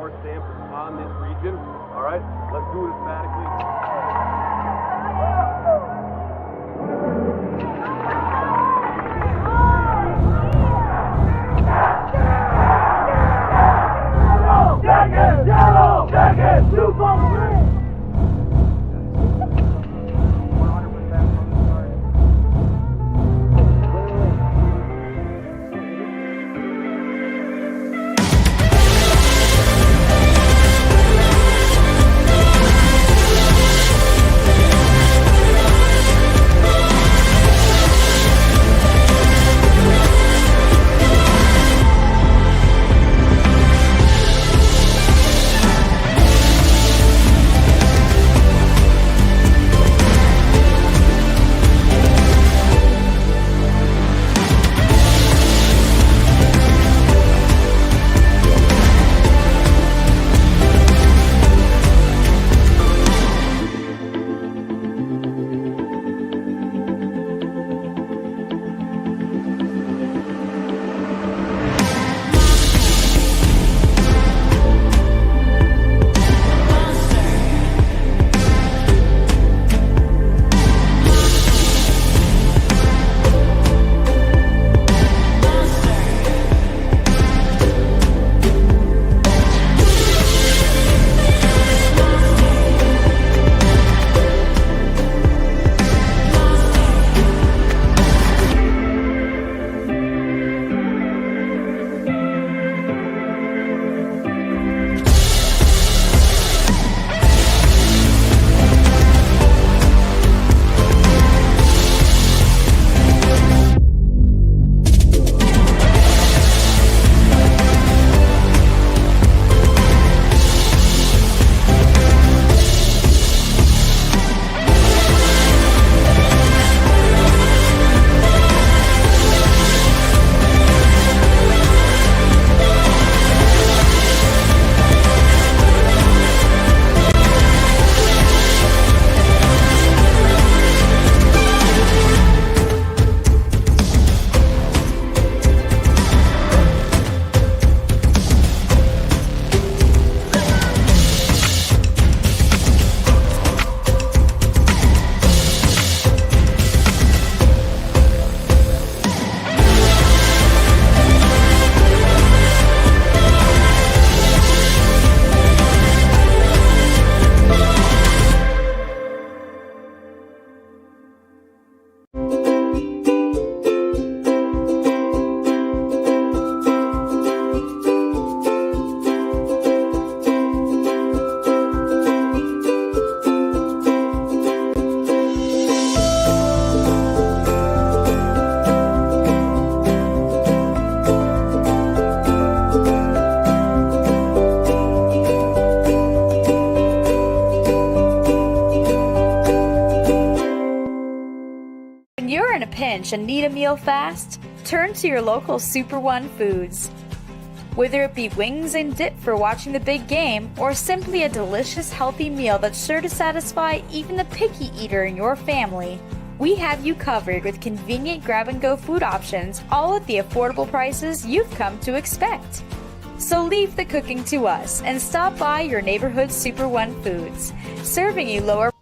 power stamp on this region. All right, let's do it emphatically. Yellow! Jacket! 2-3! When you're in a pinch and need a meal fast, turn to your local Super One Foods. Whether it be wings and dip for watching the big game, or simply a delicious healthy meal that's sure to satisfy even the picky eater in your family, we have you covered with convenient grab-and-go food options, all at the affordable prices you've come to expect. So leave the cooking to us and stop by your neighborhood Super One Foods, serving you lower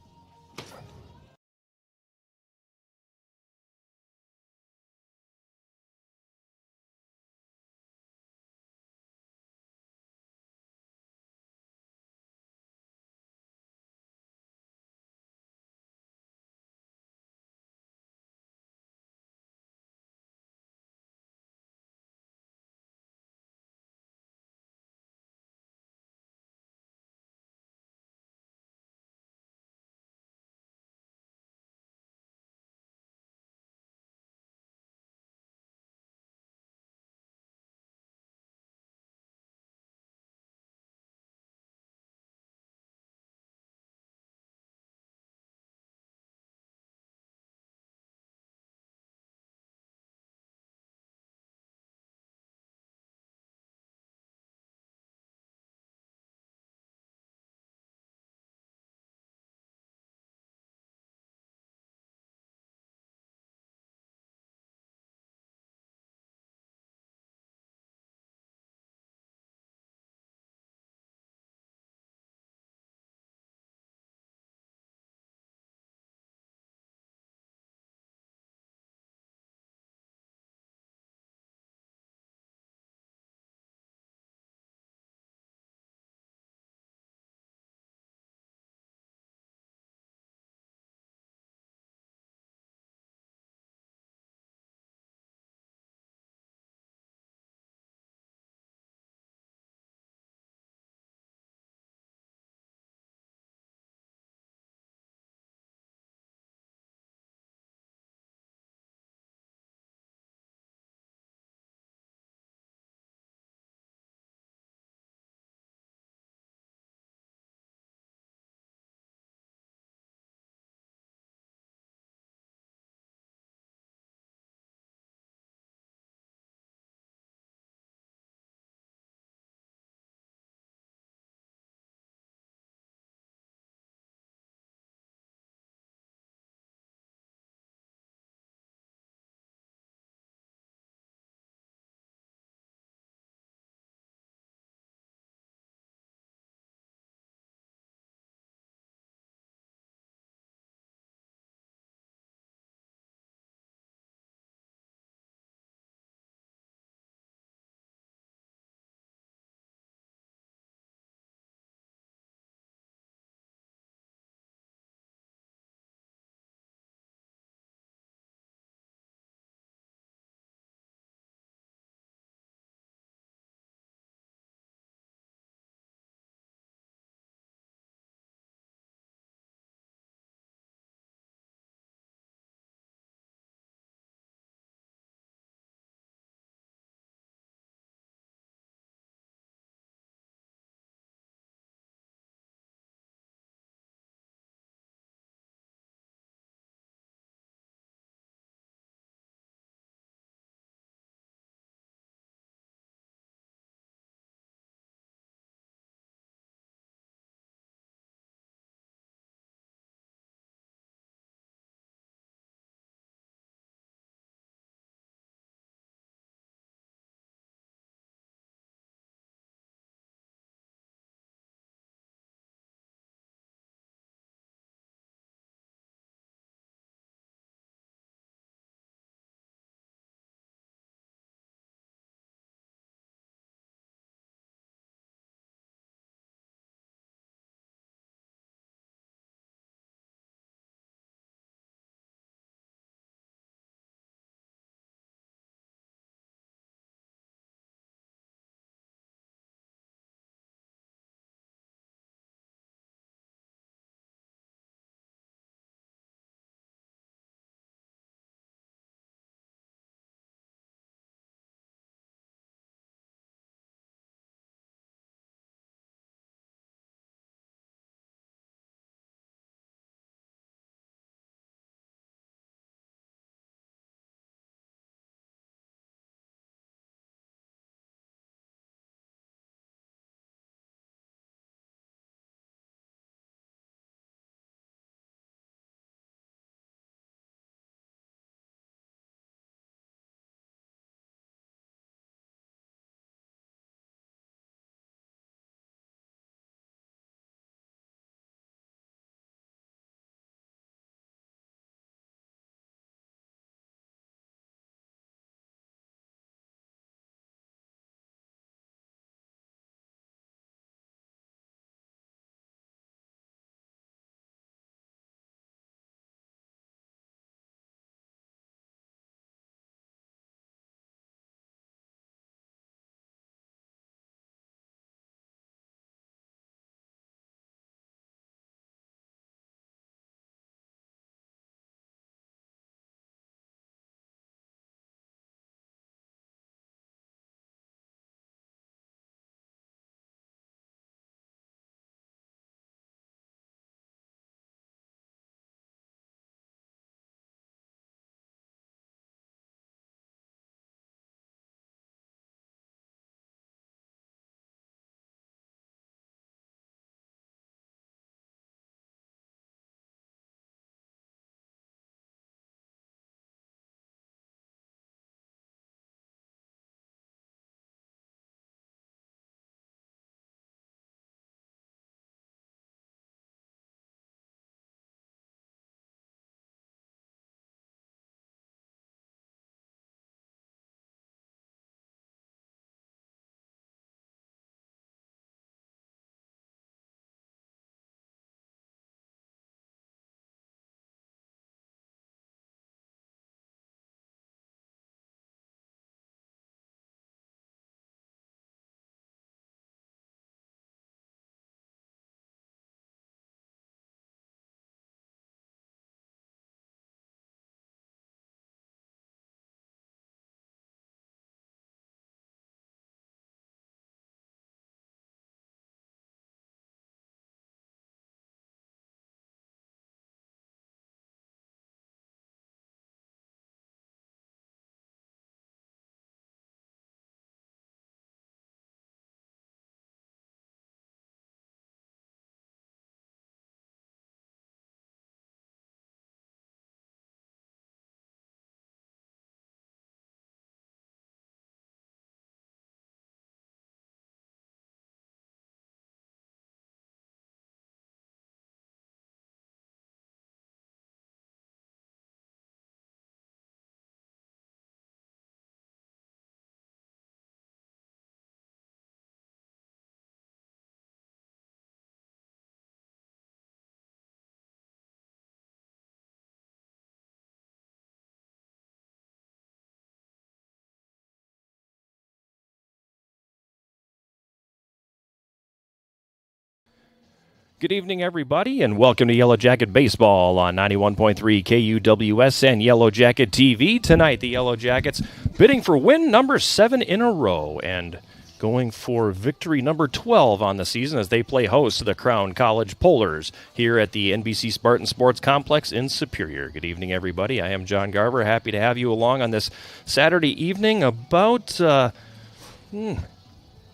Good evening, everybody, and welcome to Yellow Jacket Baseball on 91.3 KUWS and Yellow Jacket TV. Tonight, the Yellow Jackets bidding for win number 7 in a row and going for victory number 12 on the season as they play host to the Crown College Polars here at the NBC Spartan Sports Complex in Superior. Good evening, everybody. I am John Garver. Happy to have you along on this Saturday evening about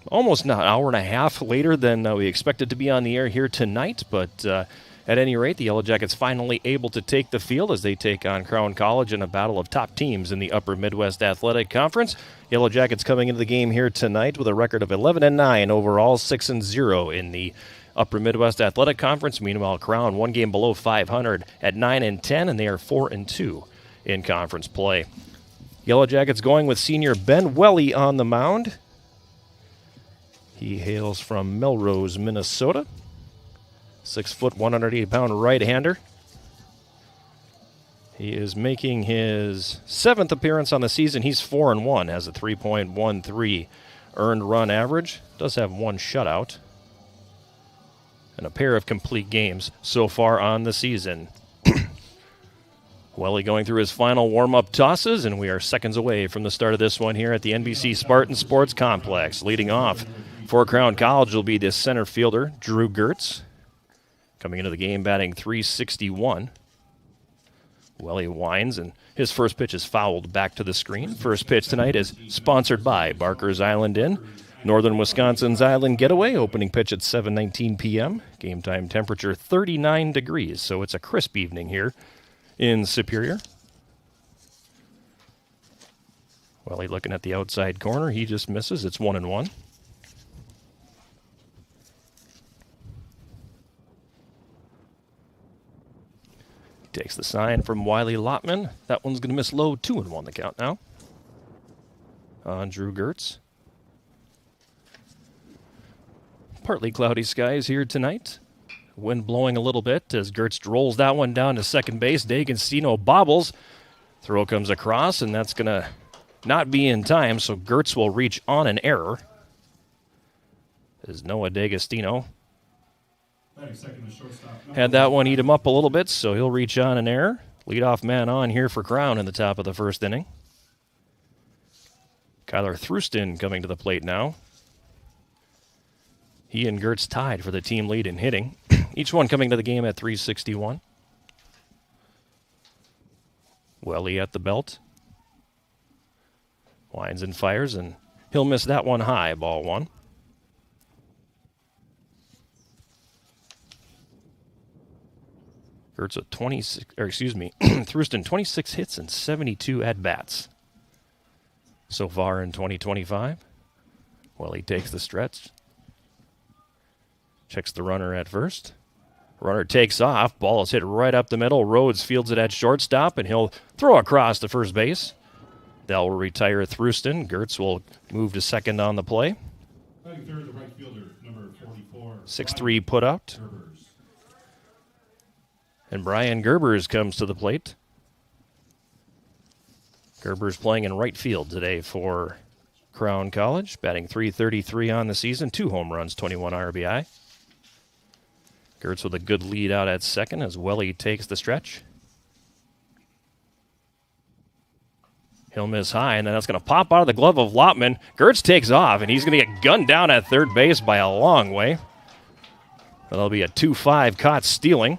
almost an hour and a half later than we expected to be on the air here tonight, but at any rate, the Yellow Jackets finally able to take the field as they take on Crown College in a battle of top teams in the Upper Midwest Athletic Conference. Yellow Jackets coming into the game here tonight with a record of 11-9 overall, 6-0 in the Upper Midwest Athletic Conference. Meanwhile, Crown one game below 500 at 9-10, and they are 4-2 in conference play. Yellow Jackets going with senior Ben Welly on the mound. He hails from Melrose, Minnesota. 6 foot, 180-pound right-hander. He is making his 7th appearance on the season. He's 4-1, has a 3.13 earned run average. Does have one shutout and a pair of complete games so far on the season. Welly going through his final warm-up tosses, and we are seconds away from the start of this one here at the NBC Spartan Sports Complex. Leading off for Crown College will be the center fielder, Drew Gertz. Coming into the game batting .361. Welly winds, and his first pitch is fouled back to the screen. First pitch tonight is sponsored by Barker's Island Inn, Northern Wisconsin's Island Getaway. Opening pitch at 7:19 p.m. Game time temperature 39 degrees, so it's a crisp evening here in Superior. Welly looking at the outside corner. He just misses. It's 1-1. Takes the sign from Wiley Lotman. That one's going to miss low. 2-1 the count now on Drew Gertz. Partly cloudy skies here tonight. Wind blowing a little bit as Gertz rolls that one down to second base. D'Agostino bobbles. Throw comes across, and that's going to not be in time, so Gertz will reach on an error. As Noah D'Agostino had that one eat him up a little bit, so he'll reach on an error. Leadoff man on here for Crown in the top of the first inning. Kyler Thruston coming to the plate now. He and Gertz tied for the team lead in hitting. Each one coming to the game at .361. Welly at the belt. Winds and fires, and he'll miss that one high, ball one. Gertz with Thruston 26 hits and 72 at-bats so far in 2025. Welly takes the stretch. Checks the runner at first. Runner takes off. Ball is hit right up the middle. Rhodes fields it at shortstop, and he'll throw across to first base. That will retire Thruston. Gertz will move to second on the play. Third, the right fielder, number 44. 6'3" put out. And Brian Gerbers comes to the plate. Gerbers playing in right field today for Crown College, batting .333 on the season, 2 home runs, 21 RBI. Gertz with a good lead out at second as Welly takes the stretch. He'll miss high, and then that's going to pop out of the glove of Lotman. Gertz takes off, and he's going to get gunned down at third base by a long way. That'll be a 2-5 caught stealing.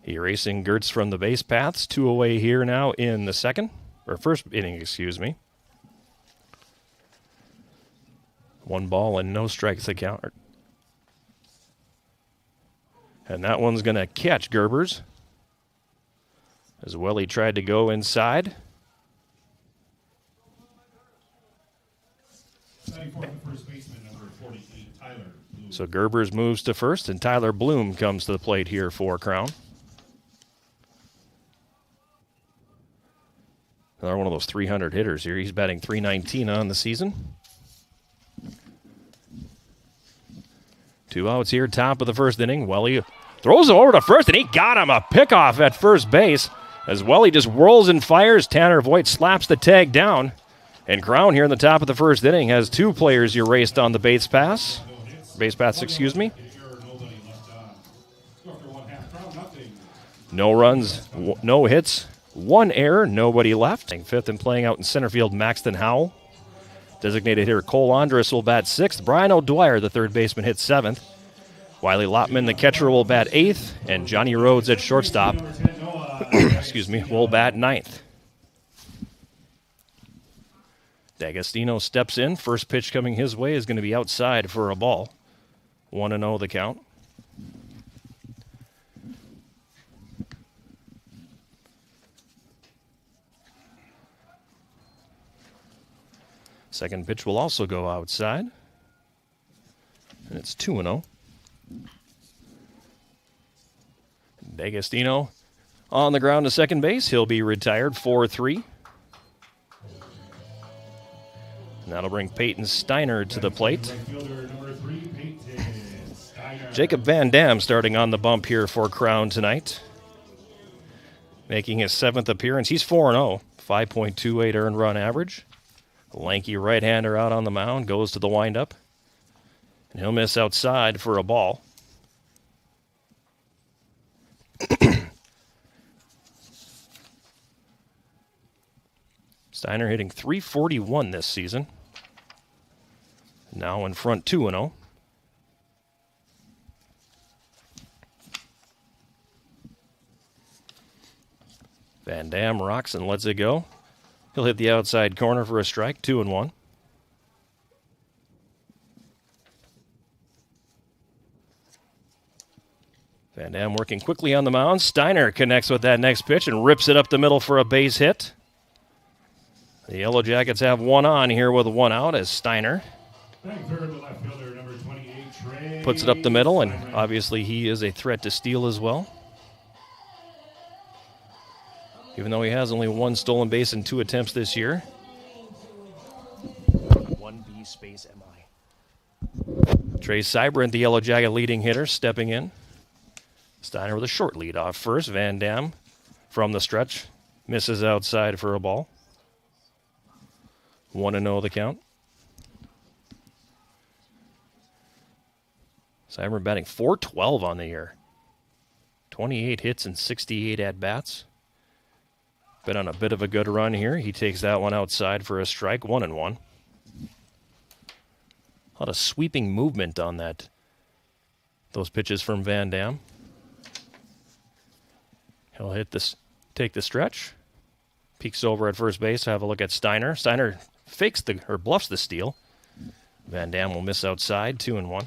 Erasing Gertz from the base paths. 2 away here now in the first inning, excuse me. 1 ball and no strikes to count. And that one's going to catch Gerbers as Welly tried to go inside. So Gerbers moves to first, and Tyler Bloom comes to the plate here for Crown. Another one of those 300 hitters here. He's batting .319 on the season. 2 outs here, top of the first inning. Welly throws him over to first, and he got him a pickoff at first base. As Welly just whirls and fires, Tanner Voigt slaps the tag down. And Crown here in the top of the first inning has 2 players erased on the base pass. Base pass, excuse me. No runs, no hits, 1 error, nobody left. 5th and playing out in center field, Maxton Howell. Designated hitter Cole Andrus will bat 6th. Brian O'Dwyer, the third baseman, hits 7th. Wiley Lotman, the catcher, will bat 8th. And Johnny Rhodes at shortstop excuse me, will bat 9th. D'Agostino steps in. First pitch coming his way is going to be outside for a ball. 1-0 the count. Second pitch will also go outside. And it's 2-0. D'Agostino on the ground to second base. He'll be retired 4-3. And that'll bring Peyton Steiner to the plate. Jacob Van Dam starting on the bump here for Crown tonight. Making his 7th appearance. He's 4-0. 5.28 earned run average. Lanky right-hander out on the mound. Goes to the windup. And he'll miss outside for a ball. Steiner hitting .341 this season. Now in front 2-0. Van Dam rocks and lets it go. He'll hit the outside corner for a strike, 2-1. Van Dam working quickly on the mound. Steiner connects with that next pitch and rips it up the middle for a base hit. The Yellow Jackets have 1 on here with 1 out as Steiner puts it up the middle, and obviously he is a threat to steal as well. Even though he has only 1 stolen base in 2 attempts this year. 1B space MI. Trey Seibert, the Yellow Jacket leading hitter, stepping in. Steiner with a short lead off first. Van Dam from the stretch misses outside for a ball. 1-0 the count. Seibert batting .412 on the year. 28 hits and 68 at-bats. Been on a bit of a good run here. He takes that one outside for a strike, 1-1. A lot of sweeping movement on that. Those pitches from Van Dam. He'll take the stretch. Peeks over at first base to have a look at Steiner. Steiner bluffs the steal. Van Dam will miss outside, 2-1.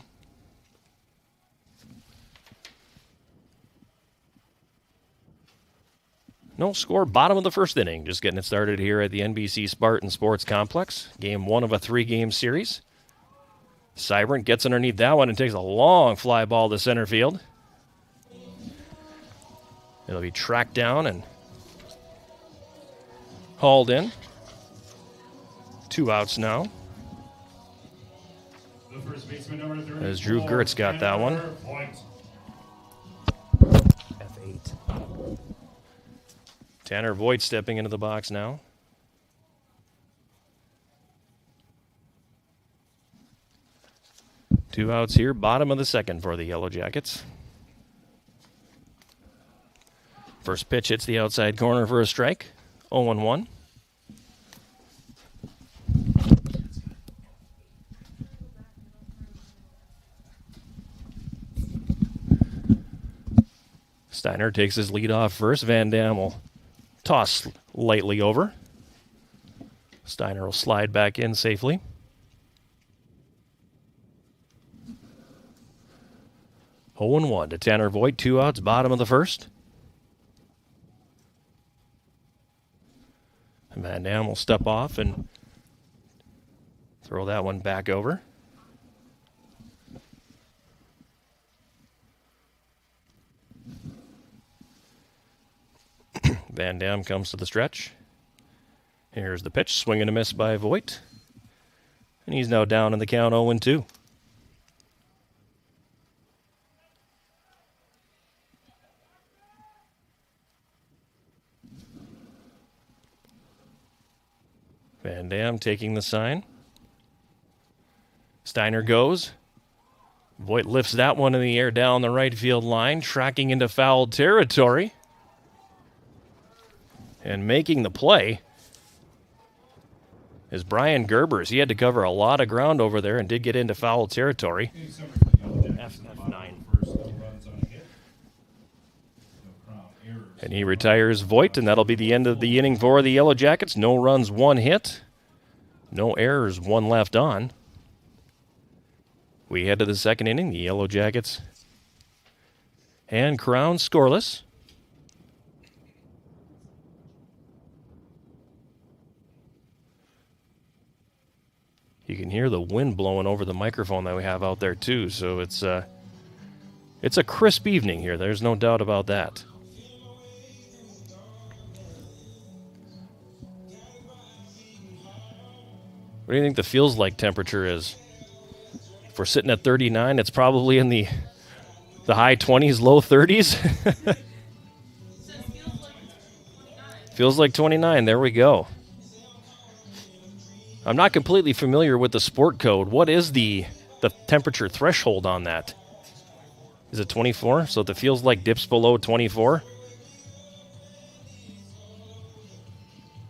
No score, bottom of the first inning. Just getting it started here at the NBC Spartan Sports Complex. Game 1 of a 3-game series. Seibert gets underneath that one and takes a long fly ball to center field. It'll be tracked down and hauled in. 2 outs now. As Drew Gertz got that one. F8. Tanner Voigt stepping into the box now. Two outs here, bottom of the second for the Yellow Jackets. First pitch hits the outside corner for a strike. 0-1. Steiner takes his lead off first. Van Dam will toss lightly over. Steiner will slide back in safely. Oh and 1 to Tanner Voigt. 2 outs, bottom of the first. And Van Dam will step off and throw that one back over. Van Dam comes to the stretch. Here's the pitch, swing and a miss by Voigt. And he's now down in the count 0-2. Van Van Dam taking the sign. Steiner goes. Voigt lifts that one in the air down the right field line, tracking into foul territory. And making the play is Brian Gerbers. He had to cover a lot of ground over there and did get into foul territory. F9. And he retires Voigt, and that'll be the end of the inning for the Yellow Jackets. No runs, 1 hit. No errors, 1 left on. We head to the second inning. The Yellow Jackets and Crown scoreless. You can hear the wind blowing over the microphone that we have out there too, so it's a crisp evening here. There's no doubt about that. What do you think the feels like temperature is? If we're sitting at 39, it's probably in the high 20s, low 30s. Feels like 29. There we go. I'm not completely familiar with the sport code. What is the temperature threshold on that? Is it 24? So if it feels like dips below 24?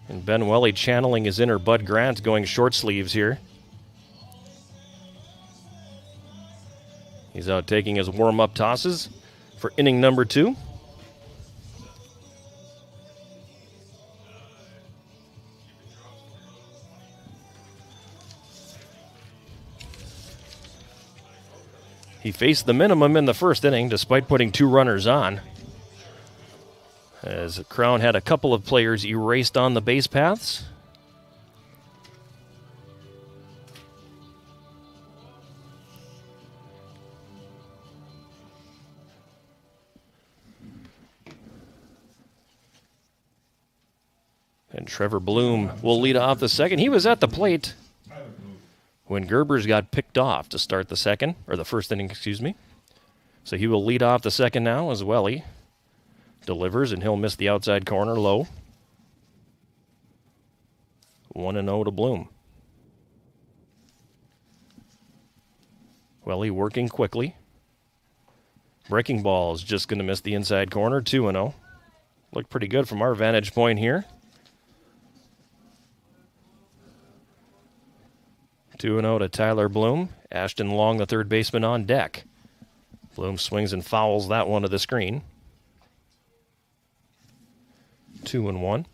And Ben Welly channeling his inner Bud Grant, going short sleeves here. He's out taking his warm-up tosses for inning number 2. He faced the minimum in the first inning despite putting 2 runners on, as Crown had a couple of players erased on the base paths. And Trevor Bloom will lead off the second. He was at the plate when Gerbers got picked off to start the second, or the first inning, excuse me. So he will lead off the second now as Welly delivers, and he'll miss the outside corner low. 1-0 to Bloom. Welly working quickly. Breaking ball is just going to miss the inside corner, 2-0. Looked pretty good from our vantage point here. 2-0 to Tyler Bloom. Ashton Long, the third baseman, on deck. Bloom swings and fouls that one to the screen. 2-1.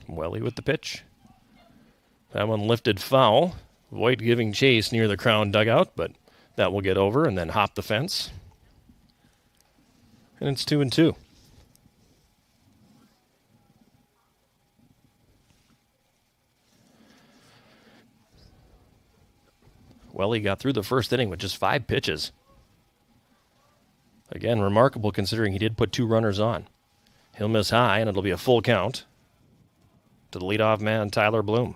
Welly with the pitch. That one lifted foul. Voigt giving chase near the Crown dugout, but that will get over and then hop the fence. And it's 2-2. Welly got through the first inning with just 5 pitches. Again, remarkable considering he did put 2 runners on. He'll miss high, and it'll be a full count to the leadoff man, Tyler Bloom.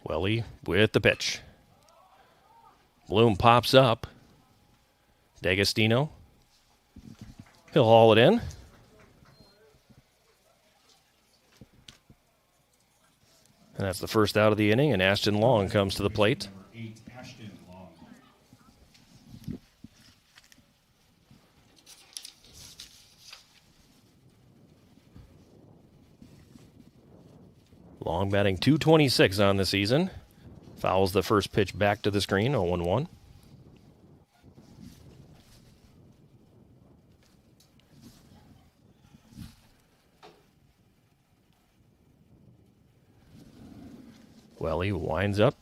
Welly with the pitch. Bloom pops up. D'Agostino. He'll haul it in. And that's the first out of the inning, and Ashton Long comes to the plate. Long batting .226 on the season. Fouls the first pitch back to the screen, 0-1. Welly winds up.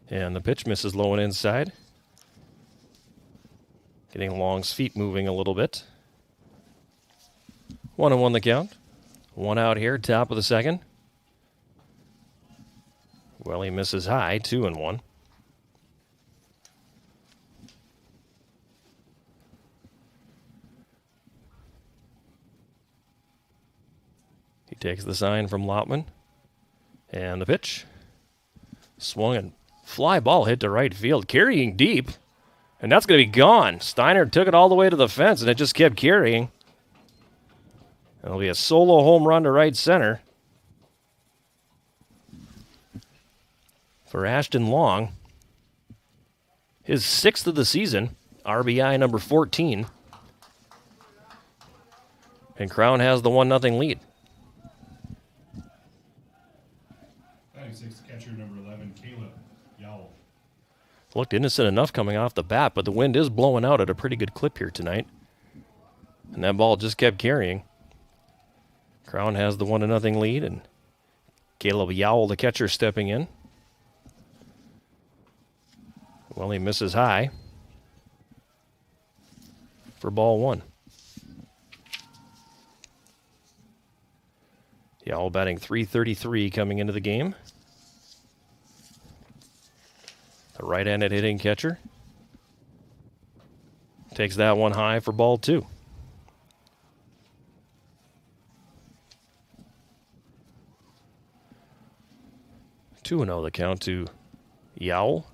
And the pitch misses low and inside. Getting Long's feet moving a little bit. 1-1 the count. 1 out here, top of the second. Welly misses high, 2-1. He takes the sign from Lautman. And the pitch. Swung and fly ball hit to right field, carrying deep. And that's going to be gone. Steiner took it all the way to the fence, and it just kept carrying. It'll be a solo home run to right center for Ashton Long. His 6th of the season, RBI number 14. And Crown has the 1-0 lead. Batting sixth, catcher number 11, Caleb Yowell. Looked innocent enough coming off the bat, but the wind is blowing out at a pretty good clip here tonight. And that ball just kept carrying. Crown has the 1-0 lead, and Caleb Yowell, the catcher, stepping in. Well, he misses high for ball 1. Yowell batting .333 coming into the game. The right-handed hitting catcher takes that one high for ball 2. 2-0 the count to Yowell.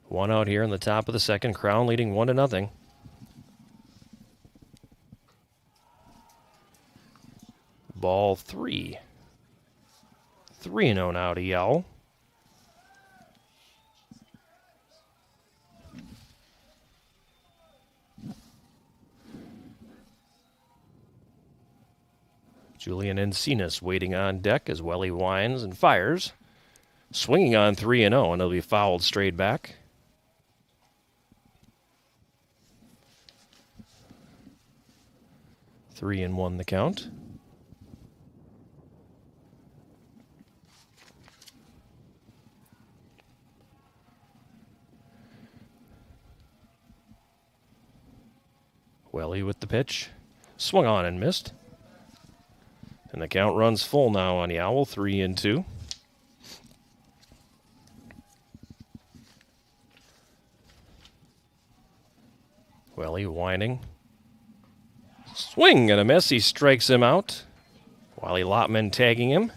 1 out here in the top of the second. Crown leading 1-0. Ball 3. 3-0 now to Yowell. Julian Encinas waiting on deck as Welly winds and fires. Swinging on 3-0, and it'll be fouled straight back. Three and 1 the count. Welly with the pitch. Swung on and missed. And the count runs full now on Yowell, 3-2. Welly whining. Swing and a miss. He strikes him out. Wally Lotman tagging him.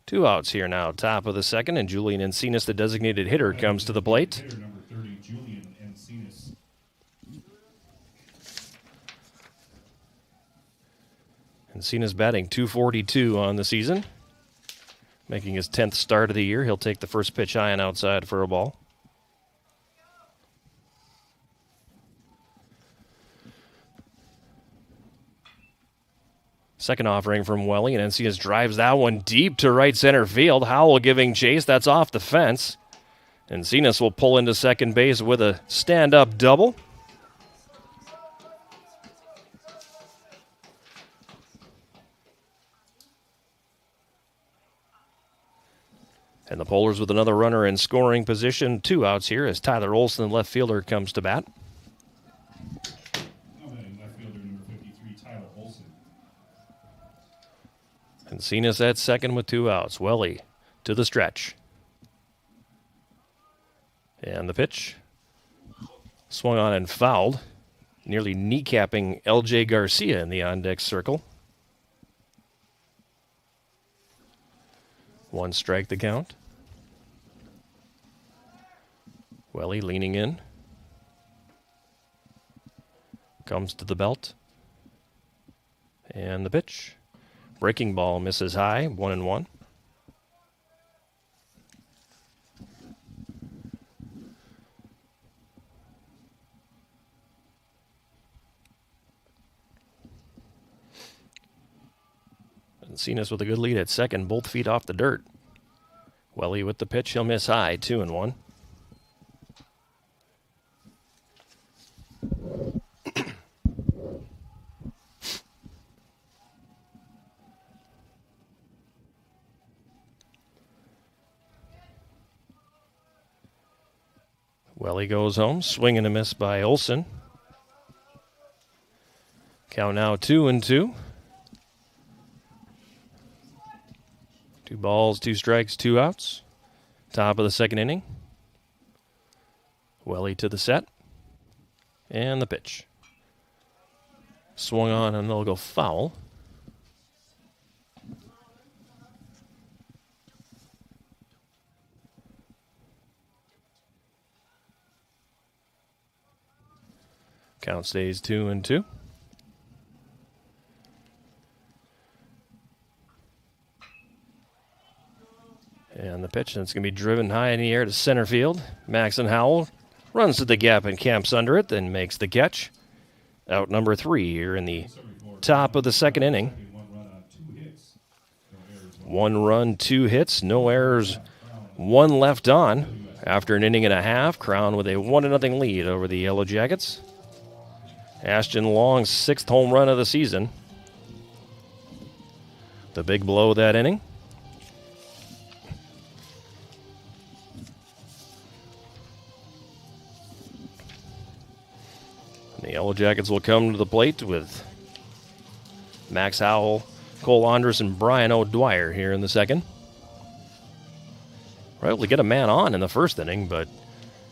2 outs here now, top of the second, and Julian Encinas, the designated hitter, comes to the plate. Hitter number 30, Julian Encinas. Encinas batting .242 on the season. Making his 10th start of the year. He'll take the first pitch high and outside for a ball. Second offering from Welly, and Encinas drives that one deep to right center field. Howell giving chase. That's off the fence. Encinas will pull into second base with a stand-up double. And the Polars with another runner in scoring position. 2 outs here as Tyler Olson, the left fielder, comes to bat. Left fielder number 53, Tyler Olson. Encinas at second with 2 outs. Welly to the stretch. And the pitch. Swung on and fouled. Nearly kneecapping L.J. Garcia in the on-deck circle. 1 strike the count. Welly leaning in. Comes to the belt. And the pitch. Breaking ball misses high, 1-1. Encinas with a good lead at second, both feet off the dirt. Welly with the pitch, he'll miss high, 2-1. Welly goes home, swing and a miss by Olson. Count now 2-2. 2 balls, 2 strikes, 2 outs. Top of the second inning. Welly to the set. And the pitch. Swung on and they'll go foul. Count stays 2-2. And the pitch, and it's going to be driven high in the air to center field. Maxon Howell runs to the gap and camps under it, then makes the catch. Out number 3 here in the top of the second inning. 1 run, 2 hits, no errors, 1 left on. After an inning and a half, Crown with a 1-0 lead over the Yellow Jackets. Ashton Long's 6th home run of the season. The big blow that inning. The Yellow Jackets will come to the plate with Max Howell, Cole Andrus, and Brian O'Dwyer here in the second. We're able to get a man on in the first inning, but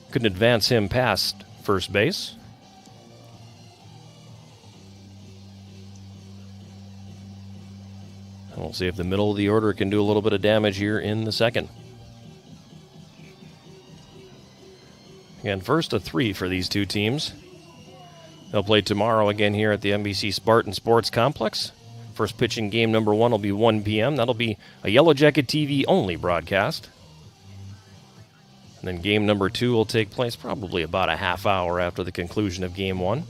couldn't advance him past first base. And we'll see if the middle of the order can do a little bit of damage here in the second. Again, first of 3 for these two teams. They'll play tomorrow again here at the NBC Spartan Sports Complex. First pitching game number 1 will be 1 p.m. That'll be a Yellow Jacket TV only broadcast. And then game number 2 will take place probably about a half hour after the conclusion of game 1.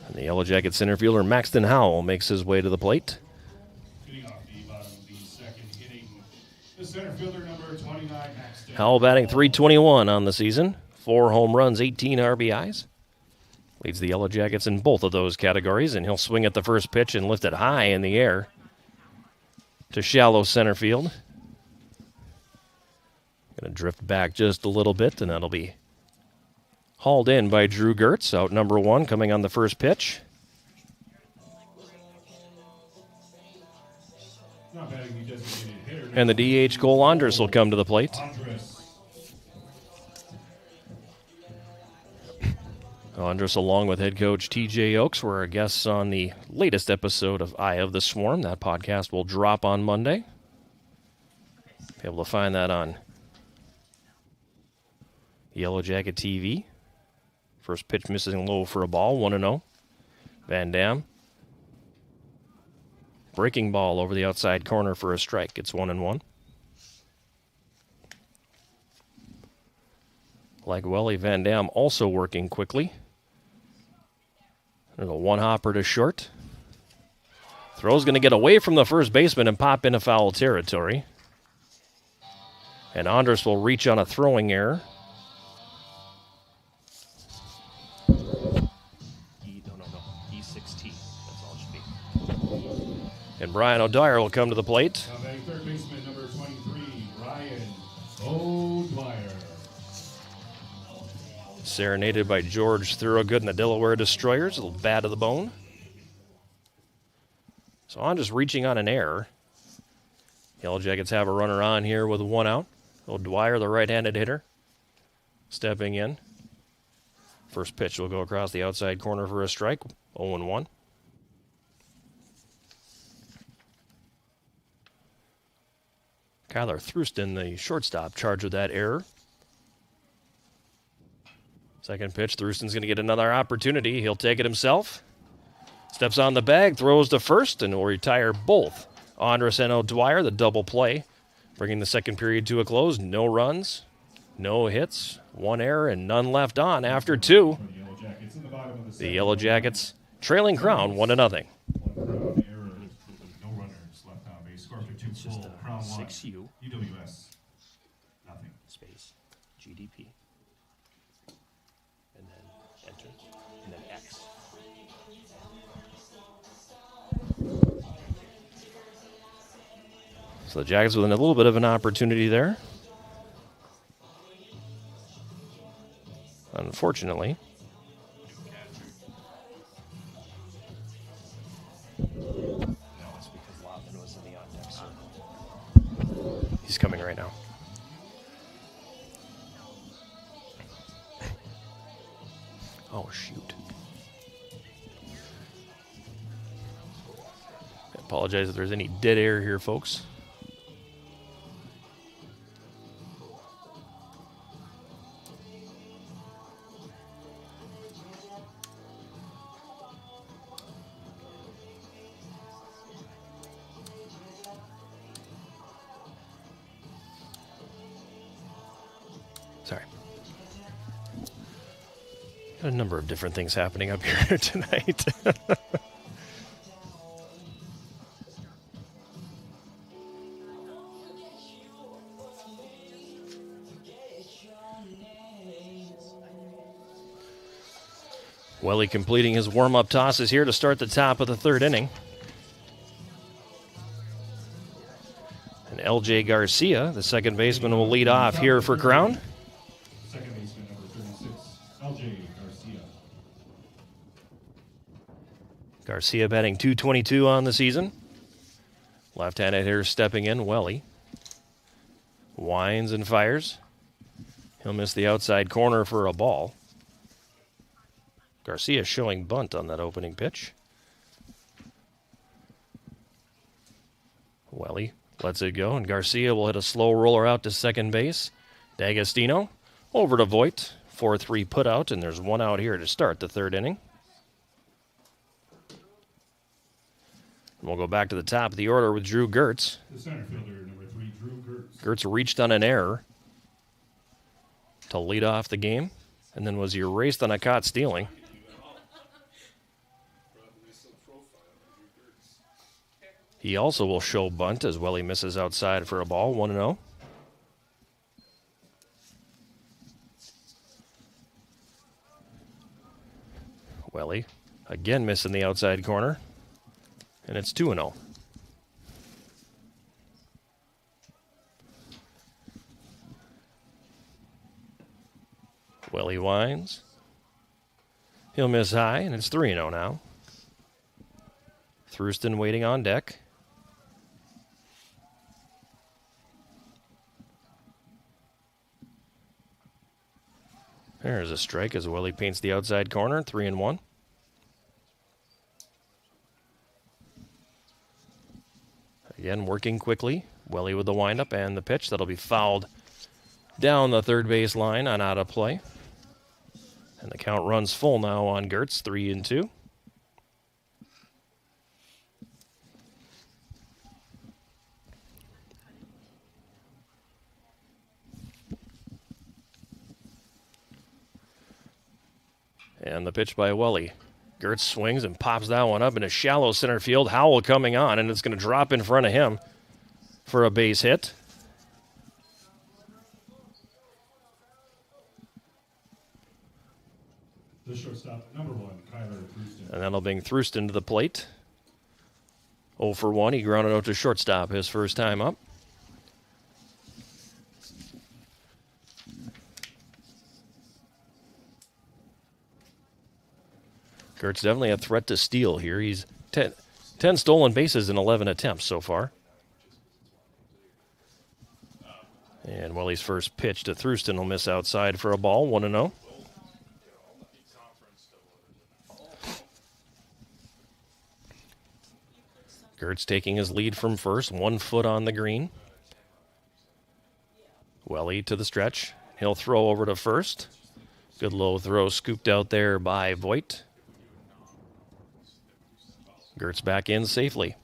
And the Yellow Jacket center fielder Maxton Howell makes his way to the plate. Center fielder number 29, Howell batting .321 on the season. 4 home runs, 18 RBIs. Leads the Yellow Jackets in both of those categories, and he'll swing at the first pitch and lift it high in the air to shallow center field. Going to drift back just a little bit, and that'll be hauled in by Drew Gertz, out number 1, coming on the first pitch. And the DH Cole Andrus will come to the plate. Andrus, along with head coach TJ Oakes, were our guests on the latest episode of Eye of the Swarm. That podcast will drop on Monday. Be able to find that on Yellow Jacket TV. First pitch missing low for a ball, 1-0. Van Dam. Breaking ball over the outside corner for a strike. It's 1-1. Like Welly, Van Dam also working quickly. There's a 1-hopper to short. Throw's going to get away from the first baseman and pop into foul territory. And Andrus will reach on a throwing error. E16. That's all it should be. And Brian O'Dwyer will come to the plate. Now batting third baseman number 23, Brian O'Dwyer. Serenaded by George Thorogood and the Delaware Destroyers. A little bad to the bone. So on just reaching on an error. Yellow Jackets have a runner on here with 1 out. O'Dwyer, the right-handed hitter, stepping in. First pitch will go across the outside corner for a strike. 0-1. Kyler Thruston, the shortstop, charged with that error. Second pitch, Thruston's going to get another opportunity. He'll take it himself. Steps on the bag, throws to first, and will retire both Andrus and O'Dwyer, the double play, bringing the second period to a close. No runs, no hits, 1 error, and none left on after 2. The Yellow Jackets trailing Crown 1-0. Just a 6U. UWS. Nothing. Space. GDP. And then enter. And then X. So the Jackets with a little bit of an opportunity there. Unfortunately. He's coming right now. Oh, shoot. Apologize if there's any dead air here, folks. Sorry. Got a number of different things happening up here tonight. Welly completing his warm-up tosses here to start the top of the third inning. And L.J. Garcia, the second baseman, will lead off here for Crown. Second baseman, number 36, L.J. Garcia. Garcia batting .222 on the season. Left-handed hitter stepping in, Welly. Winds and fires. He'll miss the outside corner for a ball. Garcia showing bunt on that opening pitch. Welly lets it go, and Garcia will hit a slow roller out to second base. D'Agostino over to Voigt. 4-3 put out, and there's one out here to start the third inning. And we'll go back to the top of the order with Drew Gertz. The center fielder, number 3, Drew Gertz. Gertz reached on an error to lead off the game, and then was erased on a caught stealing. He also will show bunt as Welly misses outside for a ball, 1-0. Welly again missing the outside corner, and it's 2-0. Welly winds. He'll miss high, and it's 3-0 now. Thrusten waiting on deck. There's a strike as Welly paints the outside corner, 3-1. Again, working quickly. Welly with the windup and the pitch. That'll be fouled down the third base line on out of play. And the count runs full now on Gertz, 3-2. And the pitch by Welly. Gertz swings and pops that one up in a shallow center field. Howell coming on, and it's going to drop in front of him for a base hit. The shortstop, number 1, Kyler Thrusten. And that'll bring Thrusten to the plate. 0 for 1. He grounded out to shortstop his first time up. Gertz definitely a threat to steal here. He's 10 stolen bases in 11 attempts so far. And Welly's first pitch to Thrusten will miss outside for a ball, 1-0. Gertz taking his lead from first, 1 foot on the green. Welly to the stretch. He'll throw over to first. Good low throw scooped out there by Voigt. Gertz back in safely.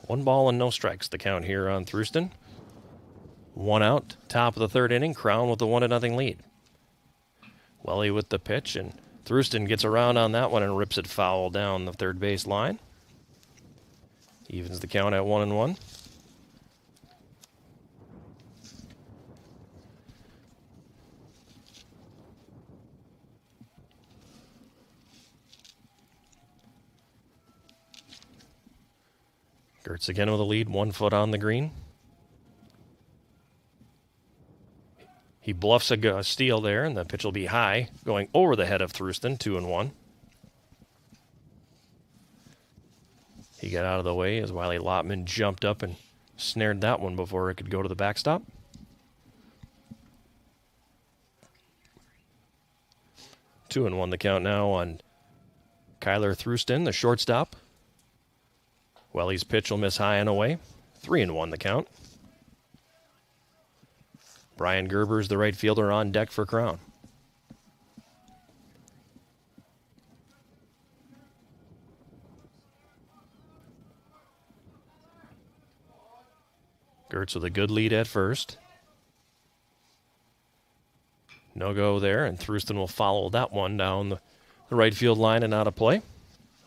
1 ball and no strikes, the count here on Thrusten. 1 out, top of the third inning, Crown with the 1-0 lead. Welly with the pitch, and Thrusten gets around on that one and rips it foul down the third base line. Evens the count at 1-1. Gertz again with a lead, 1 foot on the green. He bluffs a steal there, and the pitch will be high, going over the head of Thrusten, 2-1. He got out of the way as Wiley Lotman jumped up and snared that one before it could go to the backstop. Two and one the count now on Kyler Thrusten, the shortstop. Welly's pitch will miss high and away. 3-1 the count. Brian Gerber's the right fielder on deck for Crown. Gertz with a good lead at first. No go there, and Thruston will follow that one down the right field line and out of play.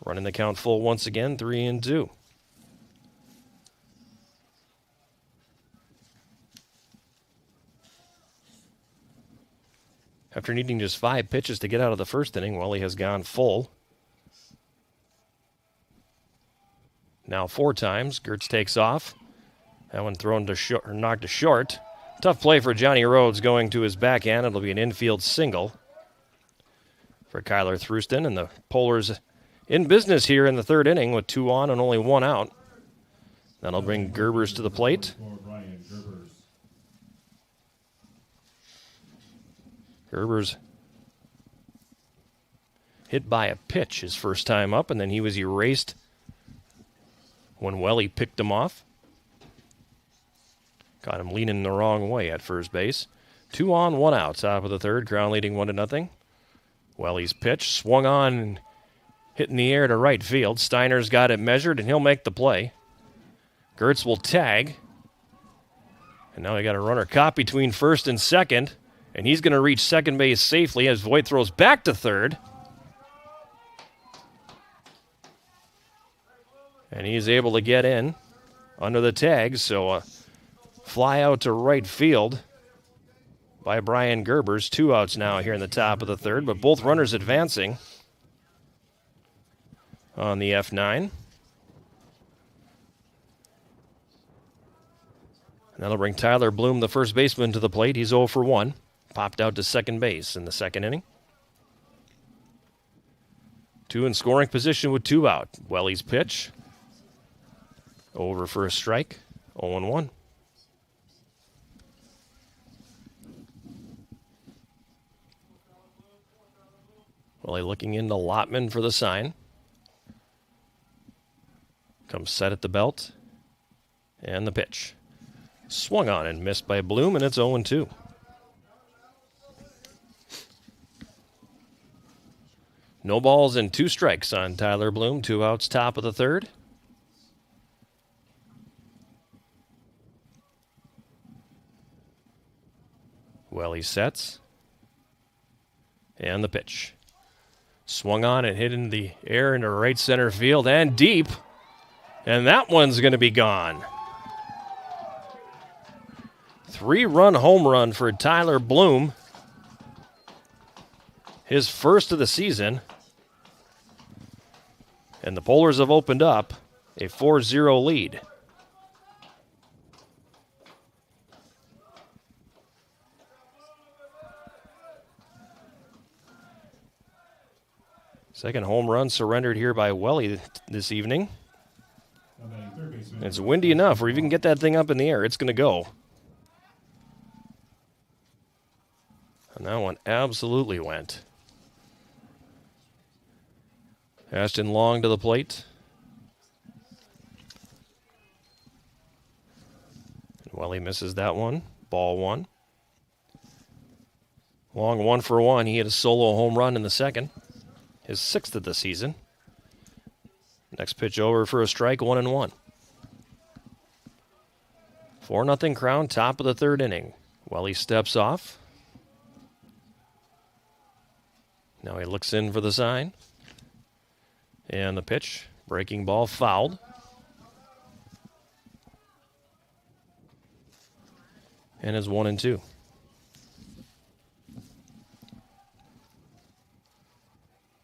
Running the count full once again, 3-2. After needing just 5 pitches to get out of the first inning, Welly has gone full. Now 4 times. Gertz takes off. That one thrown to short, or knocked to short. Tough play for Johnny Rhodes going to his backhand. It'll be an infield single for Kyler Thruston, and the Polars in business here in the third inning with 2 on and only 1 out. That'll bring Gerbers to the plate. Gerbers hit by a pitch his first time up, and then he was erased when Welly picked him off. Got him leaning the wrong way at first base. 2 on, 1 out, top of the third. Crown leading 1-0. Welly's pitch swung on and hit in the air to right field. Steiner's got it measured, and he'll make the play. Gertz will tag. And now they got a runner caught between first and second. And he's going to reach second base safely as Voigt throws back to third. And he's able to get in under the tag, so a fly out to right field by Brian Gerbers. 2 outs now here in the top of the third, but both runners advancing on the F9. And that'll bring Tyler Bloom, the first baseman, to the plate. He's 0 for 1. Popped out to second base in the second inning. 2 in scoring position with 2 out. Welly's pitch. Over for a strike. 0-1. Welly looking into Lotman for the sign. Comes set at the belt. And the pitch. Swung on and missed by Bloom, and it's 0-2. No balls and 2 strikes on Tyler Bloom. 2 outs, top of the third. Welly sets. And the pitch. Swung on and hit into the air into right center field and deep. And that one's going to be gone. 3-run home run for Tyler Bloom. His first of the season. And the Polars have opened up a 4-0 lead. Second home run surrendered here by Welly this evening. It's windy enough where if you can get that thing up in the air, it's going to go. And that one absolutely went. Ashton Long to the plate. Welly misses that one. Ball 1. Long 1 for 1. He hit a solo home run in the second. His 6th of the season. Next pitch over for a strike, 1-1. 4-0 Crown, top of the third inning. Welly steps off. Now he looks in for the sign. And the pitch, breaking ball, fouled. And is 1-2.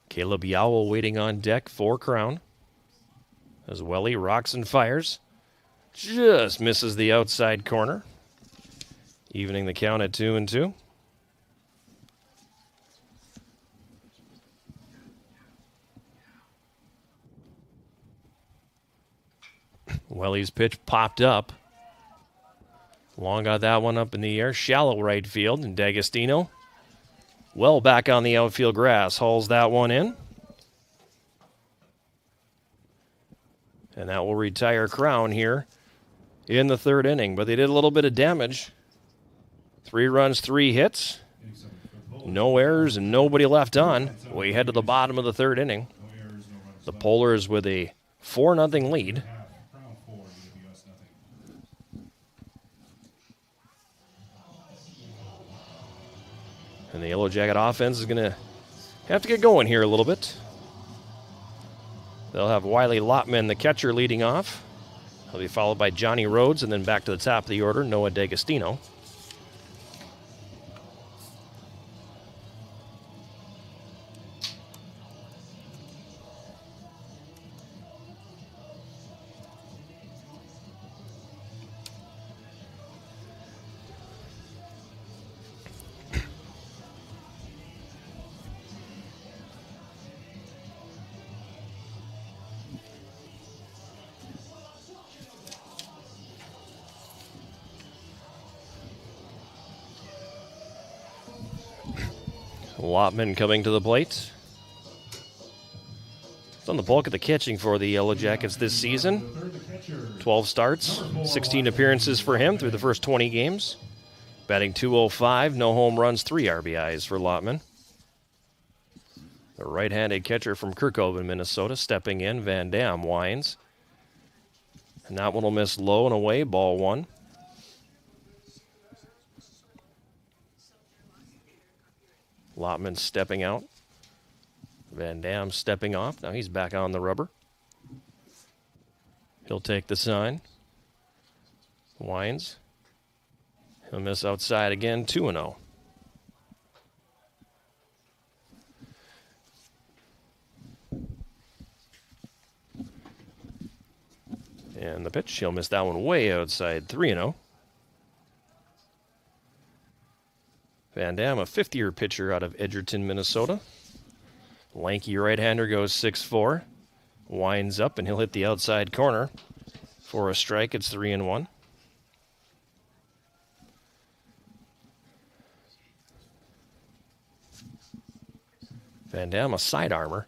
Caleb Yowell waiting on deck for Crown. As Welly rocks and fires. Just misses the outside corner. Evening the count at 2-2. Welly's pitch popped up. Long got that one up in the air. Shallow right field. And D'Agostino, well back on the outfield grass, hauls that one in. And that will retire Crown here in the third inning. But they did a little bit of damage. 3 runs, 3 hits. No errors and nobody left on. We head to the bottom of the third inning. The Polars with a 4-0 lead. And the Yellow Jacket offense is going to have to get going here a little bit. They'll have Wiley Lotman, the catcher, leading off. He'll be followed by Johnny Rhodes, and then back to the top of the order, Noah D'Agostino. Lotman coming to the plate. He's done the bulk of the catching for the Yellow Jackets this season. 12 starts, 16 appearances for him through the first 20 games. Batting .205, no home runs, 3 RBIs for Lotman. The right-handed catcher from Kirkhoven, Minnesota, stepping in. Van Dam winds. And that one will miss low and away, ball 1. Lotman stepping out. Van Dam stepping off. Now he's back on the rubber. He'll take the sign. Winds. He'll miss outside again, 2-0. And the pitch, he'll miss that one way outside, 3-0. Van Dam, a fifth-year pitcher out of Edgerton, Minnesota. Lanky right-hander goes 6-4. Winds up, and he'll hit the outside corner. For a strike, it's 3-1. Van Dam, a side armor.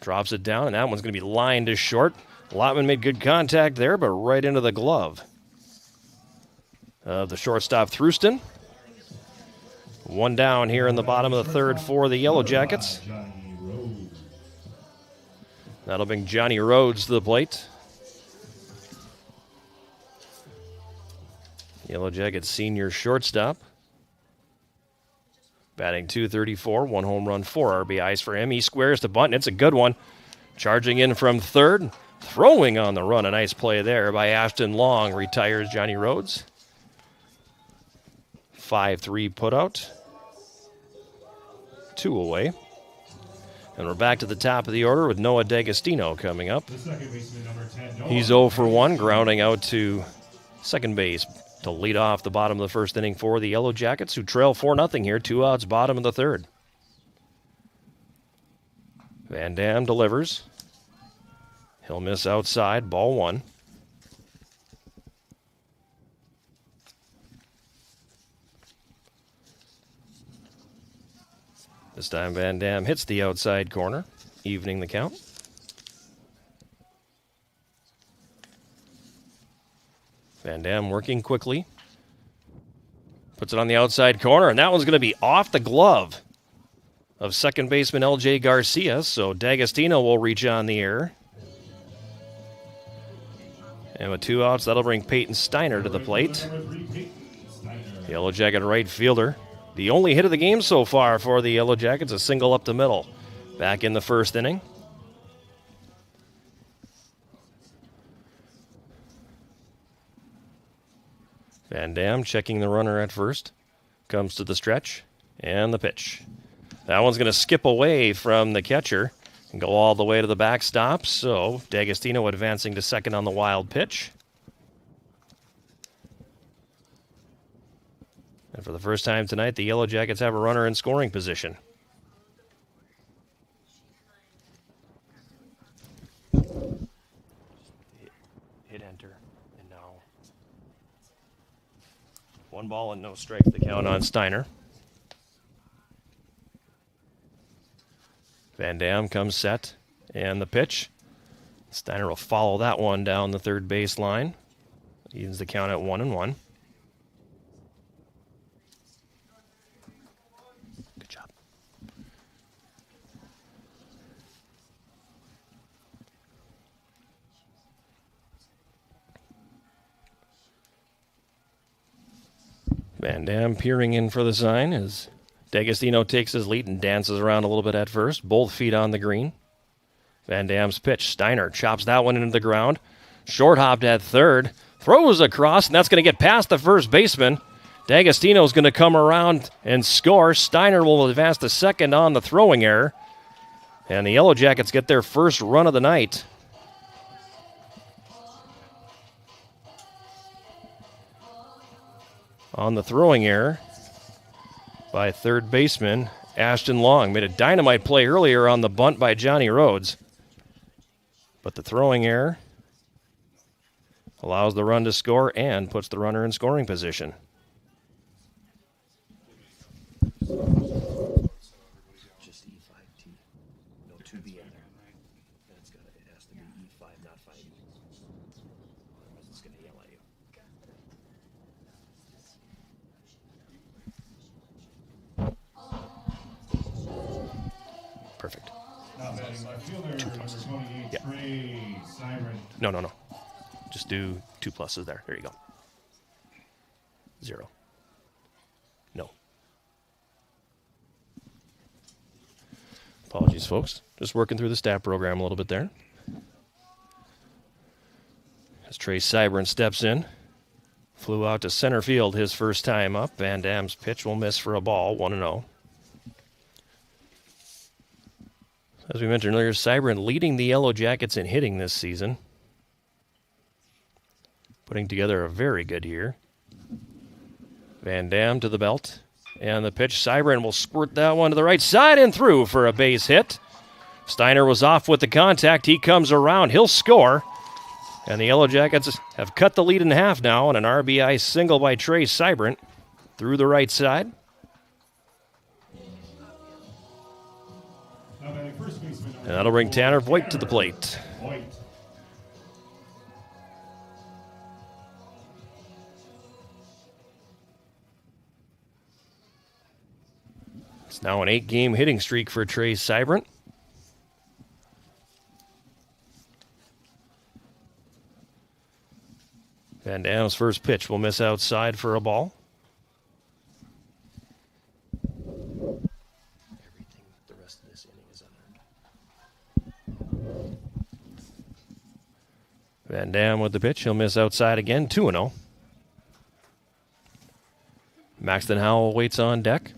Drops it down, and that one's going to be lined to short. Lotman made good contact there, but right into the glove of the shortstop, Thruston. One down here in the bottom of the third for the Yellow Jackets. That'll bring Johnny Rhodes to the plate. Yellow Jackets senior shortstop. Batting .234, 1 home run, 4 RBIs for him. He squares the bunt, and it's a good one. Charging in from third, throwing on the run. A nice play there by Ashton Long. Retires Johnny Rhodes. 5-3 putout. 2 away. And we're back to the top of the order with Noah D'Agostino coming up. He's 0 for 1, grounding out to second base to lead off the bottom of the first inning for the Yellow Jackets, who trail 4-0 here, 2 outs, bottom of the third. Van Dam delivers. He'll miss outside, ball 1. This time Van Dam hits the outside corner, evening the count. Van Dam working quickly. Puts it on the outside corner, and that one's going to be off the glove of second baseman L.J. Garcia, so D'Agostino will reach on the air. And with 2 outs, that'll bring Peyton Steiner to the plate. Yellow Jacket right fielder. The only hit of the game so far for the Yellow Jackets, a single up the middle. Back in the first inning. Van Dam checking the runner at first. Comes to the stretch. And the pitch. That one's going to skip away from the catcher and go all the way to the backstop. So D'Agostino advancing to second on the wild pitch. And for the first time tonight, the Yellow Jackets have a runner in scoring position. Hit enter, and now 1 ball and no strike, the count on Steiner. Van Dam comes set, and the pitch. Steiner will follow that one down the third baseline. Evens the count at 1-1. Good job. Van Dam peering in for the sign as D'Agostino takes his lead and dances around a little bit at first. Both feet on the green. Van Dam's pitch. Steiner chops that one into the ground. Short hopped at third. Throws across, and that's going to get past the first baseman. D'Agostino's going to come around and score. Steiner will advance to second on the throwing error. And the Yellow Jackets get their first run of the night. On the throwing error by third baseman Ashton Long. Made a dynamite play earlier on the bunt by Johnny Rhodes. But the throwing error allows the run to score and puts the runner in scoring position. Just E5T. No 2B in there. It has to be E5, not 5E. Otherwise it's going to yell at you. Perfect. Now batting left fielder, number 28, Yeah. Trey Siren. No. Just do 2 pluses there. There you go. 0. No. Apologies, folks. Just working through the stat program a little bit there. As Trey Seibern steps in. Flew out to center field his first time up. Van Dam's pitch will miss for a ball, 1-0. As we mentioned earlier, Seibern leading the Yellow Jackets in hitting this season. Putting together a very good year. Van Dam to the belt. And the pitch, Seibern will squirt that one to the right side and through for a base hit. Steiner was off with the contact. He comes around. He'll score. And the Yellow Jackets have cut the lead in half now on an RBI single by Trey Seibern through the right side. Now batting first baseman, number And that'll bring 34, Tanner Voigt to the plate. Voigt. It's now an 8-game hitting streak for Trey Seibern. Van Dam's first pitch will miss outside for a ball. Everything the rest of this inning is unearned. Van Dam with the pitch. He'll miss outside again. 2-0. Maxton Howell waits on deck.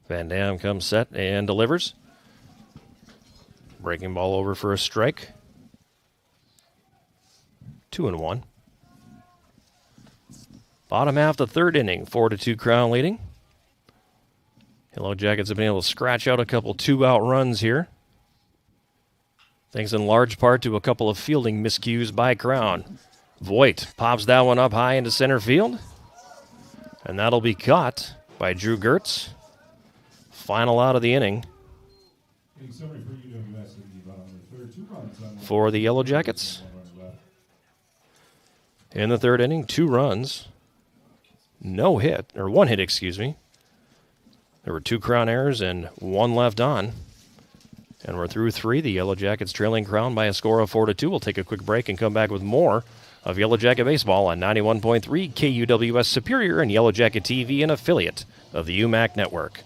Van Dam comes set and delivers. Breaking ball over for a strike. 2-1. Bottom half the third inning, 4-2 Crown leading. Yellow Jackets have been able to scratch out a couple 2-out runs here. Thanks in large part to a couple of fielding miscues by Crown. Voigt pops that one up high into center field. And that'll be caught by Drew Gertz. Final out of the inning Hitting summary for UWS at the bottom of the third. 2 runs on one. for the Yellow Jackets. 1 run left. In the third inning, 2 runs, no hit, or 1 hit, excuse me. There were 2 Crown errors and 1 left on. And we're through 3. The Yellow Jackets trailing Crown by a score of 4-2. We'll take a quick break and come back with more of Yellow Jacket Baseball on 91.3 KUWS Superior and Yellow Jacket TV, an affiliate of the UMAC Network.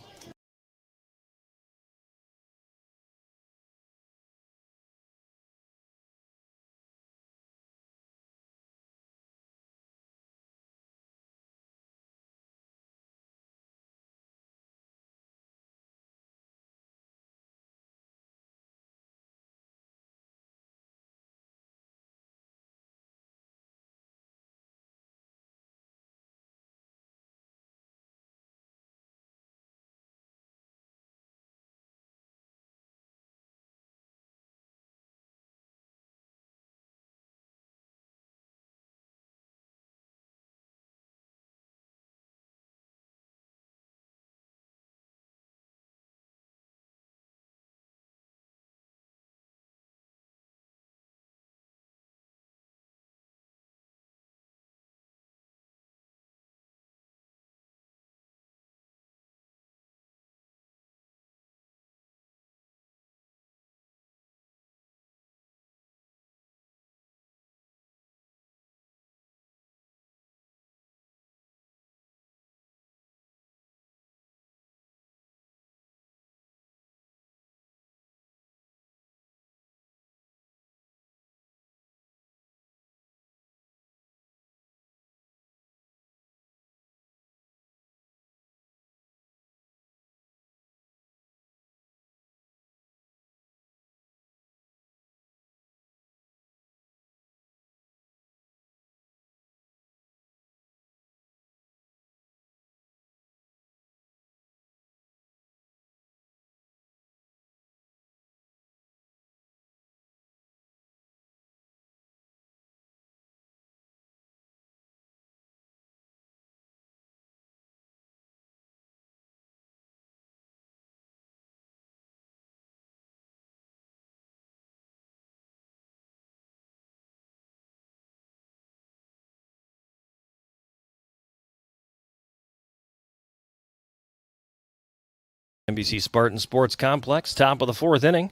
NBC Spartan Sports Complex, top of the 4th inning.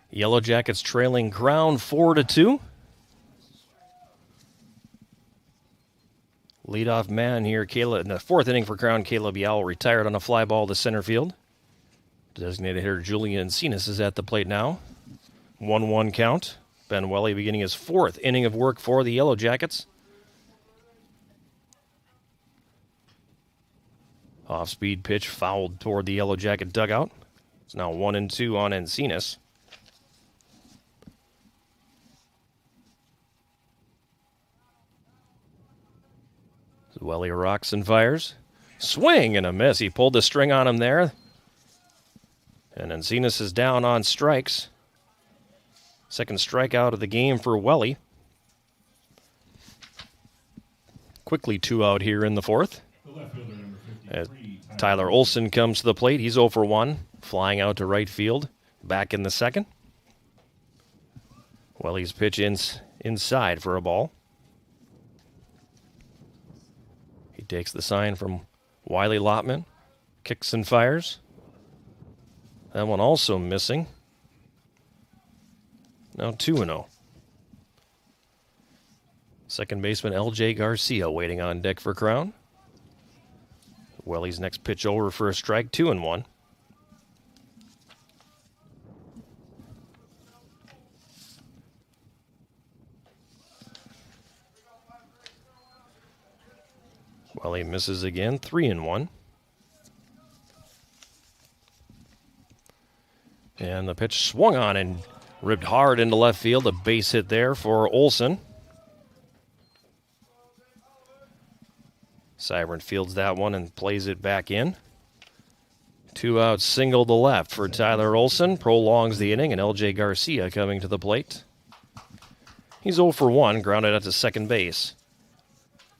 Yellow Jackets trailing Crown 4-2. Leadoff man here, Caleb, in the 4th inning for Crown, Caleb Yowell retired on a fly ball to center field. Designated hitter Julian Encinas is at the plate now. 1-1 count. Ben Welly beginning his 4th inning of work for the Yellow Jackets. Off-speed pitch fouled toward the Yellow Jacket dugout. It's now 1-2 on Encinas. Welly rocks and fires. Swing and a miss. He pulled the string on him there. And Encinas is down on strikes. Second strikeout of the game for Welly. Quickly 2 out here in the 4th. As Tyler Olson comes to the plate. He's 0 for 1. Flying out to right field. Back in the 2nd. Welly's pitch inside for a ball. He takes the sign from Wiley Lotman. Kicks and fires. That one also missing. Now 2-0. Second baseman L.J. Garcia waiting on deck for Crown. Welly's next pitch over for a strike, 2-1. Welly misses again, 3-1. And the pitch swung on and ripped hard into left field. A base hit there for Olson. Seibert fields that one and plays it back in. 2 out, single to left for Tyler Olson. Prolongs the inning, and L.J. Garcia coming to the plate. He's 0 for 1, grounded out to second base.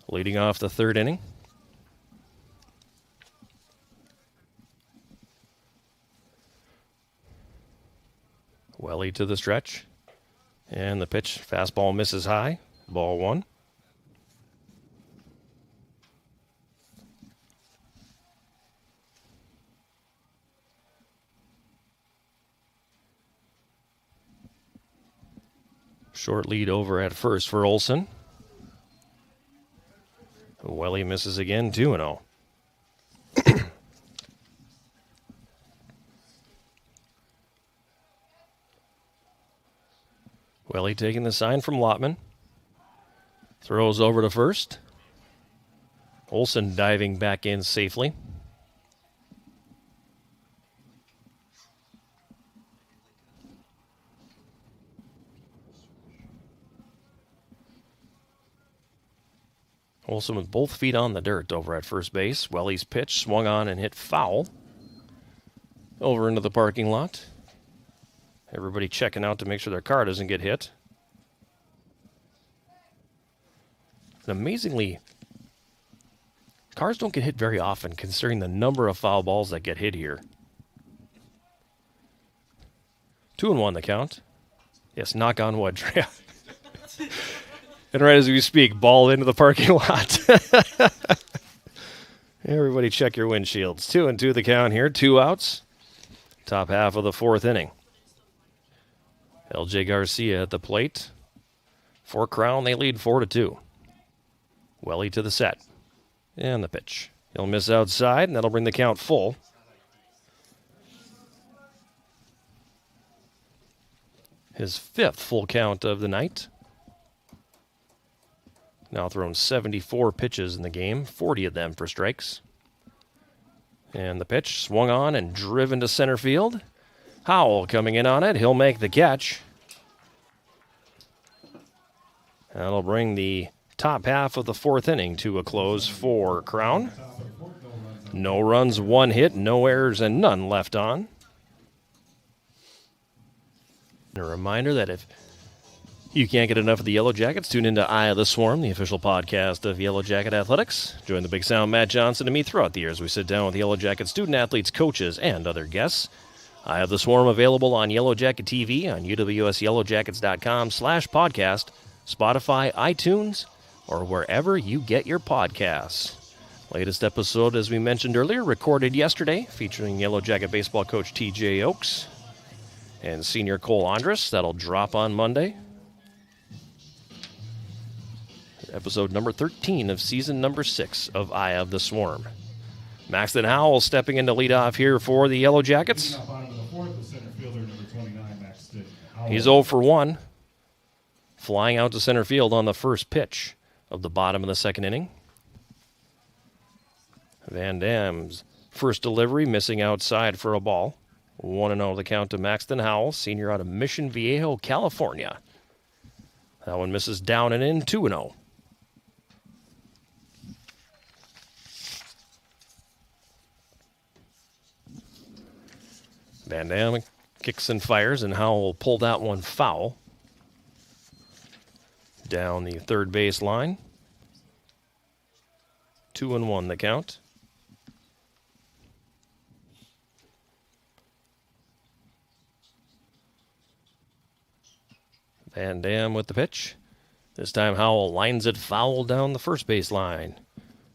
Leading off the 3rd inning. Welly to the stretch. And the pitch, fastball misses high. Ball 1. Short lead over at first for Olson. Welly misses again, 2-0. Welly taking the sign from Lotman. Throws over to first. Olson diving back in safely. Olson with both feet on the dirt over at first base. Welly's pitch swung on and hit foul. Over into the parking lot. Everybody checking out to make sure their car doesn't get hit. And amazingly, cars don't get hit very often considering the number of foul balls that get hit here. 2-1 the count. Yes, knock on wood. And right as we speak, ball into the parking lot. Everybody check your windshields. 2-2 the count here. 2 outs. Top half of the 4th inning. L.J. Garcia at the plate. For Crown, they lead 4-2. Welly to the set. And the pitch. He'll miss outside, and that'll bring the count full. His 5th full count of the night. Now thrown 74 pitches in the game, 40 of them for strikes. And the pitch swung on and driven to center field. Howell coming in on it. He'll make the catch. That'll bring the top half of the 4th inning to a close for Crown. No runs, 1 hit, no errors, and none left on. And a reminder that if you can't get enough of the Yellow Jackets, tune into Eye of the Swarm, the official podcast of Yellow Jacket Athletics. Join the Big Sound Matt Johnson and me throughout the years we sit down with Yellow Jacket student athletes, coaches, and other guests. Eye of the Swarm available on Yellow Jacket TV, on uwsyellowjackets.com/podcast, Spotify, iTunes, or wherever you get your podcasts. Latest episode, as we mentioned earlier, recorded yesterday, featuring Yellow Jacket baseball coach T.J. Oakes and senior Cole Andrus. That'll drop on Monday. Episode number 13 of season number 6 of Eye of the Swarm. Maxton Howell stepping in to lead off here for the Yellow Jackets. He's 0 for 1, flying out to center field on the first pitch of the bottom of the second inning. Van Dam's first delivery missing outside for a ball. 1-0 the count to Maxton Howell, senior out of Mission Viejo, California. That one misses down and in, 2-0. Van Dam kicks and fires, and Howell will pull that one foul. Down the third base line. 2-1 the count. Van Dam with the pitch. This time Howell lines it foul down the first base line.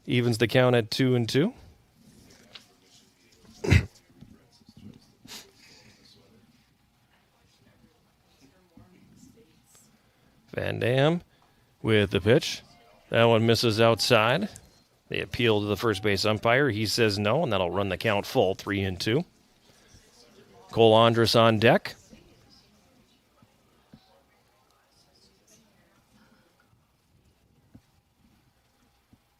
Evens the count at 2-2. Van Dam with the pitch. That one misses outside. They appeal to the first base umpire. He says no, and that'll run the count full, 3-2. Cole Andrus on deck.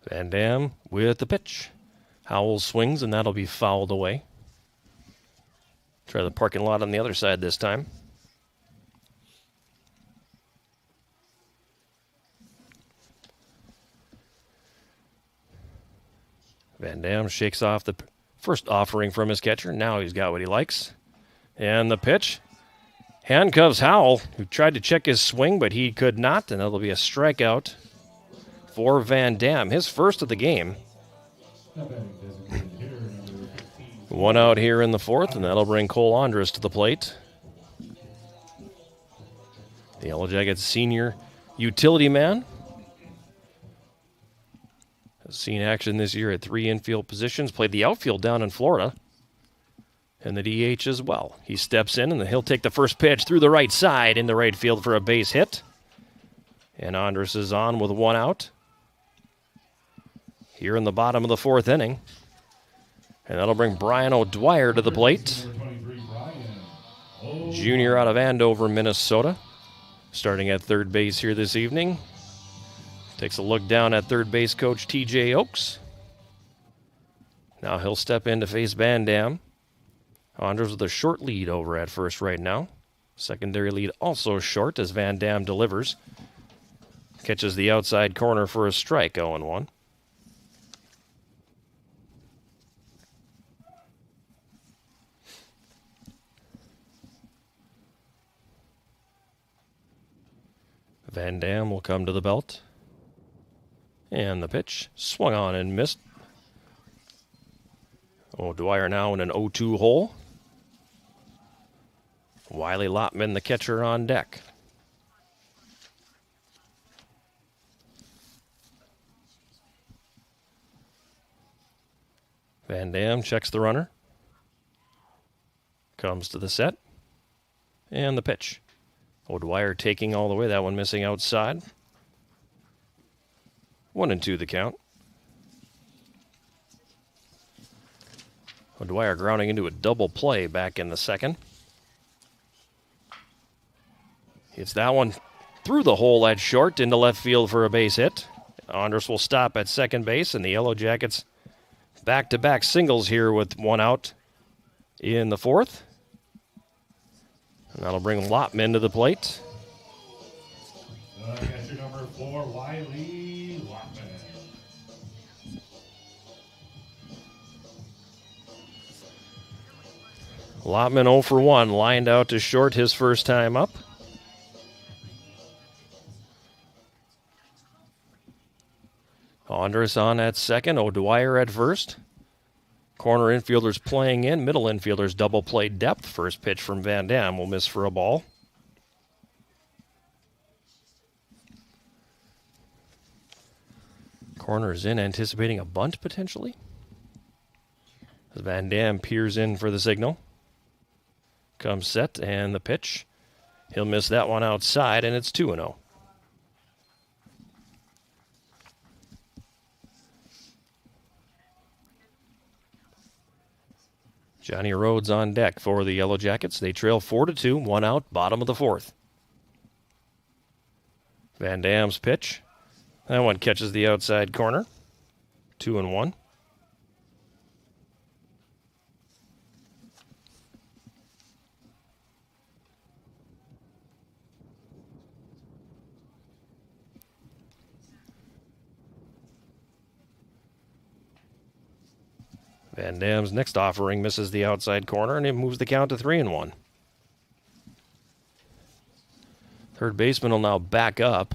Van Dam with the pitch. Howell swings, and that'll be fouled away. Try the parking lot on the other side this time. Van Dam shakes off the first offering from his catcher. Now he's got what he likes. And the pitch handcuffs Howell, who tried to check his swing, but he could not, and that'll be a strikeout for Van Dam, his first of the game. One out here in the fourth, and that'll bring Cole Andrus to the plate. The Yellow Jackets senior utility man has seen action this year at 3 infield positions, played the outfield down in Florida, and the DH as well. He steps in, and he'll take the first pitch through the right side in the right field for a base hit. And Andrus is on with 1 out here in the bottom of the fourth inning. And that'll bring Brian O'Dwyer to the plate. Junior out of Andover, Minnesota. Starting at third base here this evening. Takes a look down at third base coach T.J. Oakes. Now he'll step in to face Van Dam. Andrus with a short lead over at first right now. Secondary lead also short as Van Dam delivers. Catches the outside corner for a strike, 0-1. Van Dam will come to the belt. And the pitch swung on and missed. O'Dwyer now in an 0-2 hole. Wiley Lotman, the catcher, on deck. Van Dam checks the runner. Comes to the set. And the pitch. O'Dwyer taking all the way. That one missing outside. 1-2 the count. O'Dwyer grounding into a double play back in the second. Hits that one through the hole at short into left field for a base hit. Andrus will stop at second base, and the Yellow Jackets back-to-back singles here with 1 out in the fourth. And that'll bring Lotman to the plate. Catcher number 4, Wiley Lotman. Lotman 0 for 1, lined out to short his first time up. Andrus on at second, O'Dwyer at first. Corner infielders playing in, middle infielders double play depth. First pitch from Van Dam will miss for a ball. Corner's in, anticipating a bunt potentially. As Van Dam peers in for the signal. Comes set, and the pitch. He'll miss that one outside, and it's 2-0. Johnny Rhodes on deck for the Yellow Jackets. They trail 4-2, one out, bottom of the fourth. Van Dam's pitch. That one catches the outside corner. 2-1. Van Dam's next offering misses the outside corner, and it moves the count to 3-1. Third baseman will now back up.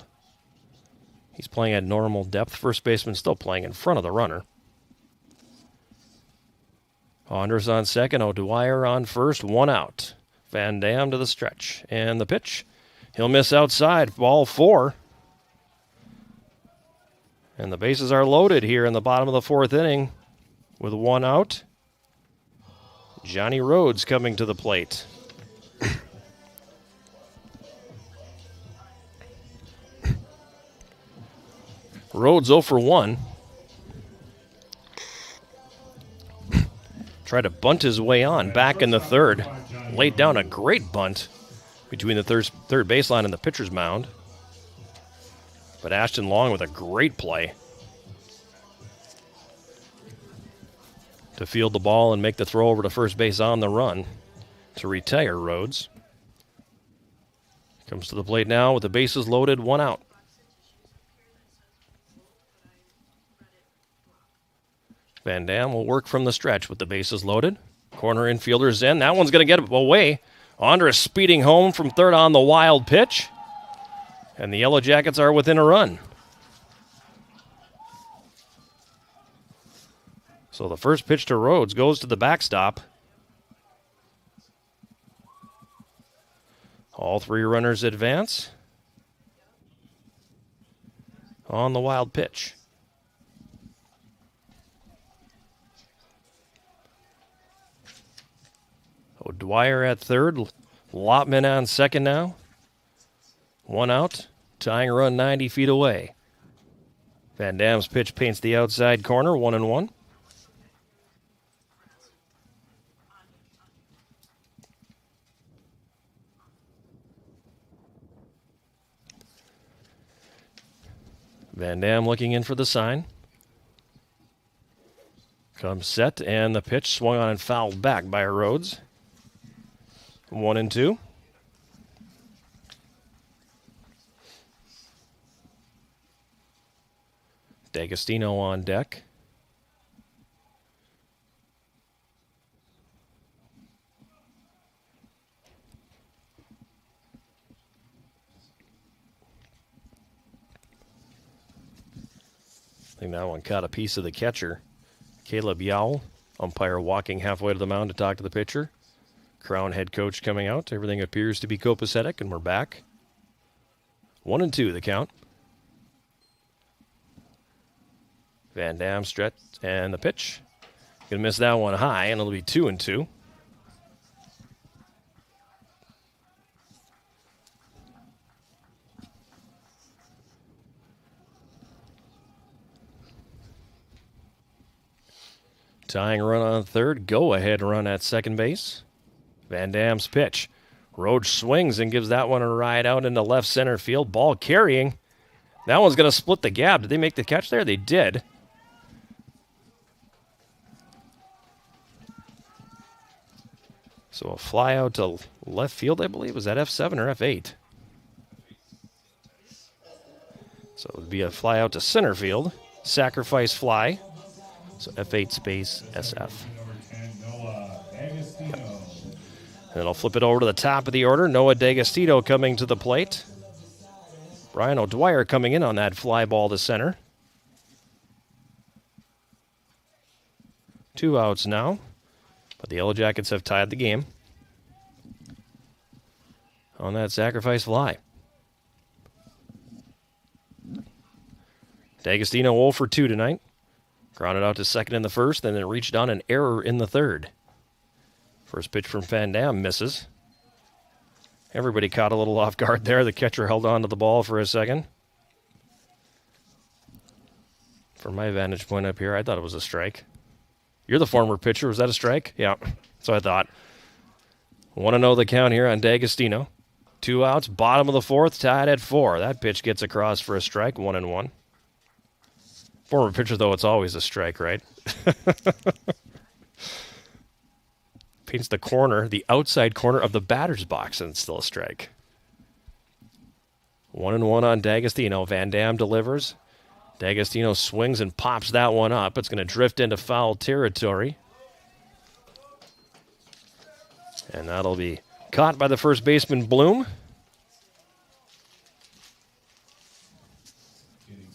He's playing at normal depth. First baseman still playing in front of the runner. Andrus on second. O'Dwyer on first. One out. Van Dam to the stretch. And the pitch. He'll miss outside. Ball 4. And the bases are loaded here in the bottom of the fourth inning. With one out, Johnny Rhodes coming to the plate. Rhodes 0 for 1. Tried to bunt his way on back in the third. Laid down a great bunt between the third baseline and the pitcher's mound. But Ashton Long with a great play to field the ball and make the throw over to first base on the run to retire Rhodes. Comes to the plate now with the bases loaded, one out. Van Dam will work from the stretch with the bases loaded. Corner infielder's in. That one's going to get away. Andrus speeding home from third on the wild pitch. And the Yellow Jackets are within a run. So the first pitch to Rhodes goes to the backstop. All three runners advance on the wild pitch. O'Dwyer at third. Lotman on second now. One out. Tying run 90 feet away. Van Dam's pitch paints the outside corner. 1-1. Van Dam looking in for the sign. Comes set, and the pitch swung on and fouled back by Rhodes. 1-2. D'Agostino on deck. I think that one caught a piece of the catcher. Caleb Yowell, umpire walking halfway to the mound to talk to the pitcher. Crown head coach coming out. Everything appears to be copacetic, and we're back. 1-2 the count. Van Dam stretch and the pitch. Gonna miss that one high, and it'll be 2-2. Tying run on third. Go-ahead run at second base. Van Dam's pitch. Rhodes swings and gives that one a ride out into left center field. Ball carrying. That one's going to split the gap. Did they make the catch there? They did. So a fly out to left field, I believe. Was that F7 or F8? So it would be a fly out to center field. Sacrifice fly. So F8 space SF. Yep. And it'll flip it over to the top of the order. Noah D'Agostino coming to the plate. Brian O'Dwyer coming in on that fly ball to center. 2 outs now. But the Yellow Jackets have tied the game on that sacrifice fly. D'Agostino 0 for 2 tonight. Grounded out to second in the first, then it reached on an error in the third. First pitch from Van Dam misses. Everybody caught a little off guard there. The catcher held on to the ball for a second. From my vantage point up here, I thought it was a strike. You're the former pitcher. Was that a strike? Yeah, that's what I thought. 1-0 the count here on D'Agostino. 2 outs, bottom of the fourth, tied at 4. That pitch gets across for a strike, 1-1. Former pitcher, though, it's always a strike, right? Paints the corner, the outside corner of the batter's box, and it's still a strike. 1-1 on D'Agostino. Van Dam delivers. D'Agostino swings and pops that one up. It's going to drift into foul territory. And that'll be caught by the first baseman, Bloom.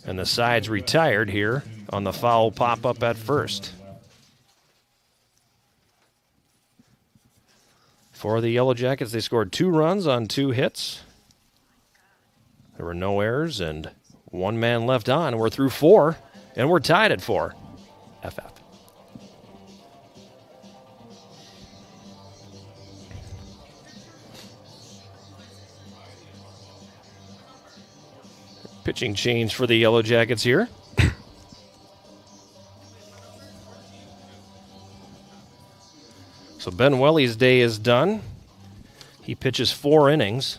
And the side's retired here on the foul pop-up at first. For the Yellow Jackets, they scored 2 runs on 2 hits. There were no errors and 1 man left on. We're through 4, and we're tied at 4. FF. Pitching change for the Yellow Jackets here. So Ben Welly's day is done. He pitches 4 innings.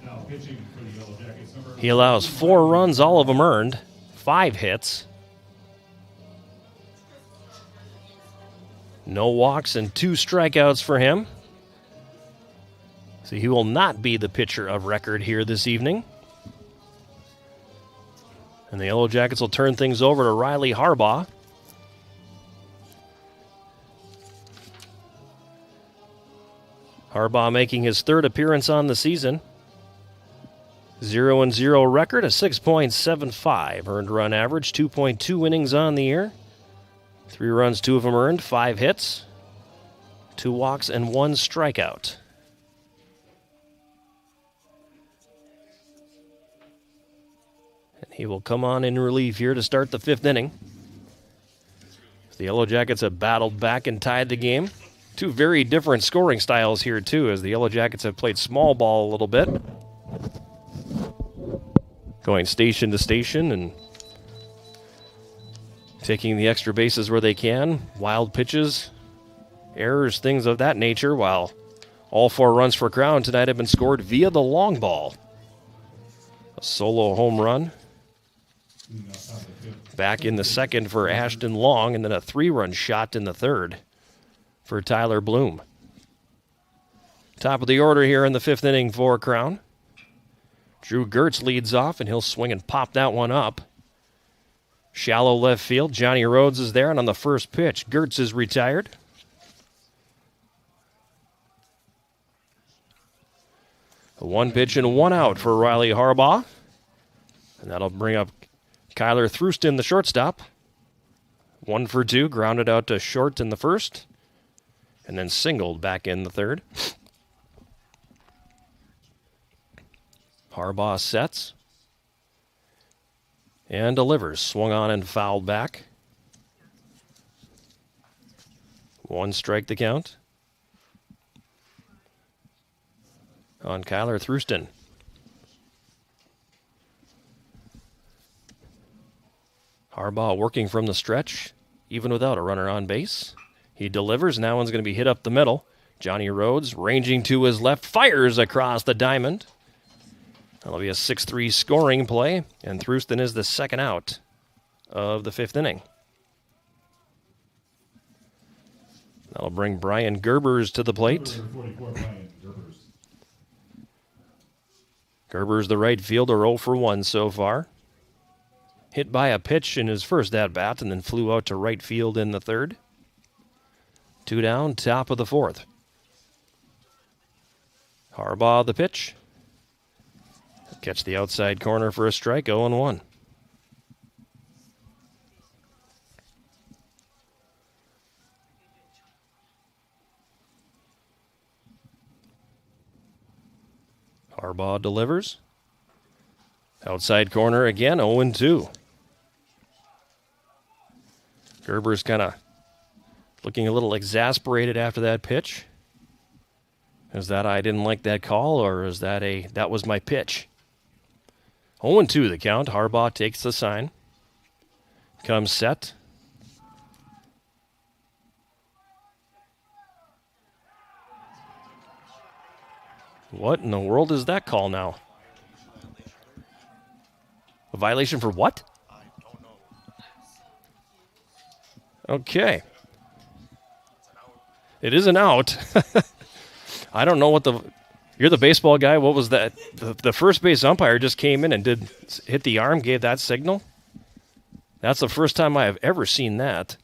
Now pitching for the Yellow Jackets, number He allows 4 runs, all of them earned, 5 hits. No walks and 2 strikeouts for him. So he will not be the pitcher of record here this evening. And the Yellow Jackets will turn things over to Riley Harbaugh. Harbaugh making his 3rd appearance on the season. 0-0 record, a 6.75 earned run average, 2.2 innings on the year. 3 runs, 2 of them earned, 5 hits, 2 walks, and 1 strikeout. And he will come on in relief here to start the 5th inning. The Yellow Jackets have battled back and tied the game. 2 very different scoring styles here, too, as the Yellow Jackets have played small ball a little bit. Going station to station and taking the extra bases where they can. Wild pitches, errors, things of that nature, while all 4 runs for Crown tonight have been scored via the long ball. A solo home run. Back in the 2nd for Ashton Long, and then a 3-run shot in the 3rd for Tyler Bloom. Top of the order here in the 5th inning for Crown. Drew Gertz leads off, and he'll swing and pop that one up. Shallow left field. Johnny Rhodes is there, and on the first pitch, Gertz is retired. A 1 pitch and 1 out for Riley Harbaugh. And that'll bring up Kyler Thruston, the shortstop. 1 for 2, grounded out to short in the first, and then singled back in the 3rd. Harbaugh sets and delivers. Swung on and fouled back. 1 strike the count on Kyler Thruston. Harbaugh working from the stretch, even without a runner on base. He delivers. Now one's going to be hit up the middle. Johnny Rhodes, ranging to his left, fires across the diamond. That'll be a 6-3 scoring play, and Thruston is the 2nd out of the 5th inning. That'll bring Brian Gerbers to the plate. number 44, Brian Gerbers. Gerbers, the right fielder, 0 for 1 so far. Hit by a pitch in his first at-bat and then flew out to right field in the 3rd. 2 down, top of the 4th. Harbaugh the pitch. Catch the outside corner for a strike, 0-1. Harbaugh delivers. Outside corner again, 0-2. Gerber's kind of looking a little exasperated after that pitch. Is that I didn't like that call, or is that that was my pitch? 0-2 the count. Harbaugh takes the sign. Comes set. What in the world is that call now? A violation for what? Okay. It is an out. I don't know what You're the baseball guy. What was that? The first base umpire just came in and did hit the arm, gave that signal. That's the first time I have ever seen that.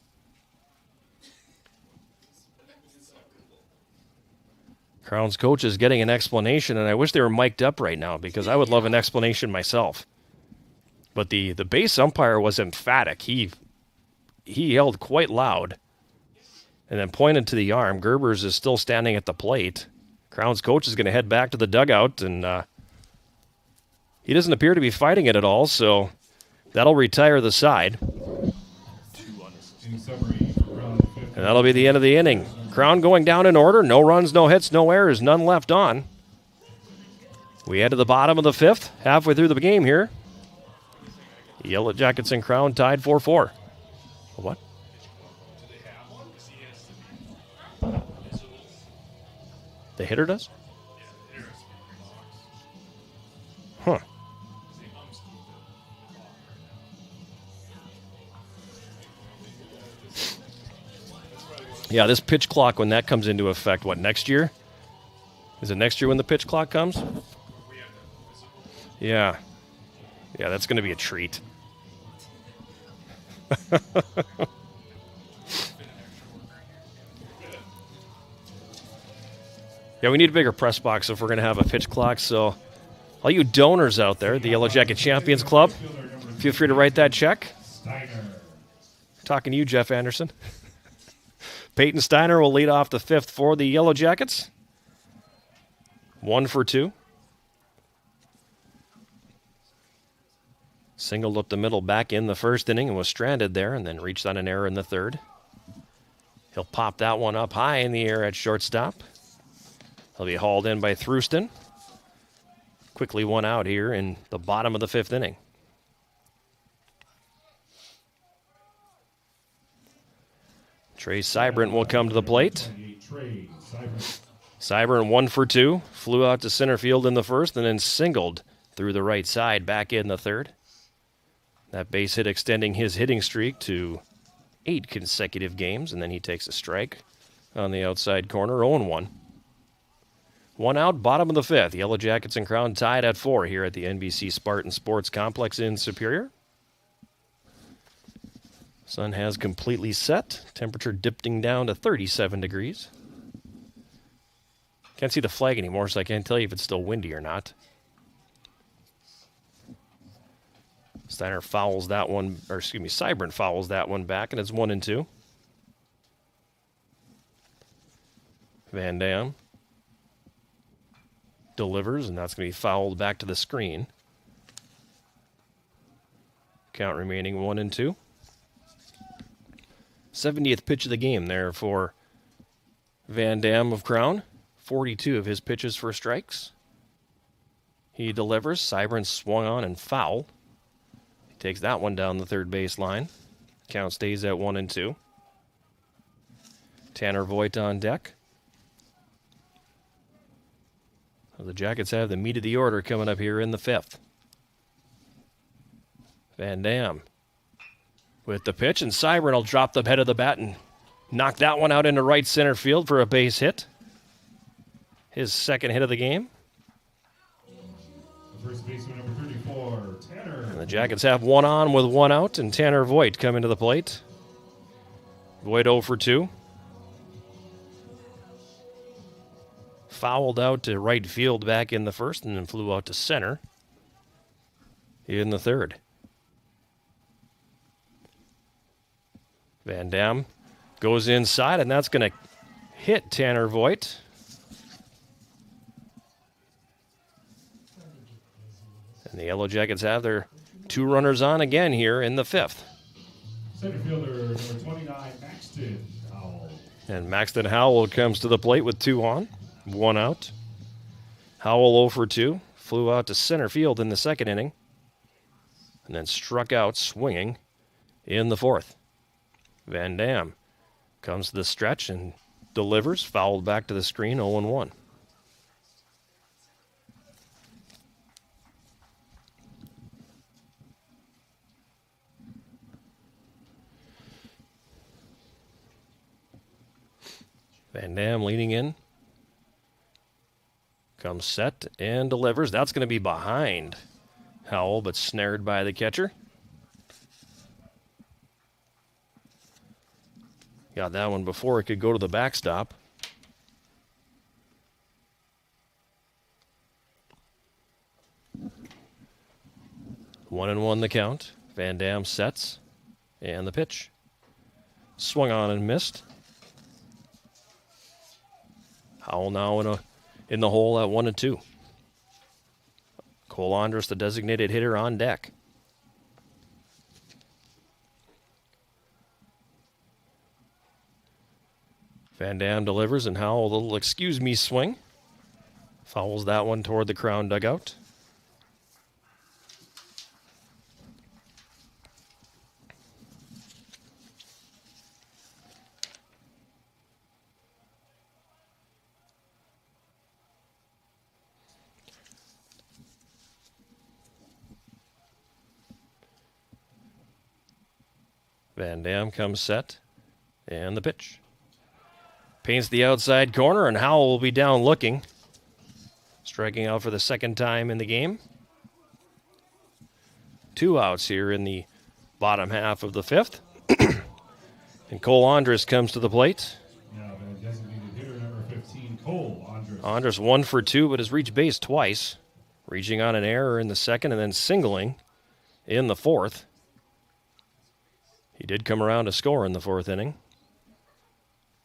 Crown's coach is getting an explanation, and I wish they were mic'd up right now because I would love an explanation myself. But the base umpire was emphatic. He yelled quite loud and then pointed to the arm. Gerbers is still standing at the plate. Crown's coach is going to head back to the dugout, and he doesn't appear to be fighting it at all, so that'll retire the side. And that'll be the end of the inning. Crown going down in order. No runs, no hits, no errors, none left on. We head to the bottom of the fifth, halfway through the game here. Yellow Jackets and Crown tied 4-4. What? The hitter does? Huh. Yeah, this pitch clock, when that comes into effect, what, next year? Is it next year when the pitch clock comes? Yeah. Yeah, that's going to be a treat. Yeah, we need a bigger press box if we're going to have a pitch clock. So all you donors out there, the Yellow Jacket Champions Club, feel free to write that check. Talking to you, Jeff Anderson. Peyton Steiner will lead off the fifth for the Yellow Jackets. 1 for 2. Singled up the middle back in the first inning and was stranded there and then reached on an error in the third. He'll pop that one up high in the air at shortstop. He'll be hauled in by Thruston. Quickly one out here in the bottom of the fifth inning. Trey Seibert will come to the plate. Seibert 1 for 2. Flew out to center field in the first and then singled through the right side back in the third. That base hit extending his hitting streak to 8 consecutive games, and then he takes a strike on the outside corner, 0-1. One out, bottom of the fifth. Yellow Jackets and Crown tied at 4 here at the NBC Spartan Sports Complex in Superior. Sun has completely set. Temperature dipping down to 37 degrees. Can't see the flag anymore, so I can't tell you if it's still windy or not. Steiner fouls that one, Seibert fouls that one back, and it's 1-2. Van Dam delivers, and that's going to be fouled back to the screen. Count remaining 1-2. 70th pitch of the game there for Van Dam of Crown. 42 of his pitches for strikes. He delivers. Seibert swung on and foul. He takes that one down the third base line. Count stays at 1-2. Tanner Voigt on deck. The Jackets have the meat of the order coming up here in the fifth. Van Dam with the pitch, and Seibert will drop the head of the bat and knock that one out into right center field for a base hit. His second hit of the game. First baseman number 34, Tanner. And the Jackets have one on with one out, and Tanner Voigt coming to the plate. Voigt 0 for 2. Fouled out to right field back in the first, and then flew out to center in the third. Van Dam goes inside, and that's going to hit Tanner Voigt. And the Yellow Jackets have their 2 runners on again here in the 5th. Center fielder number 29, Maxton Howell. And Maxton Howell comes to the plate with 2 on, 1 out. Howell 0 for 2, flew out to center field in the 2nd inning, and then struck out swinging in the 4th. Van Dam comes to the stretch and delivers, fouled back to the screen, 0-1. Van Dam leading in. Comes set and delivers. That's going to be behind Howell, but snared by the catcher. Got that one before it could go to the backstop. One and one the count. Van Dam sets. And the pitch. Swung on and missed. Howell now in the hole at 1-2. Cole Andrus, the designated hitter, on deck. Van Dam delivers, and Howell, a little excuse me swing. Fouls that one toward the Crown dugout. Van Dam comes set, and the pitch. Paints the outside corner, and Howell will be down looking. Striking out for the 2nd time in the game. 2 outs here in the bottom half of the 5th. And Cole Andrus comes to the plate. Now the designated hitter number 15, Cole Andrus. Andrus 1 for 2, but has reached base twice. Reaching on an error in the 2nd and then singling in the 4th. He did come around to score in the 4th inning.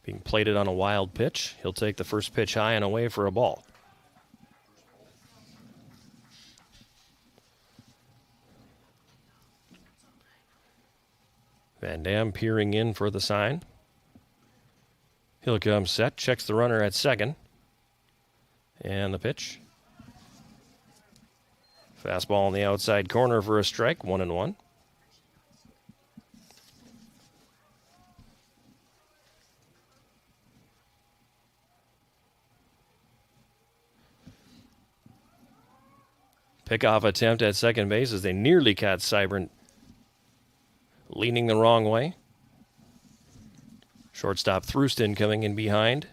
Being plated on a wild pitch. He'll take the first pitch high and away for a ball. Van Dam peering in for the sign. He'll come set, checks the runner at 2nd. And the pitch. Fastball on the outside corner for a strike, 1-1. Pickoff attempt at second base as they nearly caught Seibert leaning the wrong way. Shortstop Thruston coming in behind.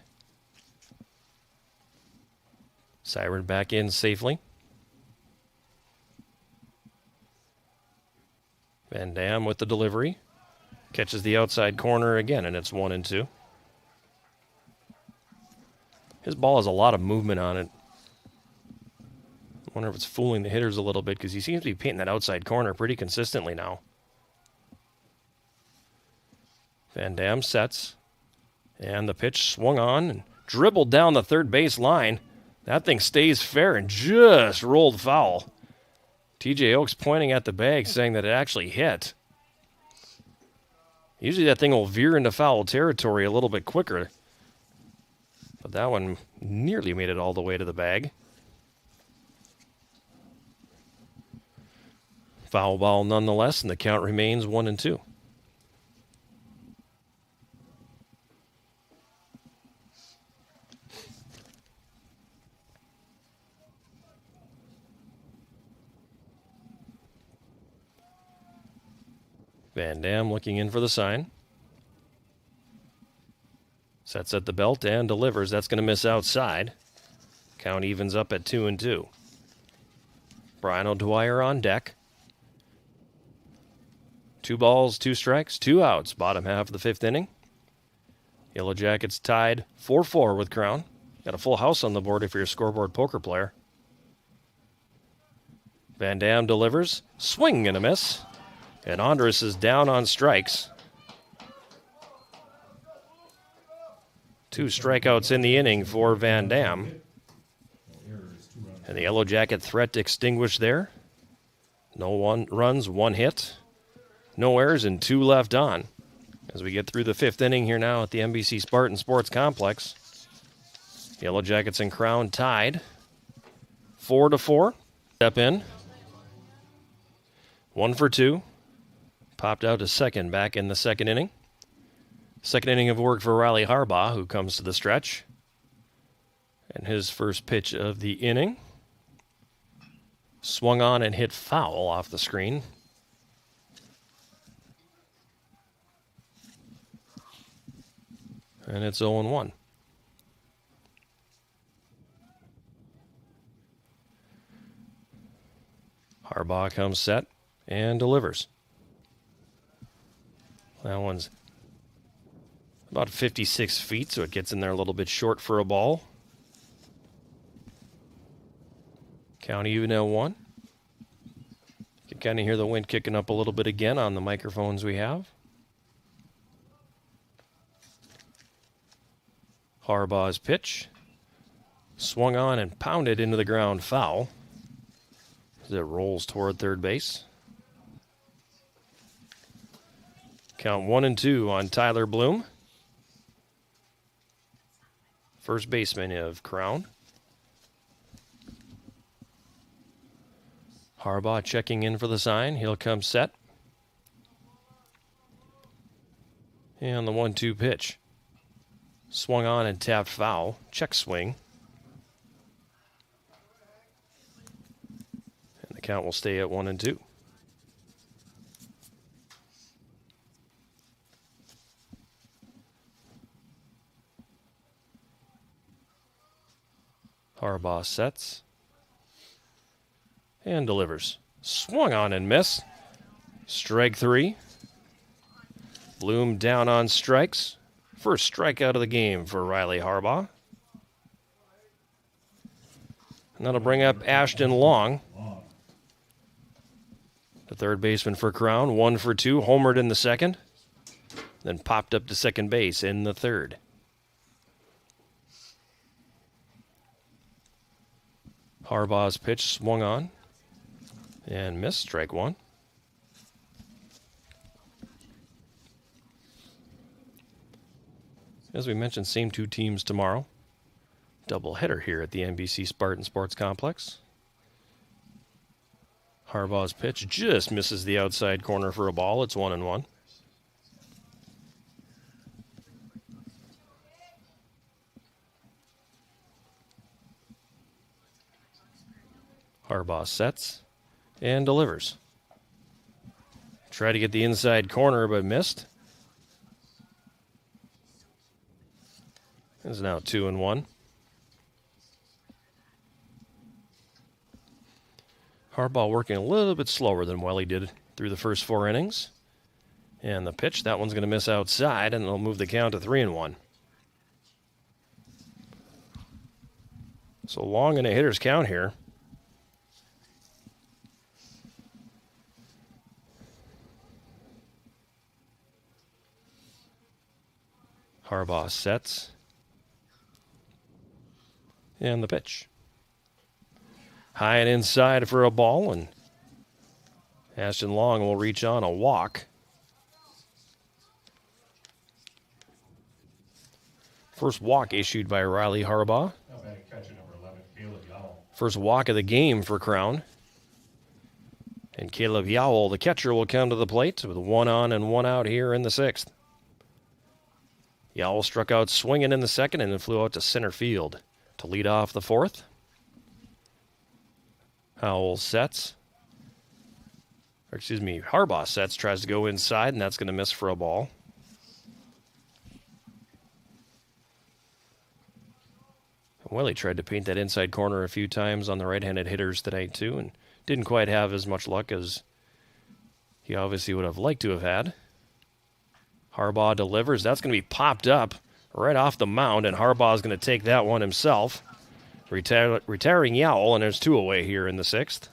Seibert back in safely. Van Dam with the delivery. Catches the outside corner again, and it's 1-2. His ball has a lot of movement on it. I wonder if it's fooling the hitters a little bit because he seems to be painting that outside corner pretty consistently now. Van Dam sets. And the pitch swung on and dribbled down the third base line. That thing stays fair and just rolled foul. TJ Oaks pointing at the bag saying that it actually hit. Usually that thing will veer into foul territory a little bit quicker. But that one nearly made it all the way to the bag. Foul ball nonetheless, and the count remains 1-2. Van Dam looking in for the sign. Sets at the belt and delivers. That's going to miss outside. Count evens up at 2-2. Brian O'Dwyer on deck. 2 balls, 2 strikes, 2 outs. Bottom half of the 5th inning. Yellow Jackets tied 4-4 with Crown. Got a full house on the board if you're a scoreboard poker player. Van Dam delivers. Swing and a miss. And Andrus is down on strikes. 2 strikeouts in the inning for Van Dam. And the Yellow Jacket threat extinguished there No runs, 1 hit. No errors, and 2 left on. As we get through the 5th inning here now at the NBC Spartan Sports Complex. Yellow Jackets and Crown tied 4-4. Step in. 1 for 2. Popped out to second back in the 2nd inning. 2nd inning of work for Riley Harbaugh, who comes to the stretch. And his first pitch of the inning. Swung on and hit foul off the screen. And it's 0-1. Harbaugh comes set and delivers. That one's about 56 feet, so it gets in there a little bit short for a ball. Count even at 1. You can kind of hear the wind kicking up a little bit again on the microphones we have. Harbaugh's pitch. Swung on and pounded into the ground foul as it rolls toward third base. Count 1-2 on Tyler Bloom. First baseman of Crown. Harbaugh checking in for the sign. He'll come set. And the 1-2 pitch. Swung on and tapped foul. Check swing. And the count will stay at 1-2. Harbaugh sets. And delivers. Swung on and missed. Strike 3. Bloom down on strikes. First strikeout of the game for Riley Harbaugh. And that'll bring up Ashton Long, the third baseman for Crown. 1 for 2, homered in the 2nd. Then popped up to second base in the 3rd. Harbaugh's pitch swung on and missed. Strike 1. As we mentioned, same 2 teams tomorrow. Doubleheader here at the NBC Spartan Sports Complex. Harbaugh's pitch just misses the outside corner for a ball. It's 1-1. Harbaugh sets and delivers. Tried to get the inside corner, but missed. It's now 2-1. Harbaugh working a little bit slower than Welly did through the first 4 innings. And the pitch, that one's going to miss outside, and it'll move the count to 3-1. So Long in a hitter's count here. Harbaugh sets. And the pitch. High and inside for a ball, and Ashton Long will reach on a walk. First walk issued by Riley Harbaugh. Catcher number 11, Caleb Yowell. First walk of the game for Crown. And Caleb Yowell, the catcher, will come to the plate with 1 on and 1 out here in the 6th. Yowell struck out swinging in the 2nd and then flew out to center field to lead off the 4th. Howell sets. Harbaugh sets, tries to go inside, and that's going to miss for a ball. Willie tried to paint that inside corner a few times on the right-handed hitters tonight, too, and didn't quite have as much luck as he obviously would have liked to have had. Harbaugh delivers. That's going to be popped up right off the mound, and Harbaugh is going to take that one himself. Retiring Yowell, and there's 2 away here in the 6th.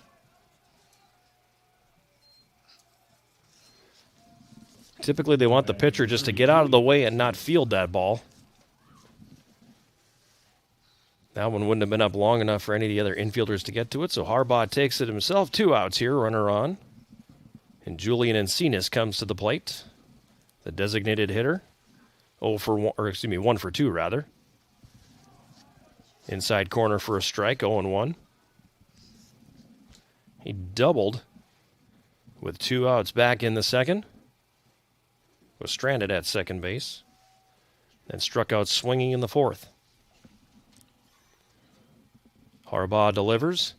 Typically, they want the pitcher just to get out of the way and not field that ball. That one wouldn't have been up long enough for any of the other infielders to get to it, so Harbaugh takes it himself. 2 outs here, runner on. And Julian Encinas comes to the plate, the designated hitter. 1 for 2 rather. Inside corner for a strike, 0-1. He doubled with 2 outs back in the second. Was stranded at second base. Then struck out swinging in the fourth. Harbaugh delivers.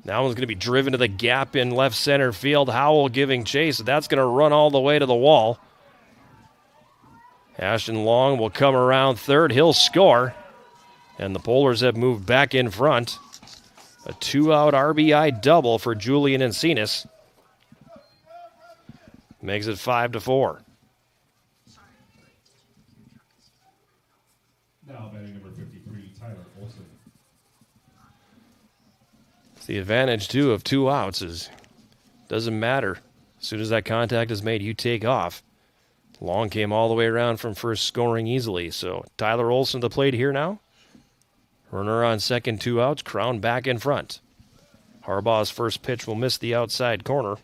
That one's going to be driven to the gap in left center field. Howell giving chase. That's going to run all the way to the wall. Ashton Long will come around third. He'll score. And the Polars have moved back in front. A 2-out RBI double for Julian Encinas. Makes it 5-4. Now batting number 53, Tyler Olson. It's the advantage, too, of 2 outs is doesn't matter. As soon as that contact is made, you take off. Long came all the way around from first, scoring easily. So Tyler Olson to the plate here now. Runner on second, 2 outs. Crown back in front. Harbaugh's first pitch will miss the outside corner.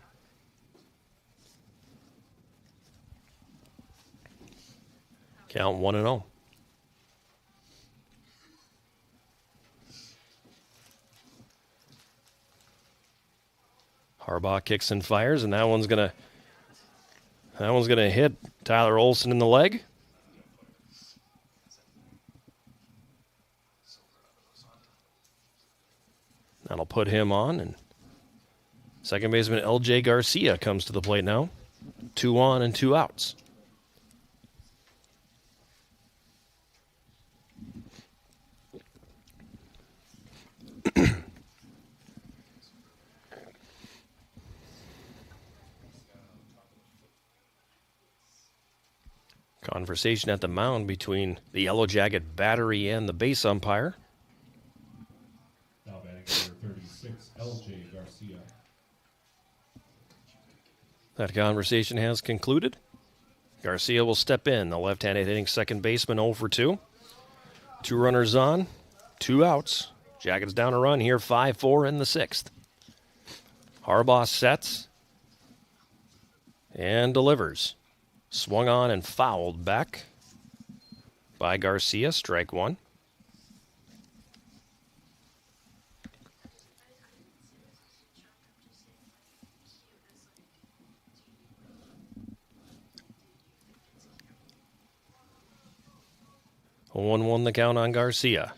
Count 1-0. Harbaugh kicks and fires, and that one's gonna hit Tyler Olson in the leg. That'll put him on, and second baseman L.J. Garcia comes to the plate now. 2 on and 2 outs. Conversation at the mound between the Yellow Jacket battery and the base umpire. Now batting number 36, L.J. Garcia. That conversation has concluded. Garcia will step in, the left-handed hitting second baseman 0 for 2. 2 runners on, 2 outs. Jackets down a run here, 5-4 in the 6th. Harbaugh sets and delivers. Swung on and fouled back by Garcia, strike 1. A 1-1 the count on Garcia.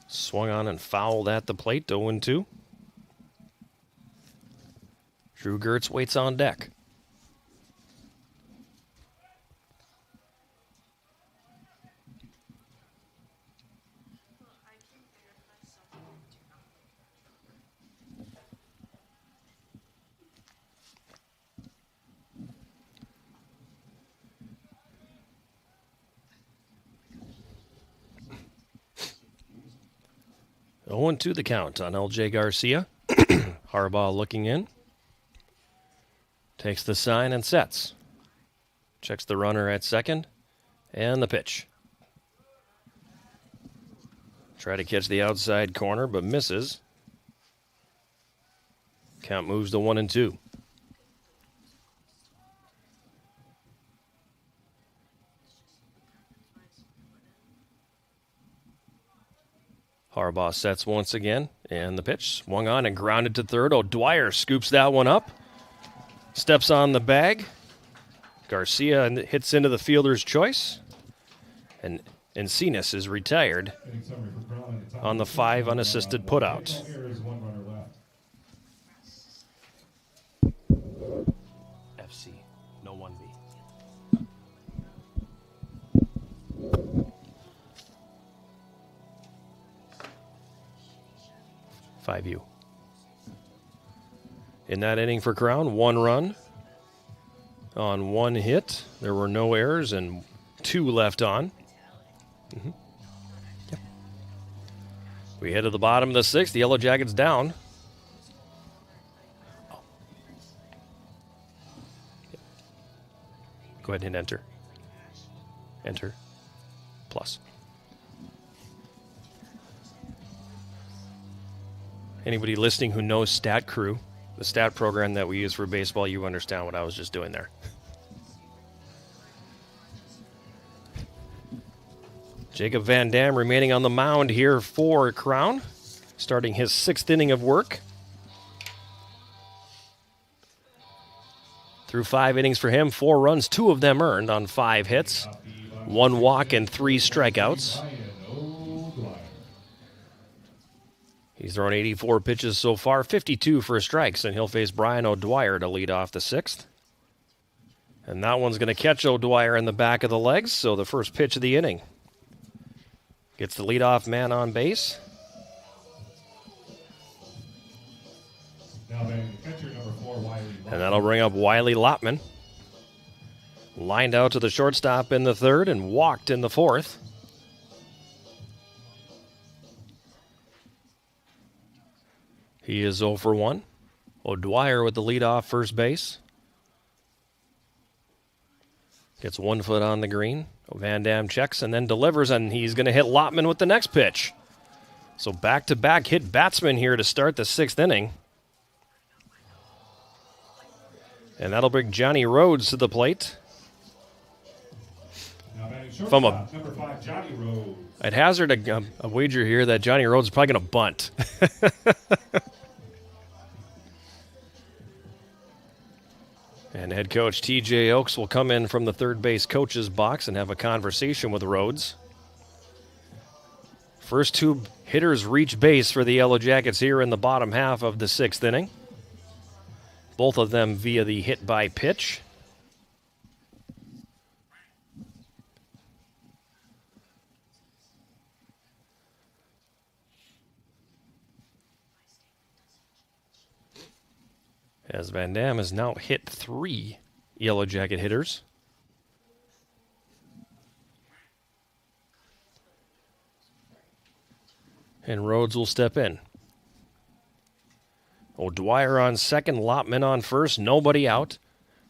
Swung on and fouled at the plate, 0-2. Drew Gertz waits on deck. Oh, 0-2 the count on L.J. Garcia. Harbaugh looking in. Takes the sign and sets. Checks the runner at second. And the pitch. Try to catch the outside corner, but misses. Count moves to 1-2. Harbaugh sets once again, and the pitch swung on and grounded to third. O'Dwyer scoops that one up. Steps on the bag. Garcia hits into the fielder's choice. And Encinas is retired on the 5 unassisted putout. FC, no 1B. 5U. In that inning for Crown, 1 run on 1 hit. There were no errors and 2 left on. Yep. We head to the bottom of the 6th. The Yellow Jackets down. Oh. Yep. Go ahead and hit enter. Enter. Plus. Anybody listening who knows Stat Crew, the stat program that we use for baseball, you understand what I was just doing there. Jacob Van Dam remaining on the mound here for Crown, starting his 6th inning of work. Through 5 innings for him, 4 runs, 2 of them earned on 5 hits, 1 walk and 3 strikeouts. He's thrown 84 pitches so far, 52 for strikes, and he'll face Brian O'Dwyer to lead off the 6th. And that one's going to catch O'Dwyer in the back of the legs, so the first pitch of the inning. Gets the leadoff man on base. Now then, catcher number 4, Wiley. And that'll bring up Wiley Lotman. Lined out to the shortstop in the 3rd and walked in the 4th. He is 0 for 1. O'Dwyer with the leadoff first base. Gets 1 foot on the green. Van Dam checks and then delivers, and he's going to hit Lotman with the next pitch. So back-to-back hit batsmen here to start the 6th inning. And that'll bring Johnny Rhodes to the plate. From number 5, Johnny Rhodes. I'd hazard a wager here that Johnny Rhodes is probably going to bunt. And head coach T.J. Oakes will come in from the third base coach's box and have a conversation with Rhodes. First 2 hitters reach base for the Yellow Jackets here in the bottom half of the 6th inning. Both of them via the hit by pitch. As Van Dam has now hit 3 Yellow Jacket hitters. And Rhodes will step in. O'Dwyer on second, Lotman on first, nobody out.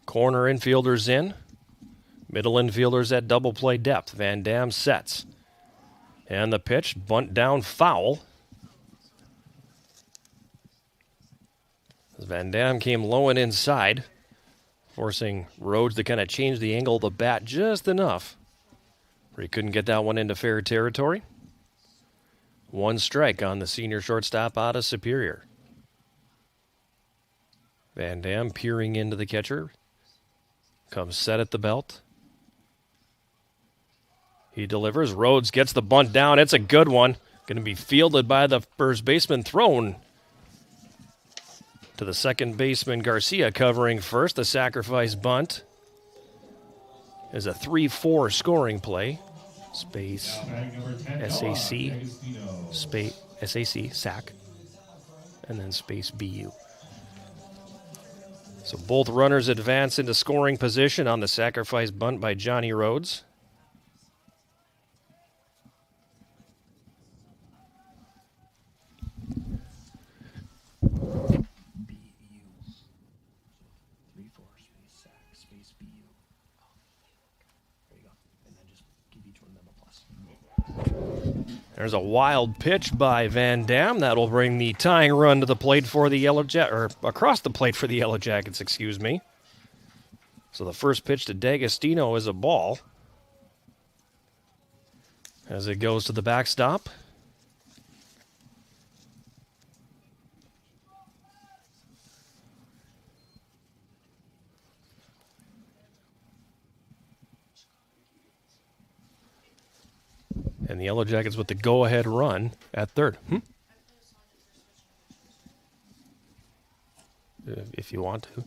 Corner infielders in. Middle infielders at double play depth. Van Dam sets. And the pitch, bunt down, foul. As Van Dam came low and inside, forcing Rhodes to kind of change the angle of the bat just enough where he couldn't get that one into fair territory. 1 strike on the senior shortstop out of Superior. Van Dam peering into the catcher. Comes set at the belt. He delivers. Rhodes gets the bunt down. It's a good one. Going to be fielded by the first baseman, thrown to the second baseman, Garcia, covering first. The sacrifice bunt is a 3-4 scoring play. Space, SAC, space, SAC, sac, and then space BU. So both runners advance into scoring position on the sacrifice bunt by Johnny Rhodes. There's a wild pitch by Van Dam. That will bring the tying run to the plate for the Yellow Jackets, or across the plate for the Yellow Jackets, excuse me. So the first pitch to D'Agostino is a ball. As it goes to the backstop. And the Yellow Jackets with the go-ahead run at third. If you want to.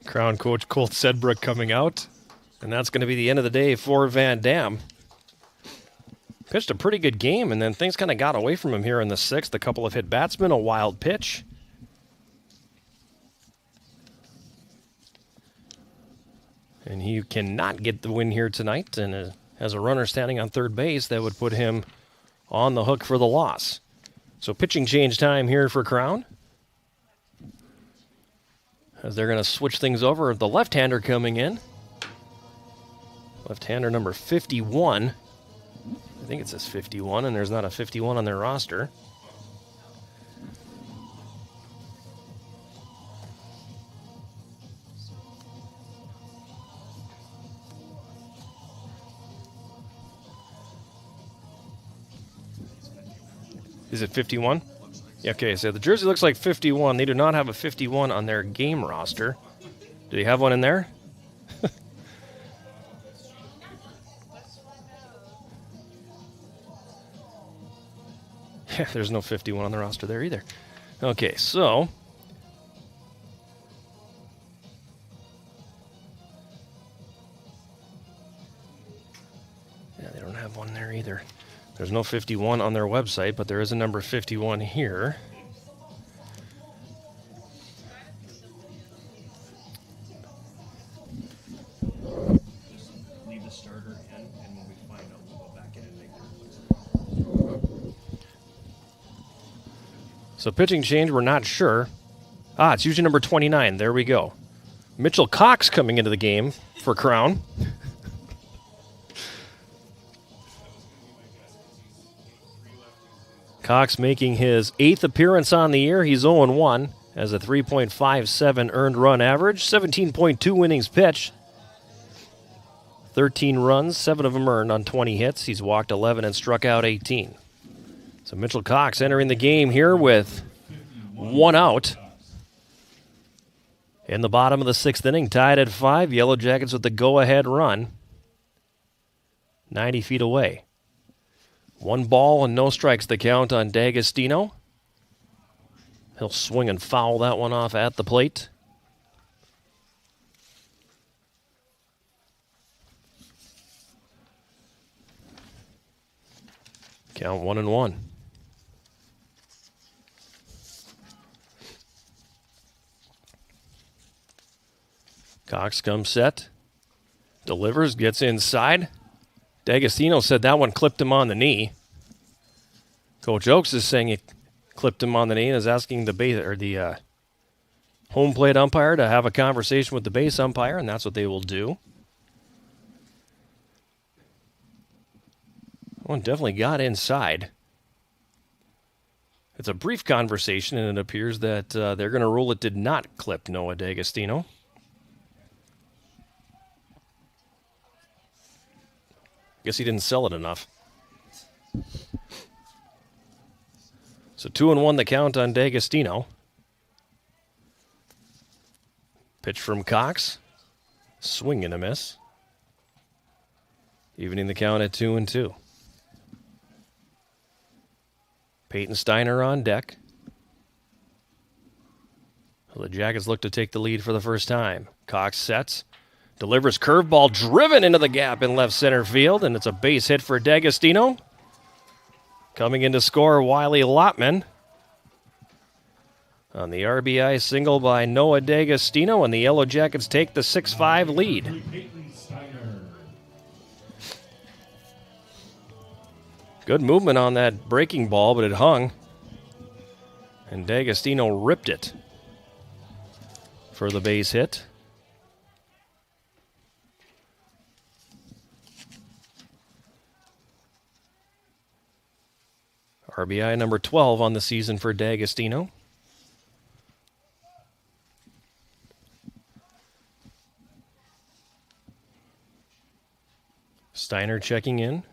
Crown coach Colt Sedbrook coming out. And that's going to be the end of the day for Van Dam. Pitched a pretty good game, and then things kind of got away from him here in the 6th. A couple of hit batsmen, a wild pitch. And he cannot get the win here tonight, and has a runner standing on third base that would put him on the hook for the loss. So pitching change time here for Crown. As they're going to switch things over. The left-hander coming in. Left-hander number 51 I think it says 51, and there's not a 51 on their roster. Is it 51? Okay, so the jersey looks like 51. They do not have a 51 on their game roster. Do they have one in there? Yeah, there's no 51 on the roster there either. Okay, so yeah, they don't have one there either. There's no 51 on their website, but there is a number 51 here. Leave the starter in, and when we find out, we'll go back in and make it. So pitching change, we're not sure. It's usually number 29. There we go. Mitchell Cox coming into the game for Crown. Cox making his 8th appearance on the year. He's 0-1, has a 3.57 earned run average, 17.2 innings pitched, 13 runs, 7 of them earned on 20 hits. He's walked 11 and struck out 18. So Mitchell Cox entering the game here with 1 out. In the bottom of the 6th inning, tied at 5. Yellow Jackets with the go-ahead run. 90 feet away. 1 ball and no strikes the count on D'Agostino. He'll swing and foul that one off at the plate. Count 1-1. Cox comes set. Delivers, gets inside. D'Agostino said that one clipped him on the knee. Coach Oakes is saying it clipped him on the knee and is asking the home plate umpire to have a conversation with the base umpire, and that's what they will do. One definitely got inside. It's a brief conversation, and it appears that they're going to rule it did not clip Noah D'Agostino. Guess he didn't sell it enough. So 2-1 the count on D'Agostino. Pitch from Cox. Swing and a miss. Evening the count at 2-2. Peyton Steiner on deck. The Jackets look to take the lead for the first time. Cox sets. Delivers curveball driven into the gap in left center field, and it's a base hit for D'Agostino. Coming in to score, Wiley Lotman. On the RBI single by Noah D'Agostino, and the Yellow Jackets take the 6-5 lead. Good movement on that breaking ball, but it hung. And D'Agostino ripped it for the base hit. RBI number 12 on the season for D'Agostino. Steiner checking in.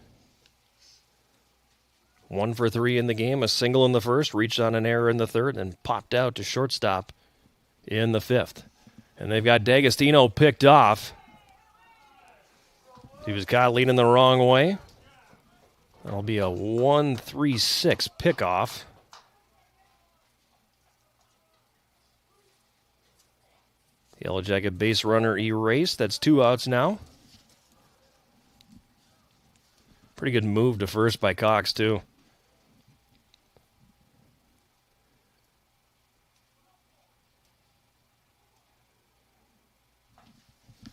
1 for 3 in the game, a single in the first, reached on an error in the third, and popped out to shortstop in the 5th. And they've got D'Agostino picked off. He was caught leaning the wrong way. That'll be a 1-3-6 pickoff. Yellow Jacket base runner erased. That's 2 outs now. Pretty good move to first by Cox, too.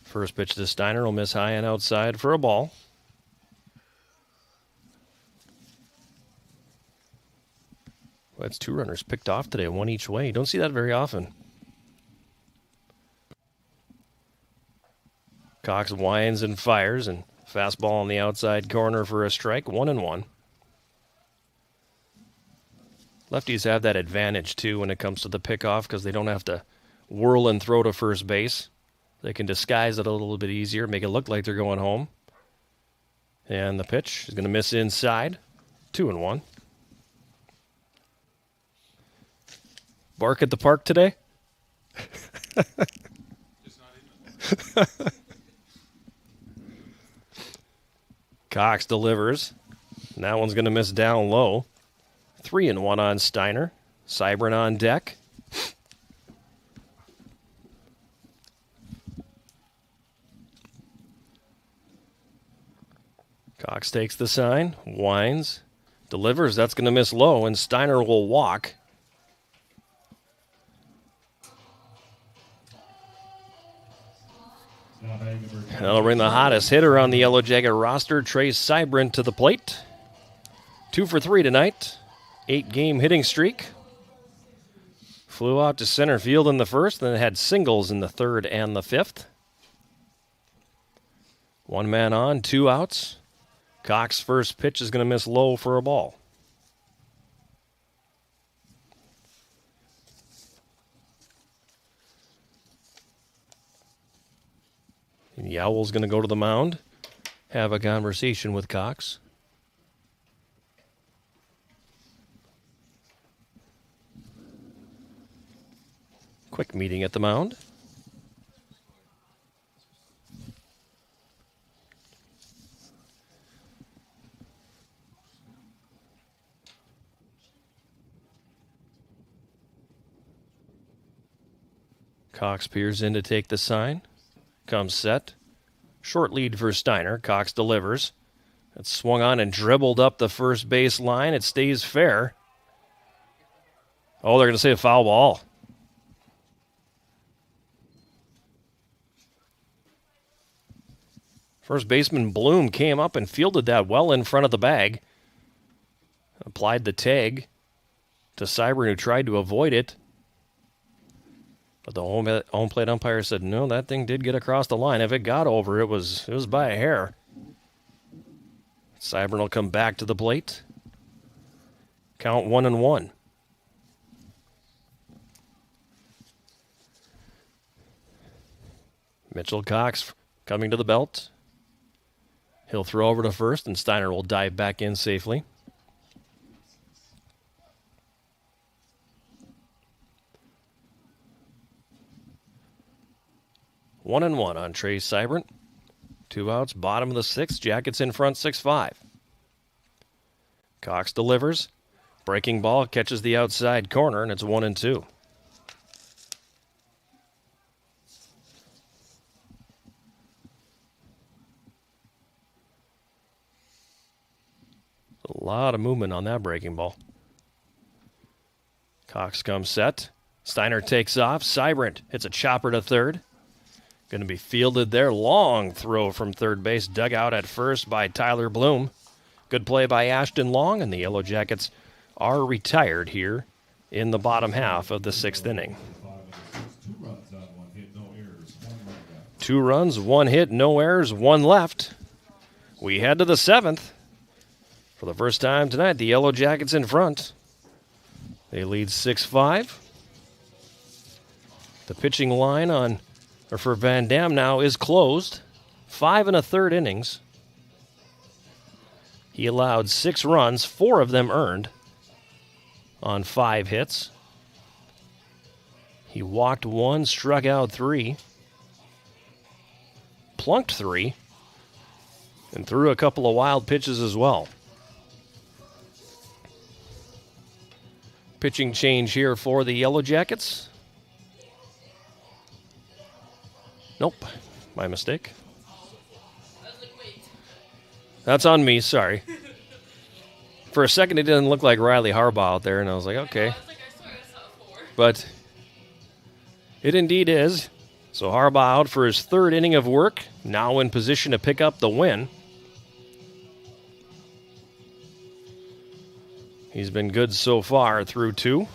First pitch to Steiner will miss high and outside for a ball. Well, that's 2 runners picked off today, 1 each way. You don't see that very often. Cox winds and fires and Fastball on the outside corner for a strike, 1-1. Lefties have that advantage, too, when it comes to the pickoff because they don't have to whirl and throw to first base. They can disguise it a little bit easier, make it look like they're going home. And the pitch is going to miss inside, 2-1. Bark at the park today? Cox delivers. And that one's going to miss down low. 3-1 on Steiner. Seibert on deck. Cox takes the sign, winds, delivers. That's going to miss low, and Steiner will walk. That'll bring the hottest hitter on the Yellow Jacket roster, Trey Seibert, to the plate. 2 for 3 tonight. 8-game hitting streak. Flew out to center field in the first, then had singles in the third and the fifth. 1 man on, 2 outs. Cox's first pitch is going to miss low for a ball. And Yowell's going to go to the mound, have a conversation with Cox. Quick meeting at the mound. Cox peers in to take the sign. Comes set. Short lead for Steiner. Cox delivers. It's swung on and dribbled up the first base line. It stays fair. Oh, they're going to say a foul ball. First baseman Bloom came up and fielded that well in front of the bag. Applied the tag to Seibert, who tried to avoid it. But the home plate umpire said, no, that thing did get across the line. If it got over, it was by a hair. Seibert will come back to the plate. Count 1-1. Mitchell Cox coming to the belt. He'll throw over to first, and Steiner will dive back in safely. One and one on Trey Seibert. 2 outs, bottom of the 6th. Jackets in front, 6-5. Cox delivers. Breaking ball catches the outside corner, and it's 1-2. A lot of movement on that breaking ball. Cox comes set. Steiner takes off. Seibert hits a chopper to third. Going to be fielded there. Long throw from third base. Dug out at first by Tyler Bloom. Good play by Ashton Long, and the Yellow Jackets are retired here in the bottom half of the 6th inning. 2 runs, 1 hit, no errors, 1 left. We head to the 7th. For the first time tonight, the Yellow Jackets in front. They lead 6-5. The pitching line for Van Dam now is closed. 5 1/3 innings. He allowed 6 runs, 4 of them earned on 5 hits. He walked 1, struck out 3, plunked 3, and threw a couple of wild pitches as well. Pitching change here for the Yellow Jackets. Nope, my mistake. That's on me, sorry. For a second, it didn't look like Riley Harbaugh out there, and I was like, okay. But it indeed is. So Harbaugh out for his 3rd inning of work, now in position to pick up the win. He's been good so far through 2.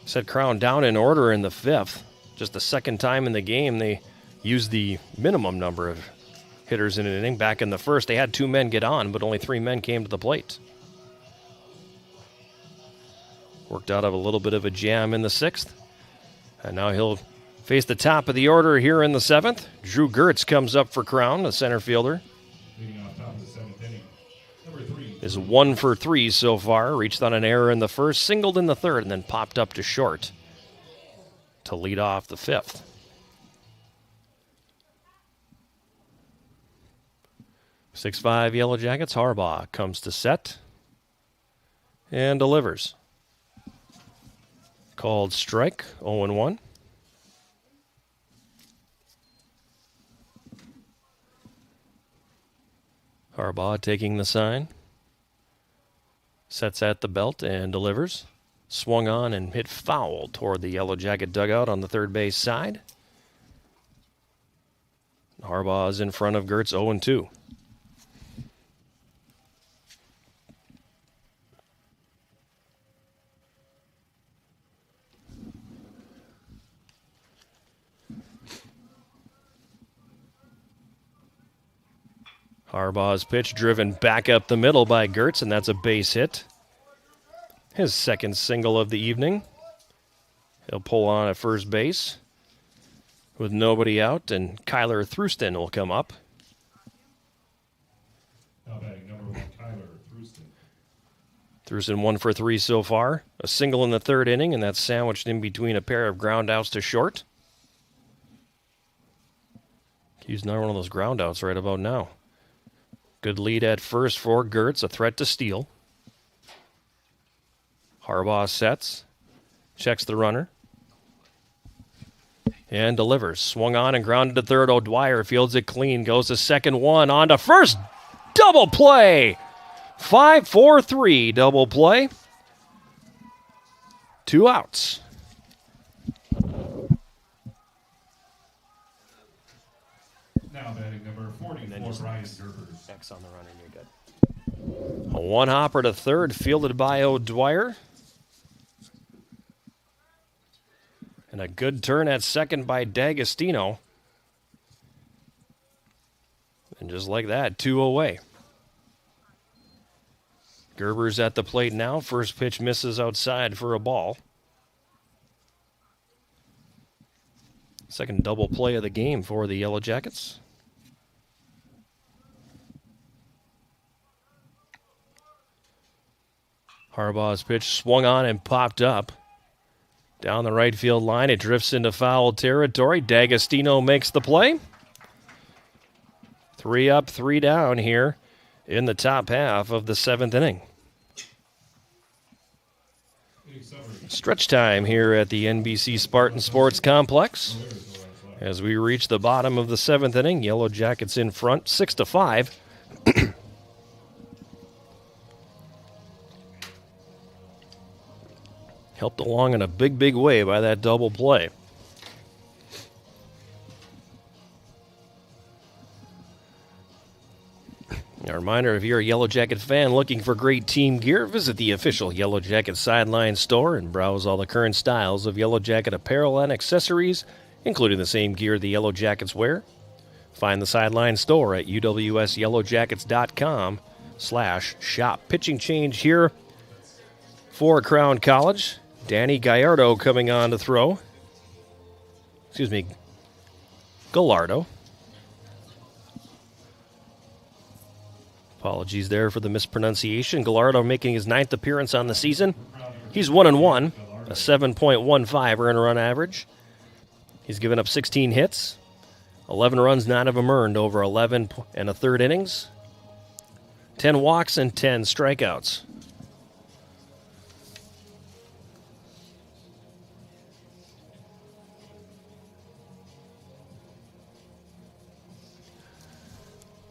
Set Crown down in order in the 5th. Just the 2nd time in the game they used the minimum number of hitters in an inning. Back in the first, they had 2 men get on, but only 3 men came to the plate. Worked out of a little bit of a jam in the 6th. And now he'll face the top of the order here in the 7th. Drew Gertz comes up for Crown, the center fielder. Leading off top of the 7th inning, number 3. Is 1 for 3 so far. Reached on an error in the first, singled in the 3rd, and then popped up to short to lead off the 5th. Six-5 Yellow Jackets. Harbaugh comes to set and delivers. Called strike, 0-1. Harbaugh taking the sign. Sets at the belt and delivers. Swung on and hit foul toward the Yellow Jacket dugout on the third base side. Harbaugh is in front of Gertz, 0-2. Harbaugh's pitch driven back up the middle by Gertz, and that's a base hit. His second single of the evening. He'll pull on at first base with nobody out, and Kyler Thruston will come up. Now batting number 1, Kyler Thruston. Thruston 1 for 3 so far. A single in the 3rd inning, and that's sandwiched in between a pair of ground outs to short. He's another one of those ground outs right about now. Good lead at first for Gertz, a threat to steal. Harbaugh sets, checks the runner, and delivers. Swung on and grounded to third. O'Dwyer fields it clean, goes to second, one, on to first. Double play! 5-4-3 double play. 2 outs. Now batting number 44, Brian Gerber. X on the run and you're good. A one hopper to third, fielded by O'Dwyer. And a good turn at second by D'Agostino. And just like that, 2 away. Gerber's at the plate now. First pitch misses outside for a ball. Second double play of the game for the Yellow Jackets. Harbaugh's pitch swung on and popped up. Down the right field line, it drifts into foul territory. D'Agostino makes the play. 3 up, 3 down here in the top half of the 7th inning. Stretch time here at the NBC Spartan Sports Complex. As we reach the bottom of the 7th inning, Yellow Jackets in front, 6-5. Helped along in a big, big way by that double play. A reminder, if you're a Yellow Jacket fan looking for great team gear, visit the official Yellow Jacket Sideline store and browse all the current styles of Yellow Jacket apparel and accessories, including the same gear the Yellow Jackets wear. Find the Sideline store at uwsyellowjackets.com/shop. Pitching change here for Crown College. Danny Gallardo coming on to throw. Gallardo. Apologies there for the mispronunciation. Gallardo making his 9th appearance on the season. He's 1-1, a 7.15 earned run average. He's given up 16 hits, 11 runs, 9 of them earned over 11 and a third innings, 10 walks and 10 strikeouts.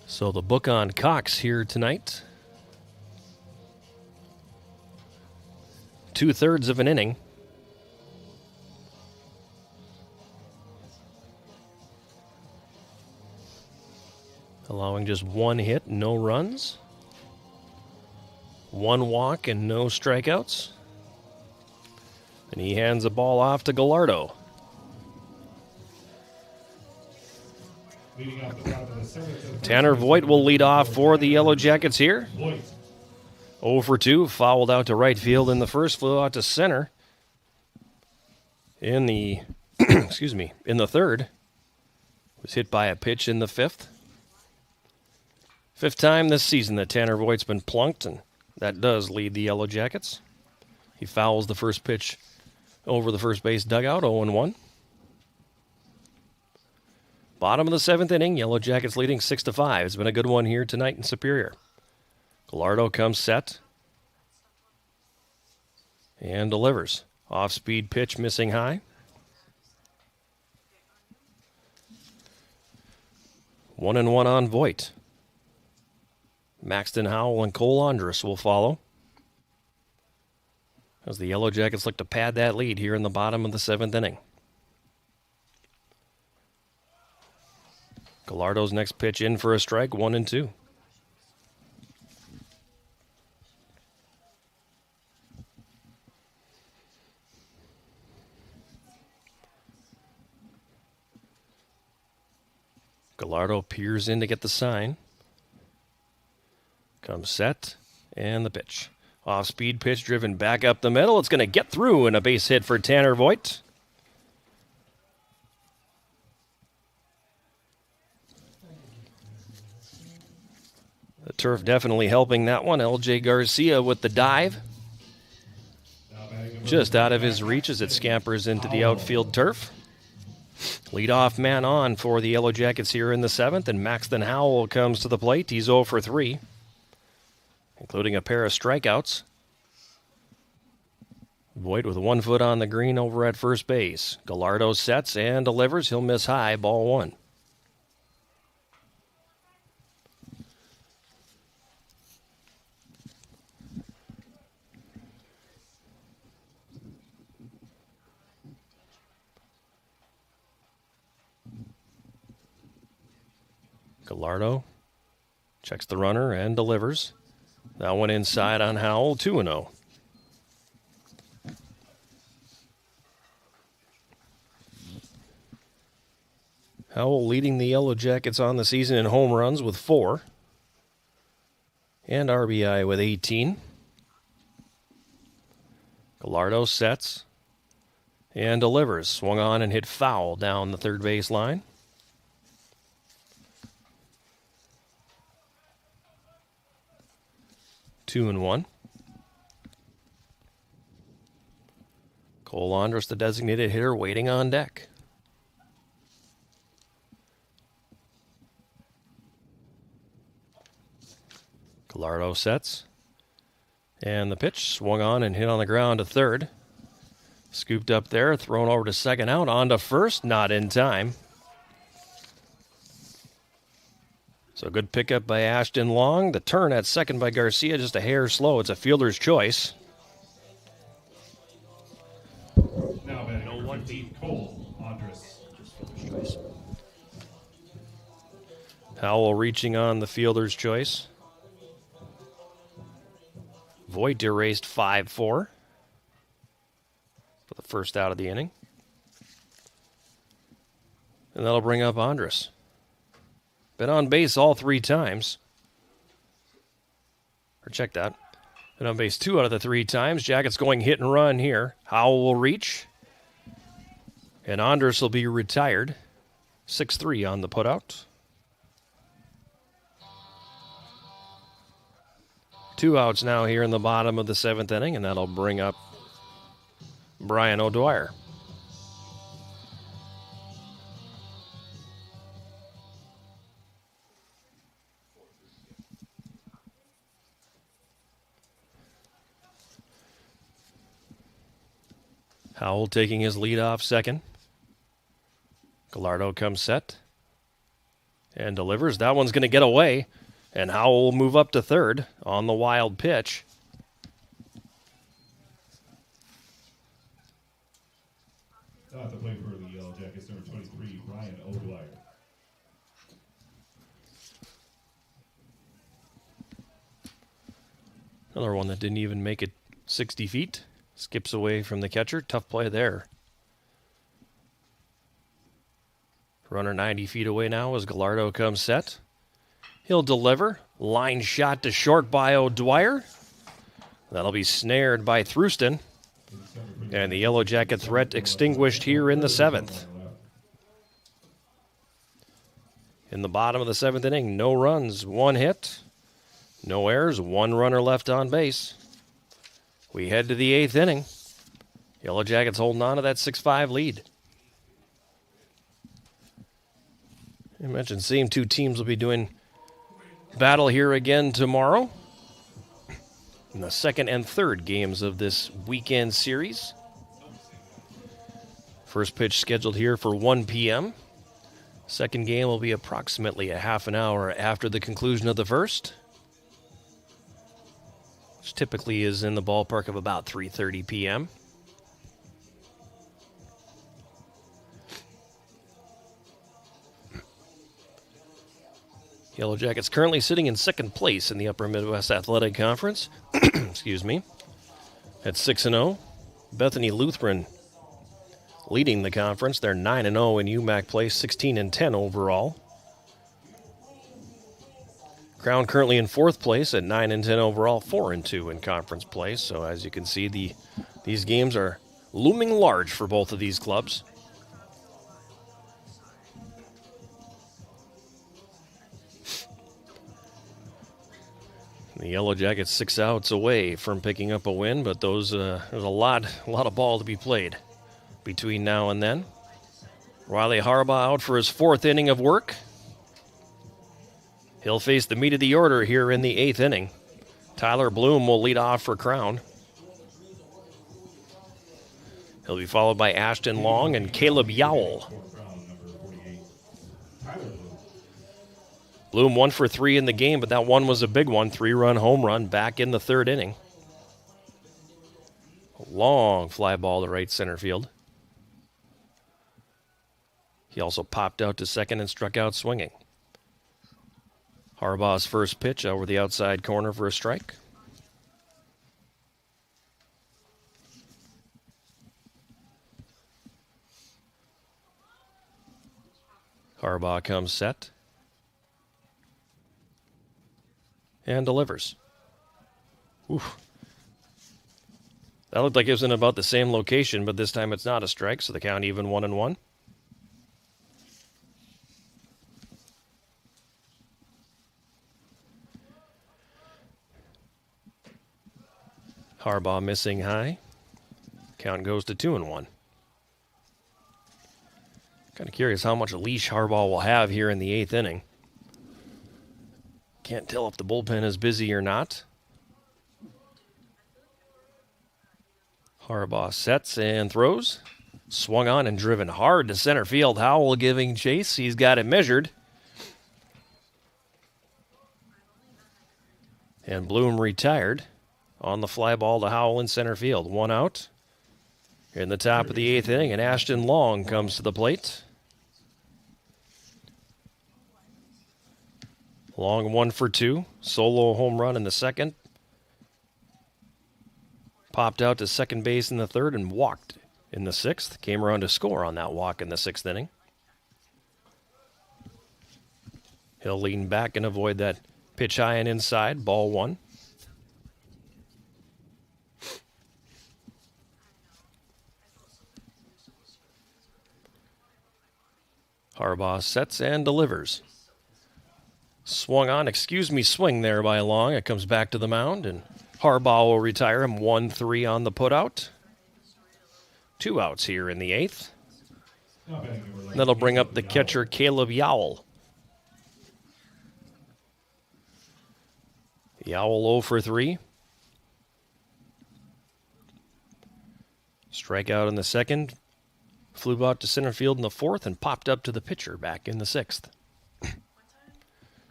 So the book on Cox here tonight. 2/3 of an inning. Allowing just 1 hit, no runs. 1 walk and no strikeouts. And he hands the ball off to Gallardo. Leading off the top of the seventh. Tanner Voigt will lead off for the Yellow Jackets here. Voigt. 0 for 2, fouled out to right field in the first, flew out to center in the in the third. Was hit by a pitch in the fifth. Fifth time this season that Tanner Voigt's been plunked, and that does lead the Yellow Jackets. He fouls the first pitch over the first base dugout, 0-1. Bottom of the seventh inning, Yellow Jackets leading 6-5. It's been a good one here tonight in Superior. Gallardo comes set and delivers. Off-speed pitch missing high. 1-1 on Voigt. Maxton Howell and Cole Andrus will follow as the Yellow Jackets look to pad that lead here in the bottom of the seventh inning. Gallardo's next pitch in for a strike, 1-2. Gallardo peers in to get the sign. Comes set, and the pitch. Off-speed pitch driven back up the middle. It's going to get through, and a base hit for Tanner Voigt. The turf definitely helping that one. L.J. Garcia with the dive. Just out of his reach as it scampers into the outfield turf. Leadoff man on for the Yellow Jackets here in the seventh, and Maxton Howell comes to the plate. He's 0 for 3, including a pair of strikeouts. Voigt with 1 foot on the green over at first base. Gallardo sets and delivers. He'll miss high, ball 1. Gallardo checks the runner and delivers. That one inside on Howell, 2-0. Howell leading the Yellow Jackets on the season in home runs with 4 and RBI with 18. Gallardo sets and delivers. Swung on and hit foul down the third base line. 2-1. Cole Andrus, the designated hitter, waiting on deck. Gallardo sets. And the pitch swung on and hit on the ground to third. Scooped up there, thrown over to second out, on to first, not in time. So good pickup by Ashton Long. The turn at second by Garcia, just a hair slow. It's a fielder's choice. Now batting number 15, Cole Andrus. Just fielder's choice. Howell reaching on the fielder's choice. Voigt erased 5-4 for the first out of the inning. And that'll bring up Andrus. Been on base all 3 times. Or check that. Been on base 2 out of the 3 times. Jackets going hit and run here. Howell will reach. And Andrus will be retired. 6-3 on the putout. 2 outs now here in the bottom of the 7th inning, and that'll bring up Brian O'Dwyer. Howell taking his lead off second. Gallardo comes set and delivers. That one's going to get away, and Howell will move up to third on the wild pitch. Now at the plate for the Yellow Jackets, number 23, Brian O'Dwyer. Another one that didn't even make it 60 feet. Skips away from the catcher. Tough play there Runner 90 feet away now as Gallardo comes set. He'll deliver. Line shot to short by O'Dwyer. That'll be snared by Thruston. And the Yellow Jacket threat extinguished here in the 7th. In the bottom of the 7th inning, no runs, 1 hit. No errors, 1 runner left on base. We head to the 8th inning. Yellow Jackets holding on to that 6-5 lead. I mentioned same 2 teams will be doing battle here again tomorrow in the 2nd and 3rd games of this weekend series. First pitch scheduled here for 1 p.m. Second game will be approximately a half an hour after the conclusion of the first, which typically is in the ballpark of about 3:30 p.m. Yellow Jackets currently sitting in 2nd place in the Upper Midwest Athletic Conference. Excuse me. At 6-0. Bethany Lutheran leading the conference. They're 9-0 in UMAC play, 16-10 overall. Crown currently in 4th place at 9-10 overall, 4-2 in conference play. So as you can see, these games are looming large for both of these clubs. The Yellow Jackets 6 outs away from picking up a win, but there's a lot of ball to be played between now and then. Riley Harbaugh out for his 4th inning of work. He'll face the meat of the order here in the 8th inning. Tyler Bloom will lead off for Crown. He'll be followed by Ashton Long and Caleb Yowell. Bloom 1 for 3 in the game, but that one was a big one. 3-run home run back in the 3rd inning. A long fly ball to right center field. He also popped out to second and struck out swinging. Harbaugh's first pitch over the outside corner for a strike. Harbaugh comes set and delivers. Oof. That looked like it was in about the same location, but this time it's not a strike, so the count even 1-1. Harbaugh missing high. Count goes to 2-1. Kind of curious how much leash Harbaugh will have here in the 8th inning. Can't tell if the bullpen is busy or not. Harbaugh sets and throws. Swung on and driven hard to center field. Howell giving chase. He's got it measured. And Bloom retired on the fly ball to Howell in center field. 1 out. In the top of the 8th inning, and Ashton Long comes to the plate. Long 1 for 2. Solo home run in the 2nd. Popped out to second base in the 3rd and walked in the 6th. Came around to score on that walk in the 6th inning. He'll lean back and avoid that pitch high and inside. Ball 1. Harbaugh sets and delivers. Swung on, swing there by Long. It comes back to the mound, and Harbaugh will retire him. 1-3 on the putout. 2 outs here in the 8th. That'll bring up the catcher, Caleb Yowell. Yowell 0 for 3. Strikeout in the 2nd. Flew out to center field in the 4th and popped up to the pitcher back in the 6th.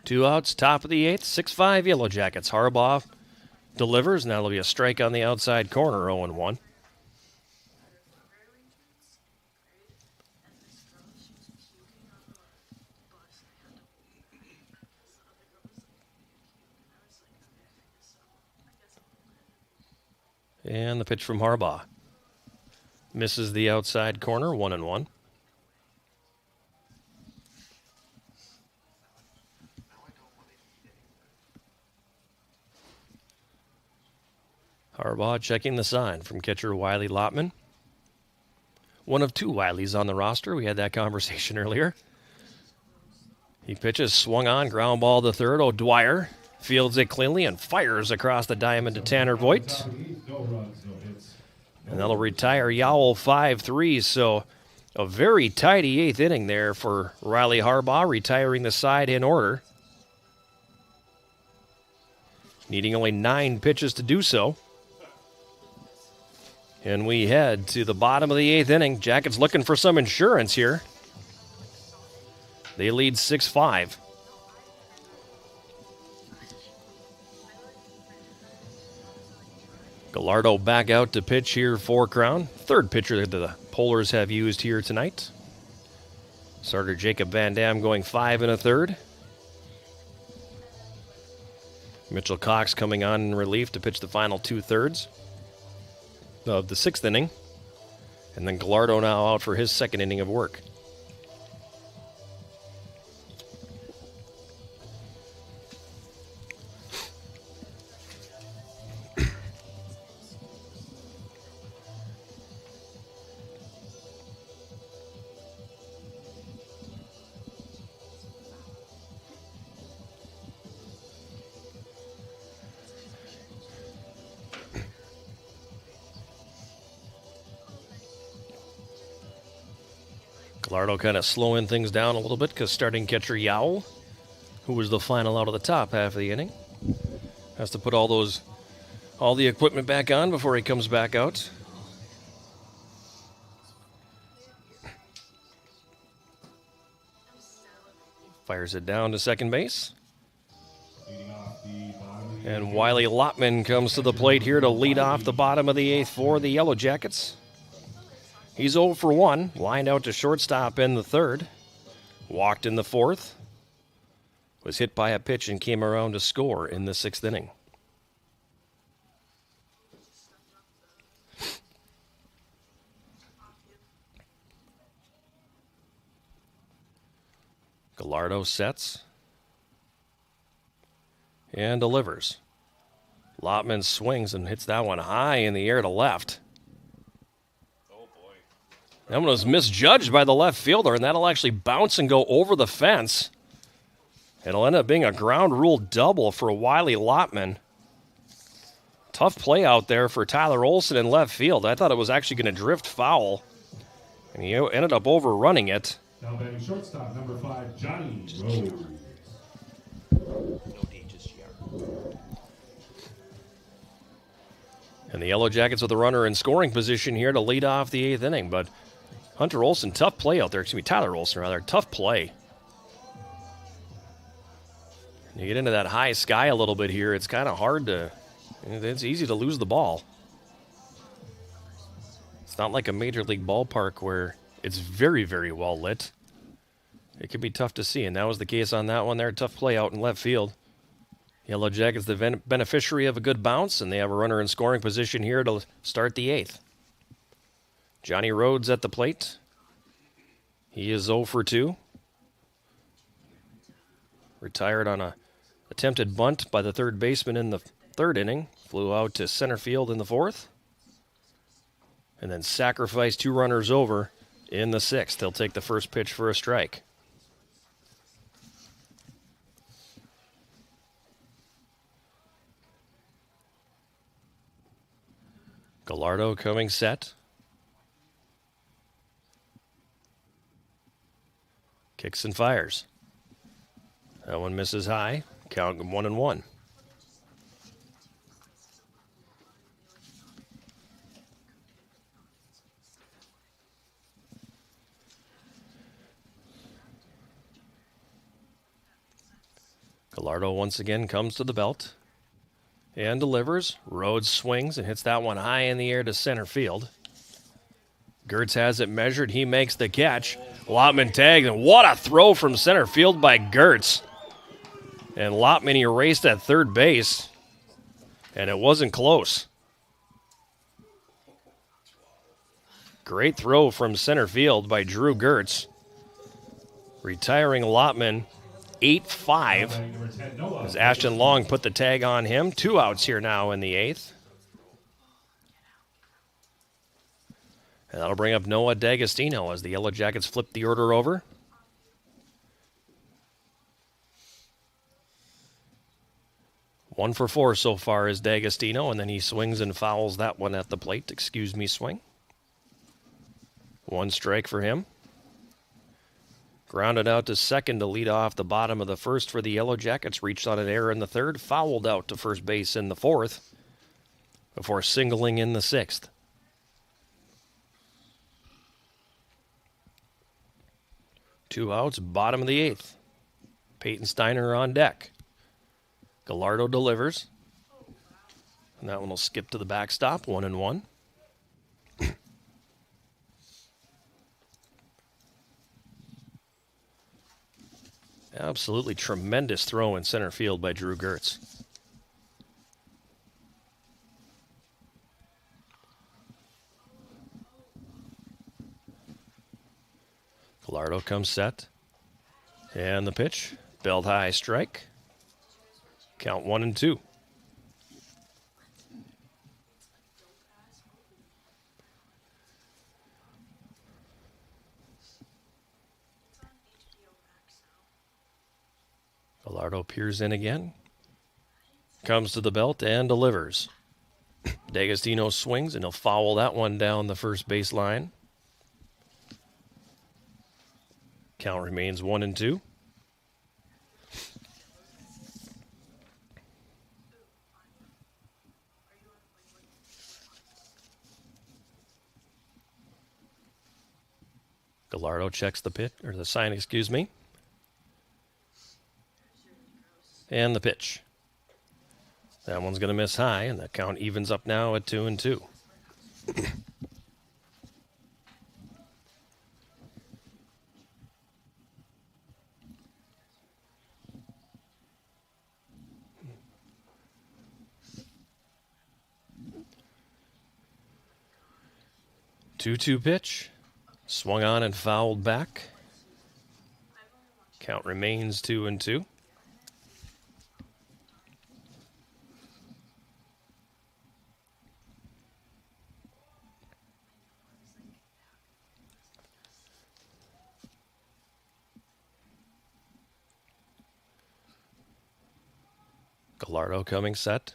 2 outs, top of the 8th, 6-5 Yellow Jackets. Harbaugh delivers, and that'll be a strike on the outside corner, 0-1. And the pitch from Harbaugh. Misses the outside corner, 1-1. Harbaugh checking the sign from catcher Wiley Lotman. One of two Wileys on the roster. We had that conversation earlier. He pitches, swung on, ground ball to third. O'Dwyer fields it cleanly and fires across the diamond to Tanner Voigt. And that'll retire Yowell 5-3. So a very tidy eighth inning there for Riley Harbaugh, retiring the side in order. Needing only 9 pitches to do so. And we head to the bottom of the eighth inning. Jackets looking for some insurance here. They lead 6-5. Gallardo back out to pitch here for Crown. Third pitcher that the Polars have used here tonight. Starter Jacob Van Dam going 5 1/3. Mitchell Cox coming on in relief to pitch the final 2/3 of the 6th inning. And then Gallardo now out for his 2nd inning of work. Gallardo kind of slowing things down a little bit because starting catcher Yowell, who was the final out of the top half of the inning, has to put all the equipment back on before he comes back out. Fires it down to second base. And Wiley Lotman comes to the plate here to lead off the bottom of the 8th for the Yellow Jackets. He's 0 for 1, lined out to shortstop in the 3rd. Walked in the 4th. Was hit by a pitch and came around to score in the 6th inning. Gallardo sets and delivers. Lotman swings and hits that one high in the air to left. That one was misjudged by the left fielder, and that'll actually bounce and go over the fence. It'll end up being a ground rule double for Wiley Lotman. Tough play out there for Tyler Olson in left field. I thought it was actually going to drift foul, and he ended up overrunning it. Now batting shortstop, number 5, Johnny Rose. No D, just GR. And the Yellow Jackets with a runner in scoring position here to lead off the 8th inning, but Hunter Olson, tough play out there. Tyler Olson, rather. Tough play. You get into that high sky a little bit here, it's kind of hard to... It's easy to lose the ball. It's not like a major league ballpark where it's very, very well lit. It can be tough to see, and that was the case on that one there. Tough play out in left field. Yellow Jackets the beneficiary of a good bounce, and they have a runner in scoring position here to start the 8th. Johnny Rhodes at the plate. He is 0 for 2. Retired on a attempted bunt by the third baseman in the 3rd inning. Flew out to center field in the 4th. And then sacrificed 2 runners over in the 6th. He'll take the first pitch for a strike. Gallardo coming set. Kicks and fires. That one misses high. Count 1-1. Gallardo once again comes to the belt and delivers. Rhodes swings and hits that one high in the air to center field. Gertz has it measured. He makes the catch. Lotman tagged, and what a throw from center field by Gertz. And Lotman erased at third base, and it wasn't close. Great throw from center field by Drew Gertz. Retiring Lotman 8-5 as Ashton Long put the tag on him. 2 outs here now in the 8th. And that'll bring up Noah D'Agostino as the Yellow Jackets flip the order over. One for 4 so far is D'Agostino, and then he swings and fouls that one at the plate. Excuse me, swing. 1 strike for him. Grounded out to second to lead off the bottom of the first for the Yellow Jackets. Reached on an error in the third. Fouled out to first base in the fourth before singling in the sixth. Two outs, bottom of the eighth. Peyton Steiner on deck. Gallardo delivers. And that one will skip to the backstop, 1-1. Absolutely tremendous throw in center field by Drew Gertz. Gallardo comes set. And the pitch. Belt high strike. Count 1-2. Gallardo peers in again. Comes to the belt and delivers. D'Agostino swings and he'll foul that one down the first base line. Count remains 1-2. Gallardo checks the pitch, or the sign, excuse me. And the pitch. That one's going to miss high, and the count evens up now at 2-2. 2-2 pitch. Swung on and fouled back. Count remains 2-2. Gallardo coming set.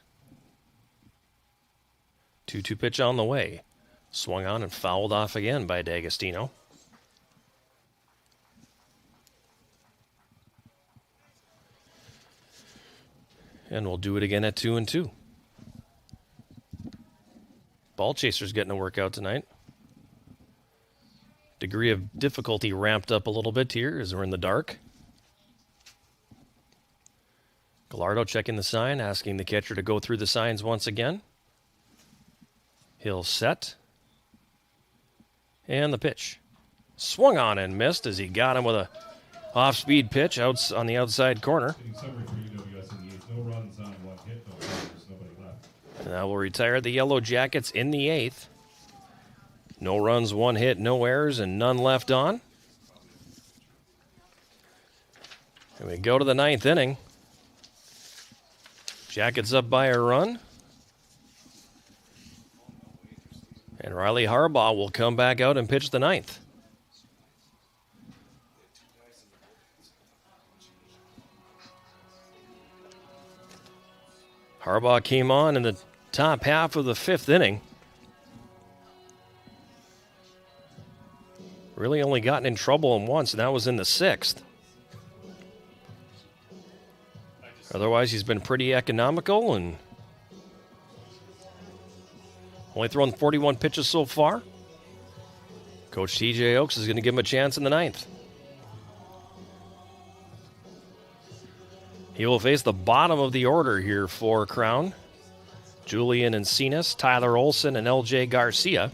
2-2 pitch on the way. Swung on and fouled off again by D'Agostino. And we'll do it again at 2-2. Ball chaser's getting a workout tonight. Degree of difficulty ramped up a little bit here as we're in the dark. Gallardo checking the sign, asking the catcher to go through the signs once again. He'll set. And the pitch. Swung on and missed as he got him with a off-speed pitch out on the outside corner. No runs on 1 hit, no errors, nobody left. And that will retire the Yellow Jackets in the 8th. No runs, 1 hit, no errors, and none left on. And we go to the 9th inning. Jackets up by a run. And Riley Harbaugh will come back out and pitch the 9th. Harbaugh came on in the top half of the 5th inning. Really only gotten in trouble once, and that was in the 6th. Otherwise, he's been pretty economical and only thrown 41 pitches so far. Coach TJ Oakes is going to give him a chance in the 9th. He will face the bottom of the order here for Crown. Julian Encinas, Tyler Olson, and LJ Garcia.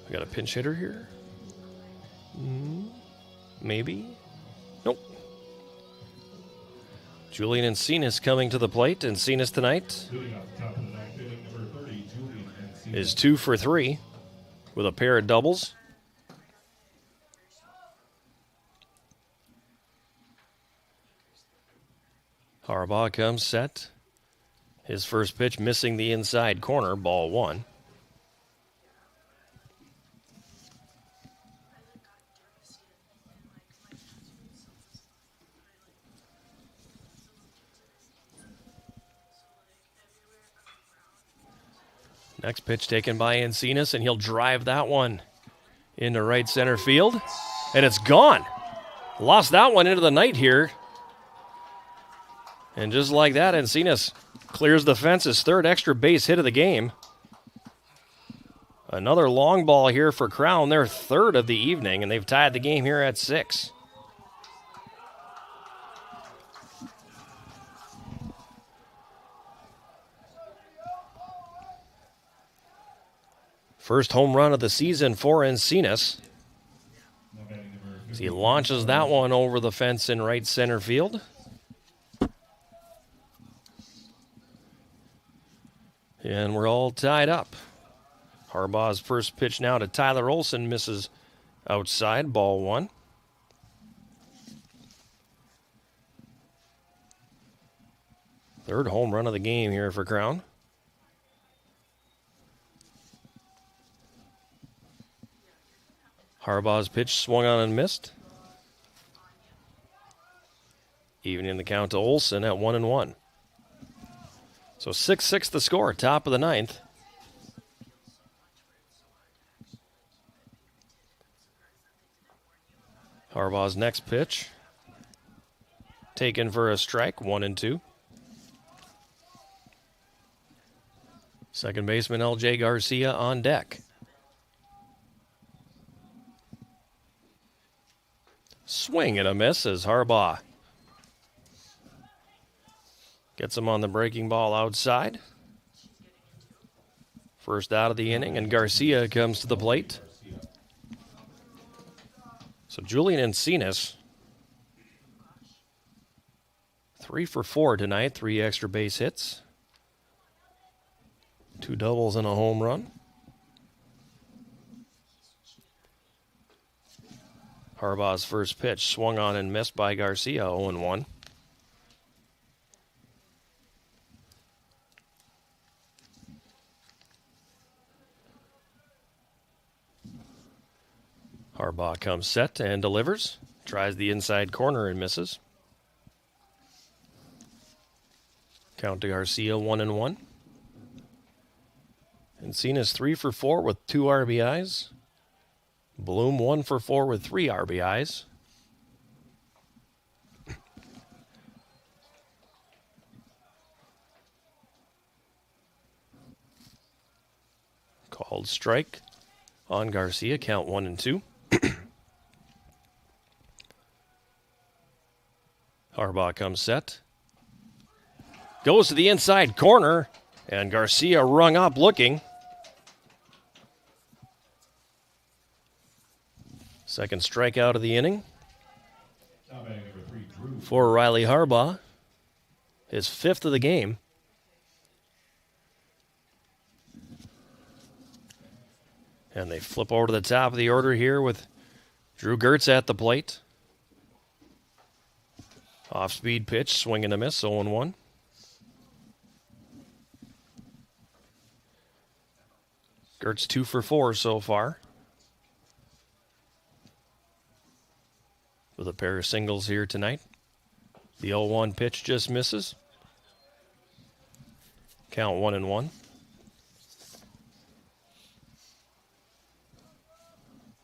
We got a pinch hitter here. Maybe? Nope. Julian Encinas coming to the plate. Encinas tonight Leading off the top of the ninth inning, number 30, Julian Encinas. is 2 for 3 with a pair of doubles. Harbaugh comes set. His first pitch missing the inside corner, ball 1. Next pitch taken by Encinas, and he'll drive that one into right center field. And it's gone. Lost that one into the night here. And just like that, Encinas clears the fence, his third extra base hit of the game. Another long ball here for Crown, their third of the evening, and they've tied the game here at 6. First home run of the season for Encinas. As he launches that one over the fence in right center field. And we're all tied up. Harbaugh's first pitch now to Tyler Olson misses outside, ball 1. Third home run of the game here for Crown. Harbaugh's pitch swung on and missed. Evening the count to Olson at 1-1. So 6-6 the score, top of the ninth. Harbaugh's next pitch. Taken for a strike, 1-2. Second baseman L.J. Garcia on deck. Swing and a miss as Harbaugh gets him on the breaking ball outside. First out of the inning, and Garcia comes to the plate. So Julian Encinas, 3 for 4 tonight, 3 extra base hits, 2 doubles and a home run. Harbaugh's first pitch swung on and missed by Garcia, 0-1. Harbaugh comes set and delivers. Tries the inside corner and misses. Count to Garcia, 1-1. Encinas 3 for 4 with 2 RBIs. Bloom 1 for 4 with 3 RBIs. Called strike on Garcia, count 1-2. Harbaugh comes set. Goes to the inside corner, and Garcia rung up looking. Second strikeout of the inning for Riley Harbaugh. His 5th of the game. And they flip over to the top of the order here with Drew Gertz at the plate. Off-speed pitch, swing and a miss, 0-1. Gertz 2 for 4 so far. With a pair of singles here tonight. The 0-1 pitch just misses. Count 1-1.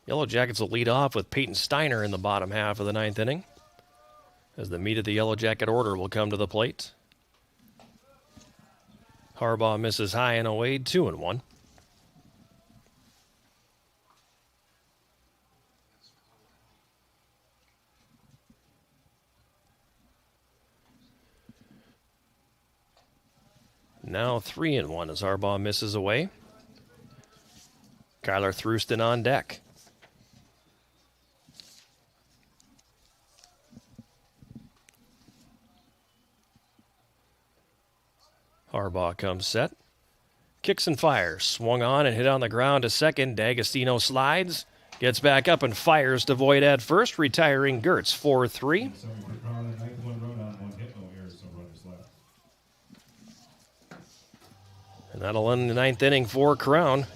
Yellow Jackets will lead off with Peyton Steiner in the bottom half of the 9th inning, as the meat of the Yellow Jacket order will come to the plate. Harbaugh misses high and away, 2-1. Now 3-1 as Harbaugh misses away. Kyler Thruston on deck. Harbaugh comes set. Kicks and fires. Swung on and hit on the ground to second. D'Agostino slides. Gets back up and fires to Voigt at first, retiring Gertz 4-3. Summing for Crown, a 9th one run on 1 hit, no errors, no runners left. And that'll end the 9th inning for Crown.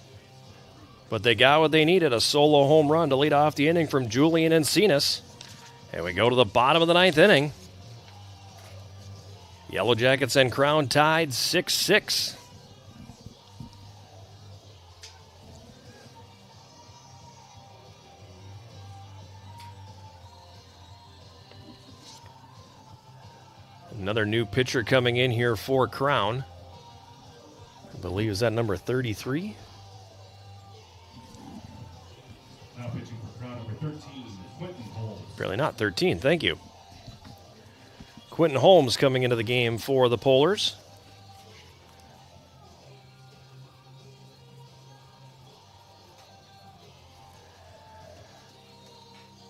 But they got what they needed, a solo home run to lead off the inning from Julian Encinas. And we go to the bottom of the 9th inning. Yellow Jackets and Crown tied 6-6. Another new pitcher coming in here for Crown. I believe is that number 33? Now pitching for Crown, number 13, Quentin Holmes. Apparently not 13, thank you. Quentin Holmes coming into the game for the Polars.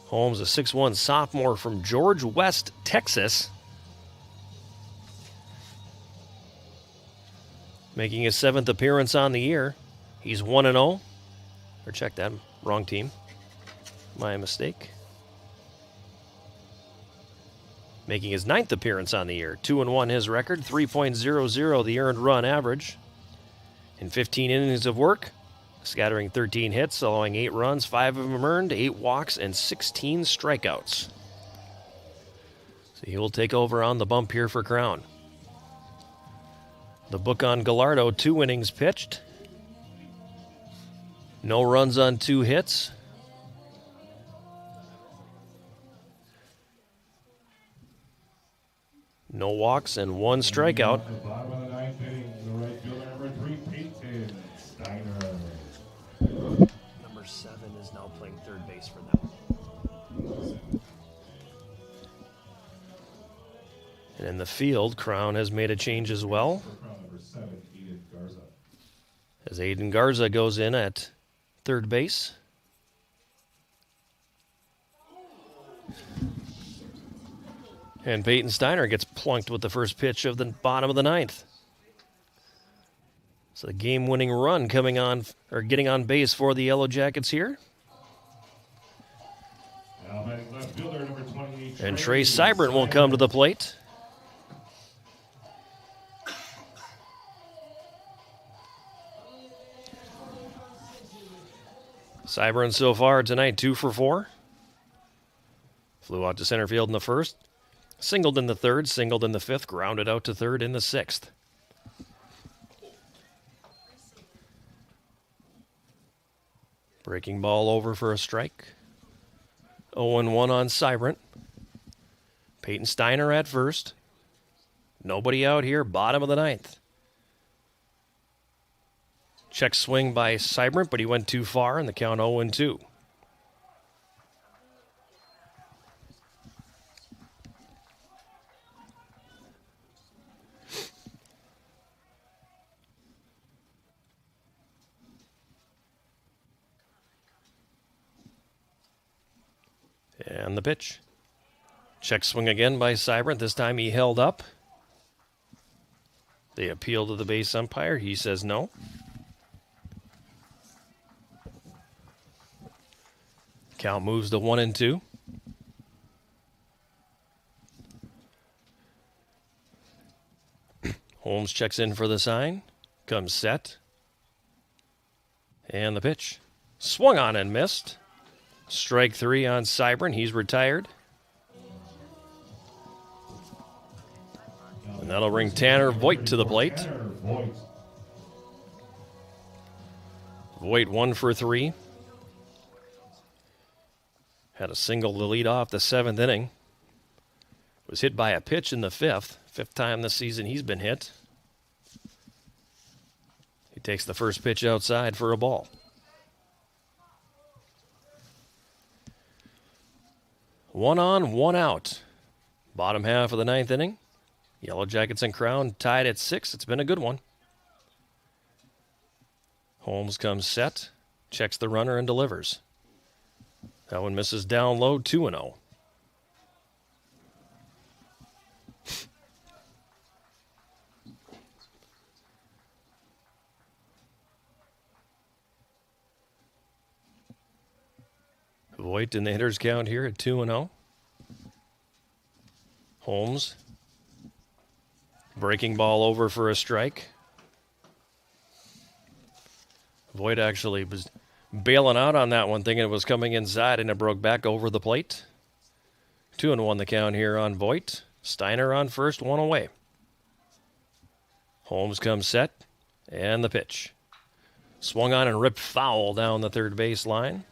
Holmes, a 6'1" sophomore from George West, Texas. Making his 7th appearance on the year. He's 1-0. Or check that, wrong team. My mistake. Making his 9th appearance on the year. 2-1 his record, 3.00 the earned run average. In 15 innings of work, scattering 13 hits, allowing 8 runs, 5 of them earned, 8 walks, and 16 strikeouts. So he will take over on the bump here for Crown. The book on Gallardo, 2 innings pitched. No runs on 2 hits. No walks and 1 strikeout. At the bottom of the 9th inning, the right fielder, number 3, Peyton Steiner. Number 7 is now playing third base for them. And in the field, Crown has made a change as well, For Crown, number 7, Aiden Garza. as Aiden Garza goes in at third base. And Peyton Steiner gets plunked with the first pitch of the bottom of the 9th. So the game-winning run coming on, or getting on base for the Yellow Jackets here. Now batting left fielder, number 28, And Trey Seibert will come to the plate. Seibert so far tonight, 2 for 4. Flew out to center field in the first. Singled in the third, singled in the fifth, grounded out to third in the sixth. Breaking ball over for a strike. 0-1 on Seibert. Peyton Steiner at first. Nobody out here, bottom of the 9th. Check swing by Seibert, but he went too far, and the count 0-2. And the pitch. Check swing again by Seibert. This time he held up. They appeal to the base umpire. He says no. Count moves to 1-2. Holmes checks in for the sign. Comes set. And the pitch. Swung on and missed. Strike 3 on Seibert. He's retired. And that'll bring Tanner Voigt to the plate. Tanner Voigt. Voigt 1 for 3. Had a single to lead off the 7th inning. Was hit by a pitch in the 5th. 5th time this season he's been hit. He takes the first pitch outside for a ball. One on, one out. Bottom half of the 9th inning. Yellow Jackets and Crown tied at 6. It's been a good one. Holmes comes set, checks the runner, and delivers. That one misses down low, 2-0. Voigt in the hitter's count here at 2-0. Holmes. Breaking ball over for a strike. Voigt actually was bailing out on that one, thinking it was coming inside, and it broke back over the plate. 2-1 the count here on Voigt. Steiner on first, one away. Holmes comes set, and the pitch. Swung on and ripped foul down the third base line.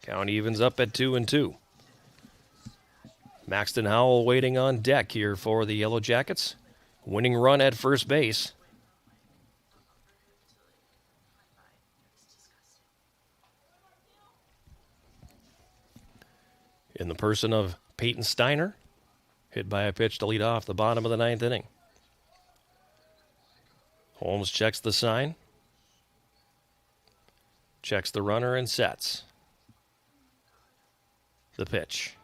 Count evens up at 2-2. Maxton Howell waiting on deck here for the Yellow Jackets. Winning run at first base. In the person of Peyton Steiner, hit by a pitch to lead off the bottom of the ninth inning. Holmes checks the sign. Checks the runner and sets. The pitch.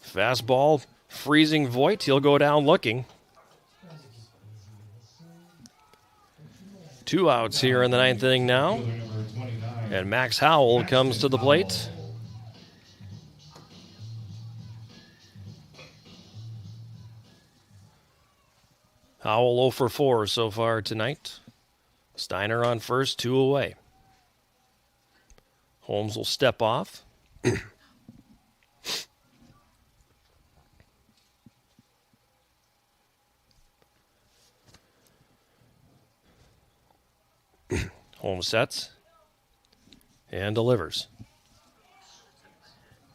Fastball, freezing Voigt. He'll go down looking. 2 outs here in the ninth inning now. And Max Howell comes to the plate. Howell 0 for 4 so far tonight. Steiner on first, 2 away. Holmes will step off. Holmes sets and delivers.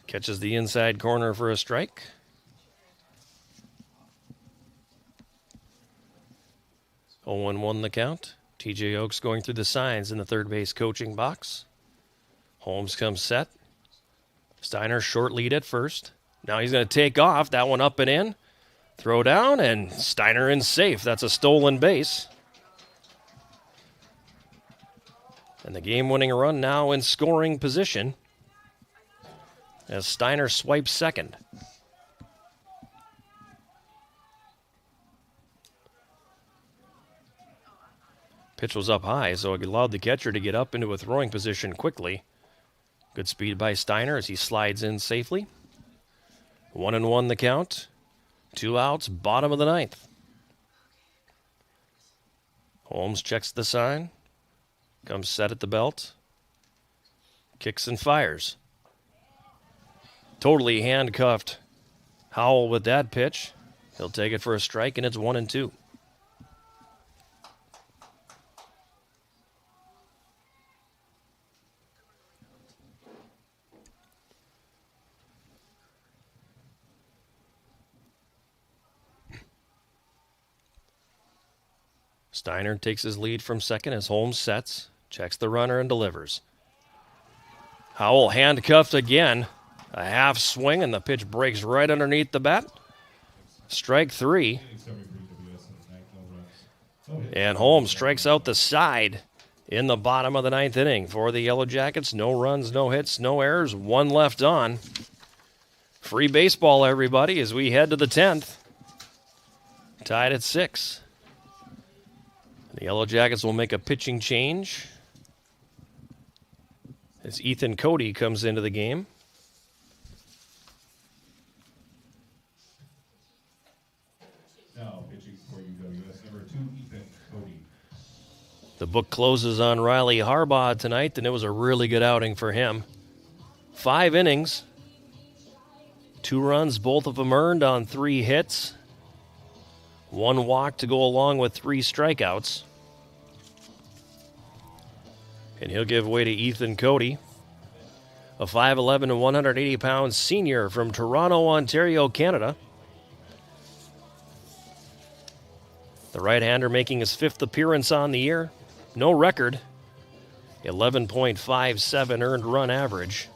Catches the inside corner for a strike. Oh, 1-1 the count. TJ Oakes going through the signs in the third base coaching box. Holmes comes set. Steiner short lead at first. Now he's going to take off. That one up and in. Throw down, and Steiner in safe. That's a stolen base. And the game-winning run now in scoring position as Steiner swipes second. Pitch was up high, so it allowed the catcher to get up into a throwing position quickly. Good speed by Steiner as he slides in safely. 1-1 the count. 2 outs, bottom of the ninth. Holmes checks the sign. Comes set at the belt. Kicks and fires. Totally handcuffed Howell with that pitch. He'll take it for a strike, and it's 1-2. Steiner takes his lead from second as Holmes sets, checks the runner, and delivers. Howell handcuffed again. A half swing, and the pitch breaks right underneath the bat. Strike 3. And Holmes strikes out the side in the bottom of the ninth inning for the Yellow Jackets. No runs, no hits, no errors, 1 left on. Free baseball, everybody, as we head to the 10th. Tied at 6. The Yellow Jackets will make a pitching change as Ethan Cody comes into the game. Now pitching for UWS, number 2, Ethan Cody. The book closes on Riley Harbaugh tonight, and it was a really good outing for him. 5 innings, 2 runs, both of them earned on 3 hits. 1 walk to go along with 3 strikeouts. And he'll give way to Ethan Cody, a 5'11" and 180-pound senior from Toronto, Ontario, Canada. The right-hander making his 5th appearance on the year. No record. 11.57 earned run average.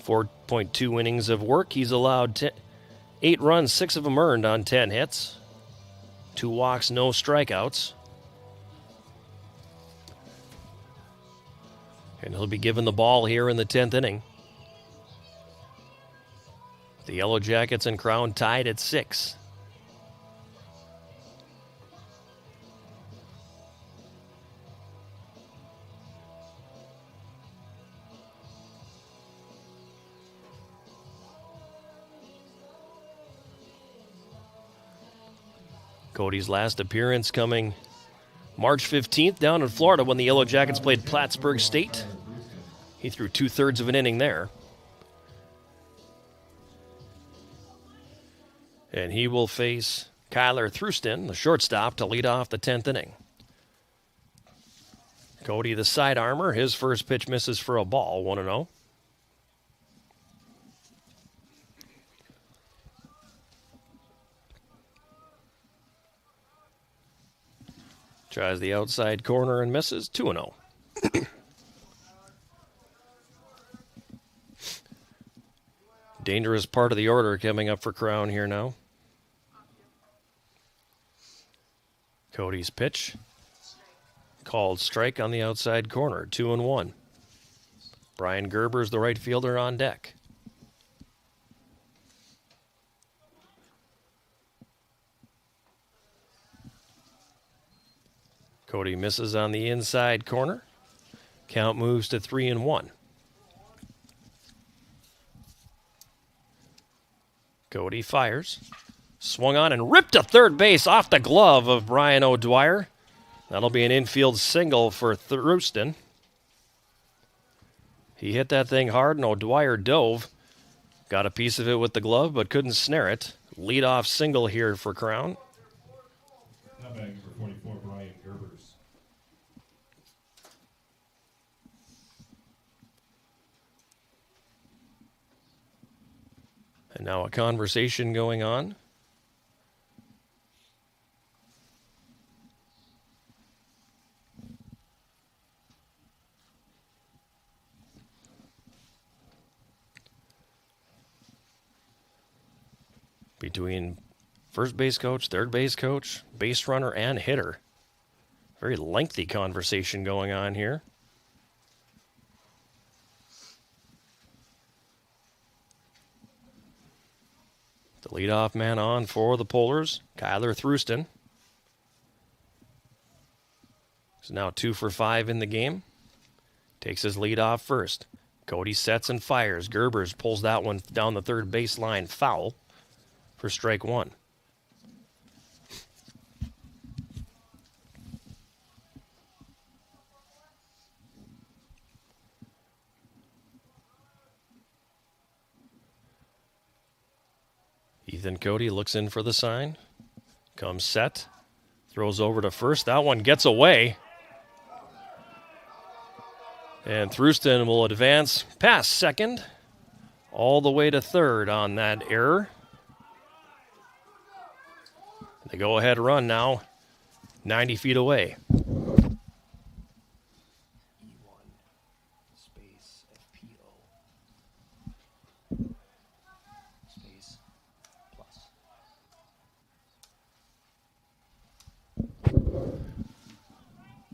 4.2 innings of work. He's allowed 8 runs, 6 of them earned on 10 hits. 2 walks, no strikeouts. And he'll be given the ball here in the 10th inning. The Yellow Jackets and Crown tied at 6. Cody's last appearance coming March 15th down in Florida when the Yellow Jackets played Plattsburgh State. He threw 2/3 of an inning there. And he will face Kyler Thruston, the shortstop, to lead off the 10th inning. Cody, the side armor, his first pitch misses for a ball, 1-0. Tries the outside corner and misses, 2-0. Dangerous part of the order coming up for Crown here now. Cody's pitch. Called strike on the outside corner, 2-1. Brian Gerber's the right fielder on deck. Cody misses on the inside corner. Count moves to 3-1. Cody fires. Swung on and ripped to third base off the glove of Brian O'Dwyer. That'll be an infield single for Thruston. He hit that thing hard, and O'Dwyer dove. Got a piece of it with the glove, but couldn't snare it. Leadoff single here for Crown. Now batting number 44, Brian Gerbers. And now a conversation going on. Between first base coach, third base coach, base runner, and hitter. Very lengthy conversation going on here. The leadoff man on for the Polars, Kyler Thruston. He's now 2 for 5 in the game. Takes his lead off first. Cody sets and fires. Gerbers pulls that one down the third baseline, foul for strike one. Ethan Cody looks in for the sign. Comes set. Throws over to first. That one gets away. And Thruston will advance past second. All the way to third on that error. The go-ahead run now 90 feet away. E1 space FPO space plus.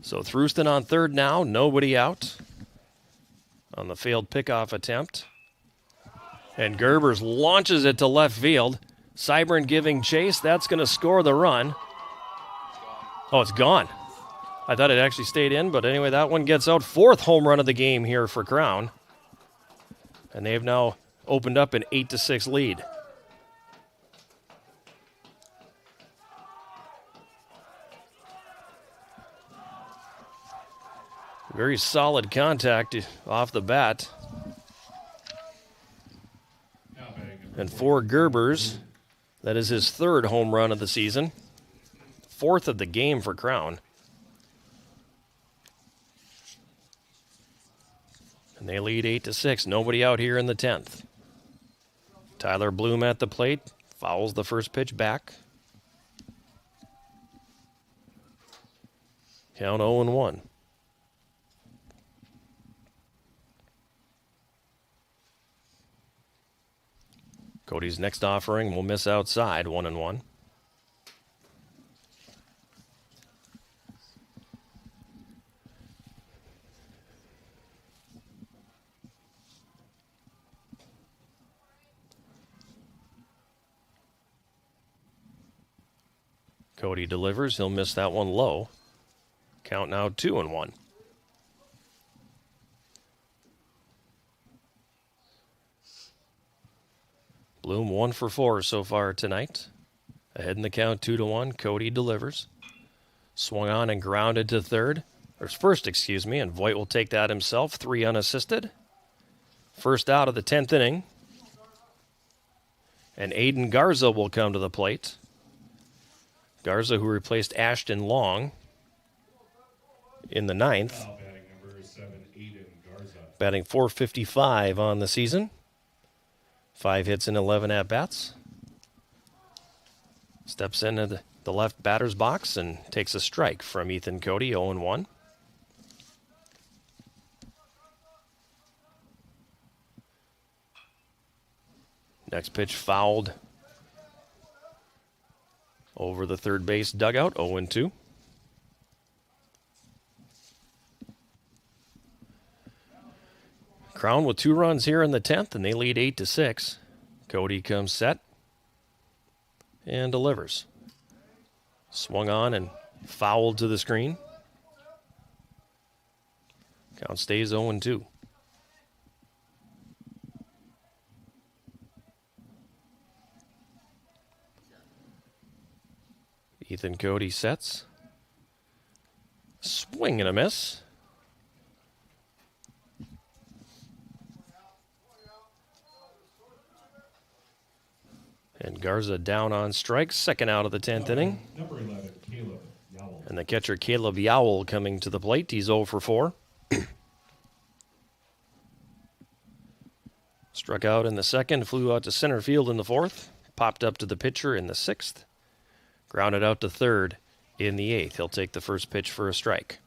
So Thruston on third now, nobody out on the failed pickoff attempt. And Gerbers launches it to left field. Seibern giving chase. That's going to score the run. Oh, it's gone. I thought it actually stayed in, but anyway, that one gets out. 4th home run of the game here for Crown. And they've now opened up an 8-6 lead. Very solid contact off the bat. Now batting number And for Gerbers, that is his 3rd home run of the season. 4th of the game for Crown. And they lead 8-6. Nobody out here in the 10th. Tyler Bloom at the plate. Fouls the first pitch back. Count 0-1. Cody's next offering will miss outside, 1-1. Cody delivers. He'll miss that one low. Count now 2-1. Bloom 1 for 4 so far tonight. Ahead in the count 2-1. Cody delivers. Swung on and grounded to third. Or first, and Voigt will take that himself. 3 unassisted. First out of the 10th inning. And Aiden Garza will come to the plate. Garza, who replaced Ashton Long in the 9th. Now batting number 7, Aiden Garza. Batting .455 on the season. 5 hits and 11 at-bats. Steps into the left batter's box and takes a strike from Ethan Cody, 0-1. Next pitch fouled over the third base dugout, 0-2. Crown with 2 runs here in the 10th, and they lead 8-6. Cody comes set and delivers. Swung on and fouled to the screen. Count stays 0-2. Ethan Cody sets. Swing and a miss. And Garza down on strikes, second out of the 10th inning. Number 11, Caleb Yowell. And the catcher Caleb Yowell coming to the plate. He's 0 for 4. Struck out in the 2nd, flew out to center field in the 4th, popped up to the pitcher in the 6th, grounded out to 3rd in the 8th. He'll take the first pitch for a strike.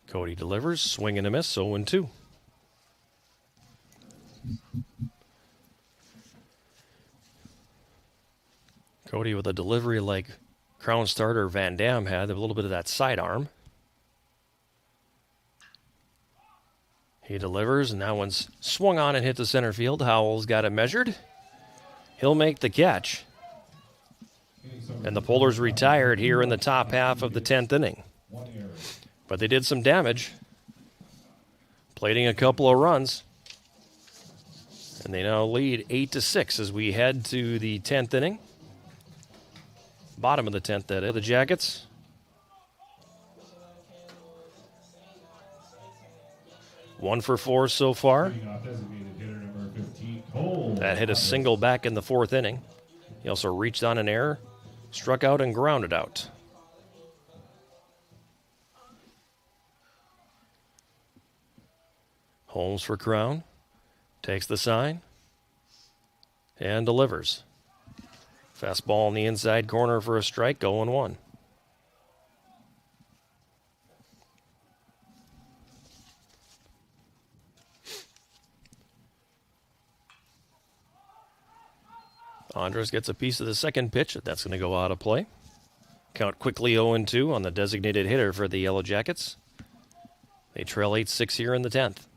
Cody delivers, swing and a miss, 0-2. Cody with a delivery like Crown starter Van Dam had, a little bit of that sidearm. He delivers, and that one's swung on and hit the center field. Howell's got it measured. He'll make the catch. And the Polars retired here in the top half of the 10th inning. But they did some damage, plating a couple of runs, and they now lead 8-6 as we head to the 10th inning. Bottom of the 10th, that is. The Jackets. One for 4 so far. That hit a single back in the 4th inning. He also reached on an error, struck out and grounded out. Holmes for Crown, takes the sign, and delivers. Fastball in the inside corner for a strike, 0-1. Andres gets a piece of the second pitch. That's going to go out of play. Count quickly 0-2 on the designated hitter for the Yellow Jackets. They trail 8-6 here in the 10th.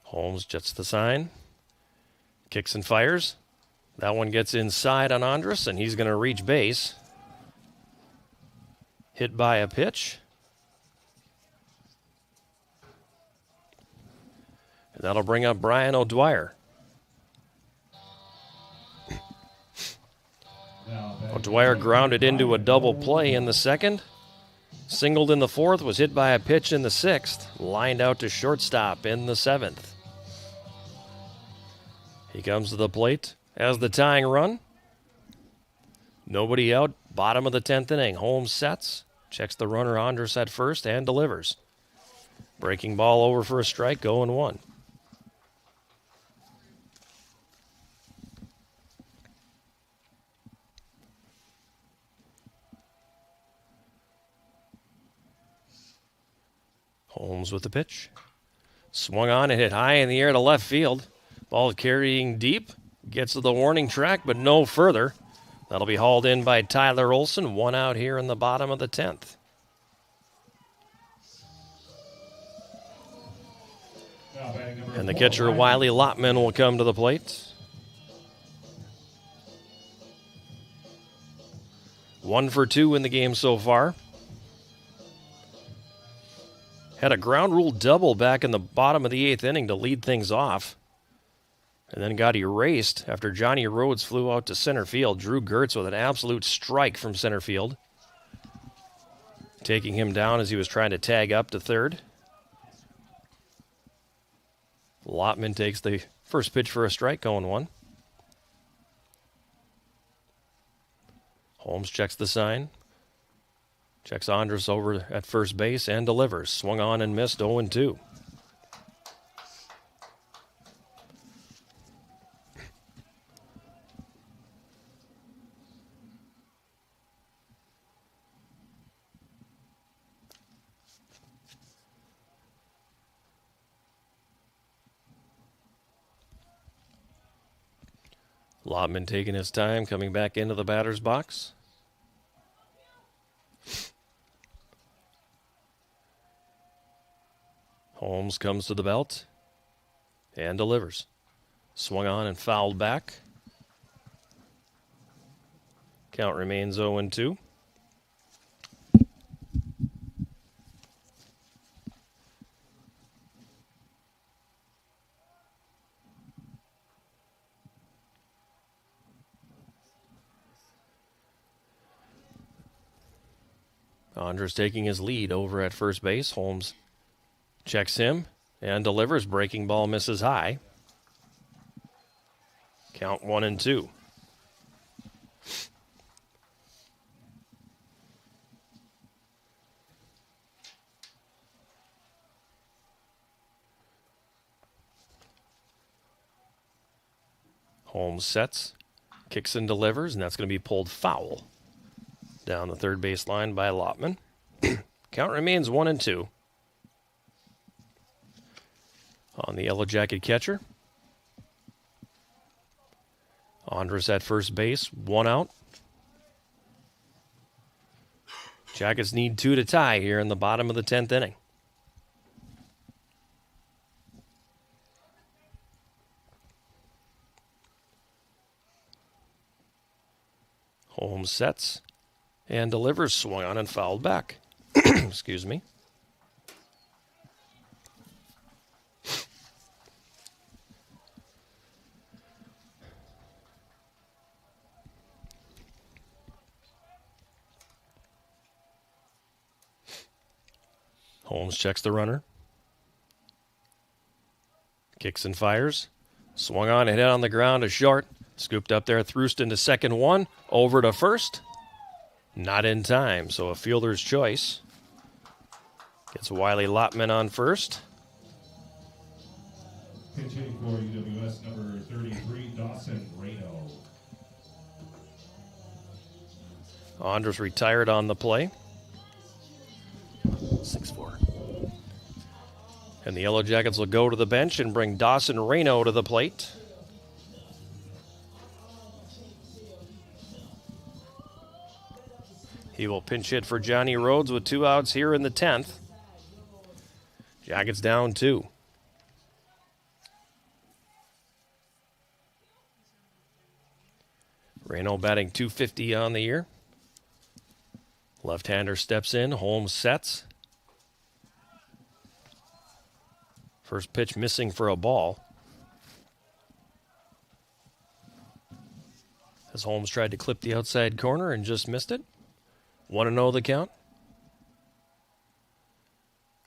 Holmes jets the sign, kicks and fires. That one gets inside on Andres, and he's going to reach base. Hit by a pitch. And that'll bring up Brian O'Dwyer. O'Dwyer grounded into a double play in the 2nd. Singled in the 4th, was hit by a pitch in the 6th. Lined out to shortstop in the 7th. He comes to the plate as the tying run. Nobody out, bottom of the 10th inning. Holmes sets, checks the runner Andres at first, and delivers. Breaking ball over for a strike, 0-1. Holmes with the pitch. Swung on and hit high in the air to left field. Ball carrying deep. Gets to the warning track, but no further. That'll be hauled in by Tyler Olson. One out here in the bottom of the 10th. Batting number And the 4, catcher, Wiley Lotman, will come to the plate. 1 for 2 in the game so far. Had a ground rule double back in the bottom of the 8th inning to lead things off. And then got erased after Johnny Rhodes flew out to center field. Drew Gertz with an absolute strike from center field, taking him down as he was trying to tag up to third. Lotman takes the first pitch for a strike, 0-1. Holmes checks the sign. Checks Andrus over at first base and delivers. Swung on and missed, 0-2. Lotman taking his time, coming back into the batter's box. Holmes comes to the belt and delivers. Swung on and fouled back. Count remains 0-2. Andrus taking his lead over at first base. Holmes checks him and delivers. Breaking ball misses high. Count 1-2. Holmes sets, kicks and delivers, and that's going to be pulled foul down the third base line by Lotman. Count remains 1-2. On the Yellow Jacket catcher. Andrus at first base, 1 out. Jackets need 2 to tie here in the bottom of the 10th inning. Holmes sets and delivers. Swung on and fouled back. Excuse me. Holmes checks the runner. Kicks and fires. Swung on and hit on the ground to short. Scooped up there, Thruston to second one. Over to first. Not in time, so a fielder's choice. Gets Wiley Lotman on first. Pitch hitting for UWS number 33, Dawson Reno. Andrus retired on the play. 6-4. And the Yellow Jackets will go to the bench and bring Dawson Reno to the plate. He will pinch hit for Johnny Rhodes with 2 outs here in the 10th. Jackets down 2. Reno batting .250 on the year. Left-hander steps in. Holmes sets. First pitch missing for a ball. As Holmes tried to clip the outside corner and just missed it. 1-0 the count.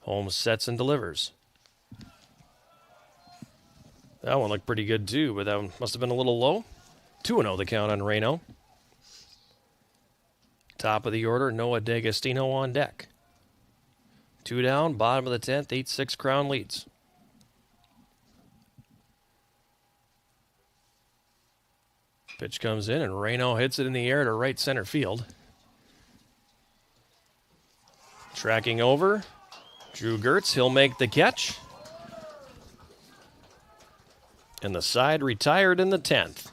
Holmes sets and delivers. That one looked pretty good too, but that one must have been a little low. 2-0 the count on Reno. Top of the order, Noah D'Agostino on deck. 2 down, bottom of the 10th, 8-6 Crown leads. Pitch comes in and Reno hits it in the air to right center field. Tracking over, Drew Gertz, he'll make the catch. And the side retired in the 10th.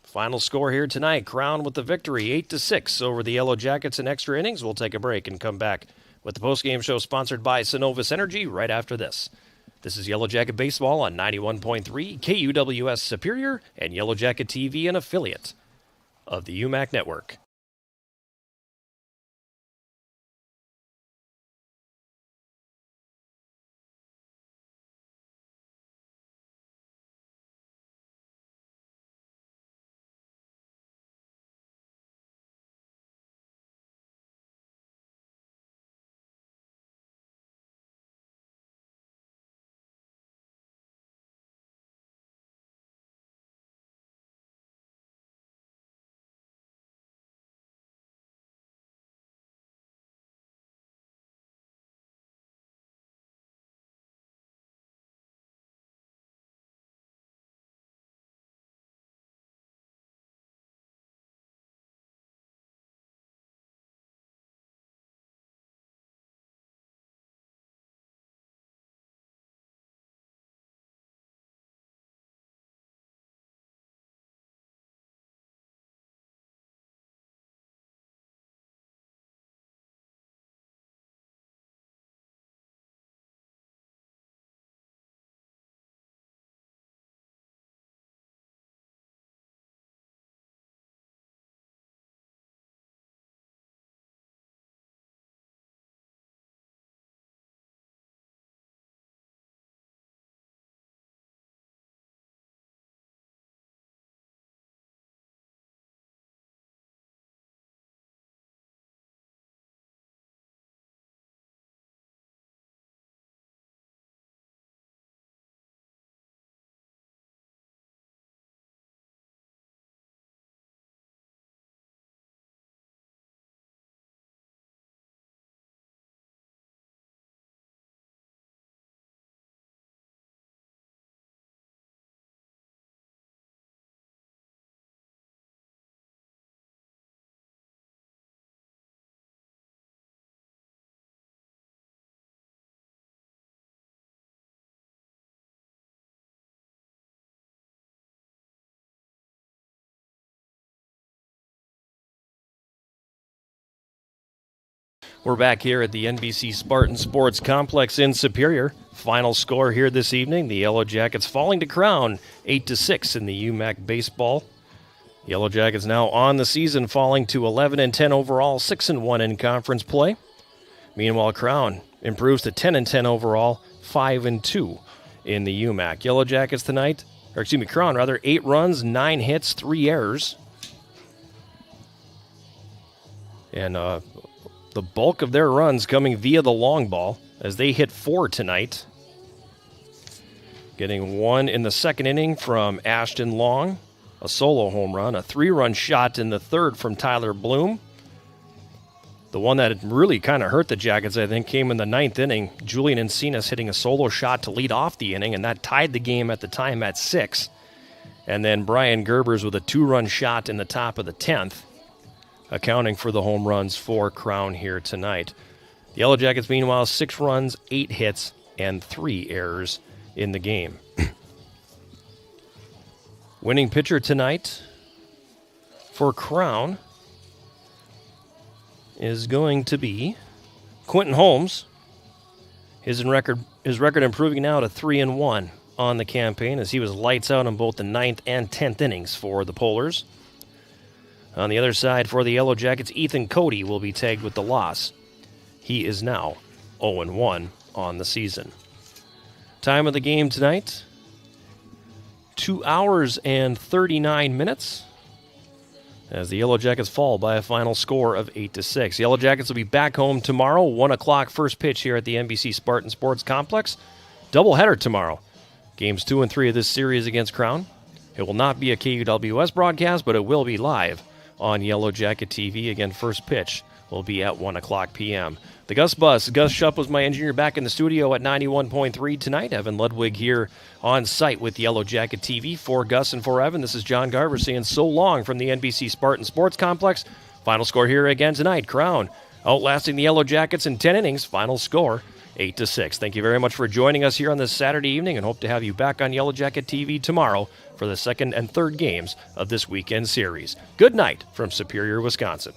Final score here tonight, Crown with the victory, 8-6 over the Yellow Jackets in extra innings. We'll take a break and come back with the postgame show sponsored by Synovus Energy right after this. This is Yellow Jacket Baseball on 91.3 KUWS Superior and Yellow Jacket TV, an affiliate of the UMAC Network. We're back here at the NBC Spartan Sports Complex in Superior. Final score here this evening, the Yellow Jackets falling to Crown 8-6 in the UMAC baseball. Yellow Jackets now on the season, falling to 11-10 overall, 6-1 in conference play. Meanwhile, Crown improves to 10-10 overall, 5-2 in the UMAC. Yellow Jackets tonight, Crown 8 runs, 9 hits, 3 errors. And the bulk of their runs coming via the long ball as they hit 4 tonight. Getting 1 in the second inning from Ashton Long, a solo home run, a 3-run shot in the third from Tyler Bloom. The one that really kind of hurt the Jackets, I think, came in the 9th inning. Julian Encinas hitting a solo shot to lead off the inning, and that tied the game at the time at 6. And then Brian Gerbers with a 2-run shot in the top of the 10th. Accounting for the home runs for Crown here tonight. The Yellow Jackets, meanwhile, 6 runs, 8 hits, and 3 errors in the game. Winning pitcher tonight for Crown is going to be Quentin Holmes. His record improving now to 3-1 on the campaign as he was lights out in both the 9th and 10th innings for the Polars. On the other side for the Yellow Jackets, Ethan Cody will be tagged with the loss. He is now 0-1 on the season. Time of the game tonight, 2 hours and 39 minutes as the Yellow Jackets fall by a final score of 8-6. Yellow Jackets will be back home tomorrow, 1 o'clock first pitch here at the NBC Spartan Sports Complex. Doubleheader tomorrow. Games 2 and 3 of this series against Crown. It will not be a KUWS broadcast, but it will be live on Yellow Jacket TV. Again, first pitch will be at 1 o'clock p.m. The Gus Bus. Gus Schupp was my engineer back in the studio at 91.3 tonight. Evan Ludwig here on site with Yellow Jacket TV. For Gus and for Evan, this is John Garver saying so long from the NBC Spartan Sports Complex. Final score here again tonight. Crown outlasting the Yellow Jackets in 10 innings. Final score 8-6. Thank you very much for joining us here on this Saturday evening, and hope to have you back on Yellow Jacket TV tomorrow for the second and third games of this weekend series. Good night from Superior, Wisconsin.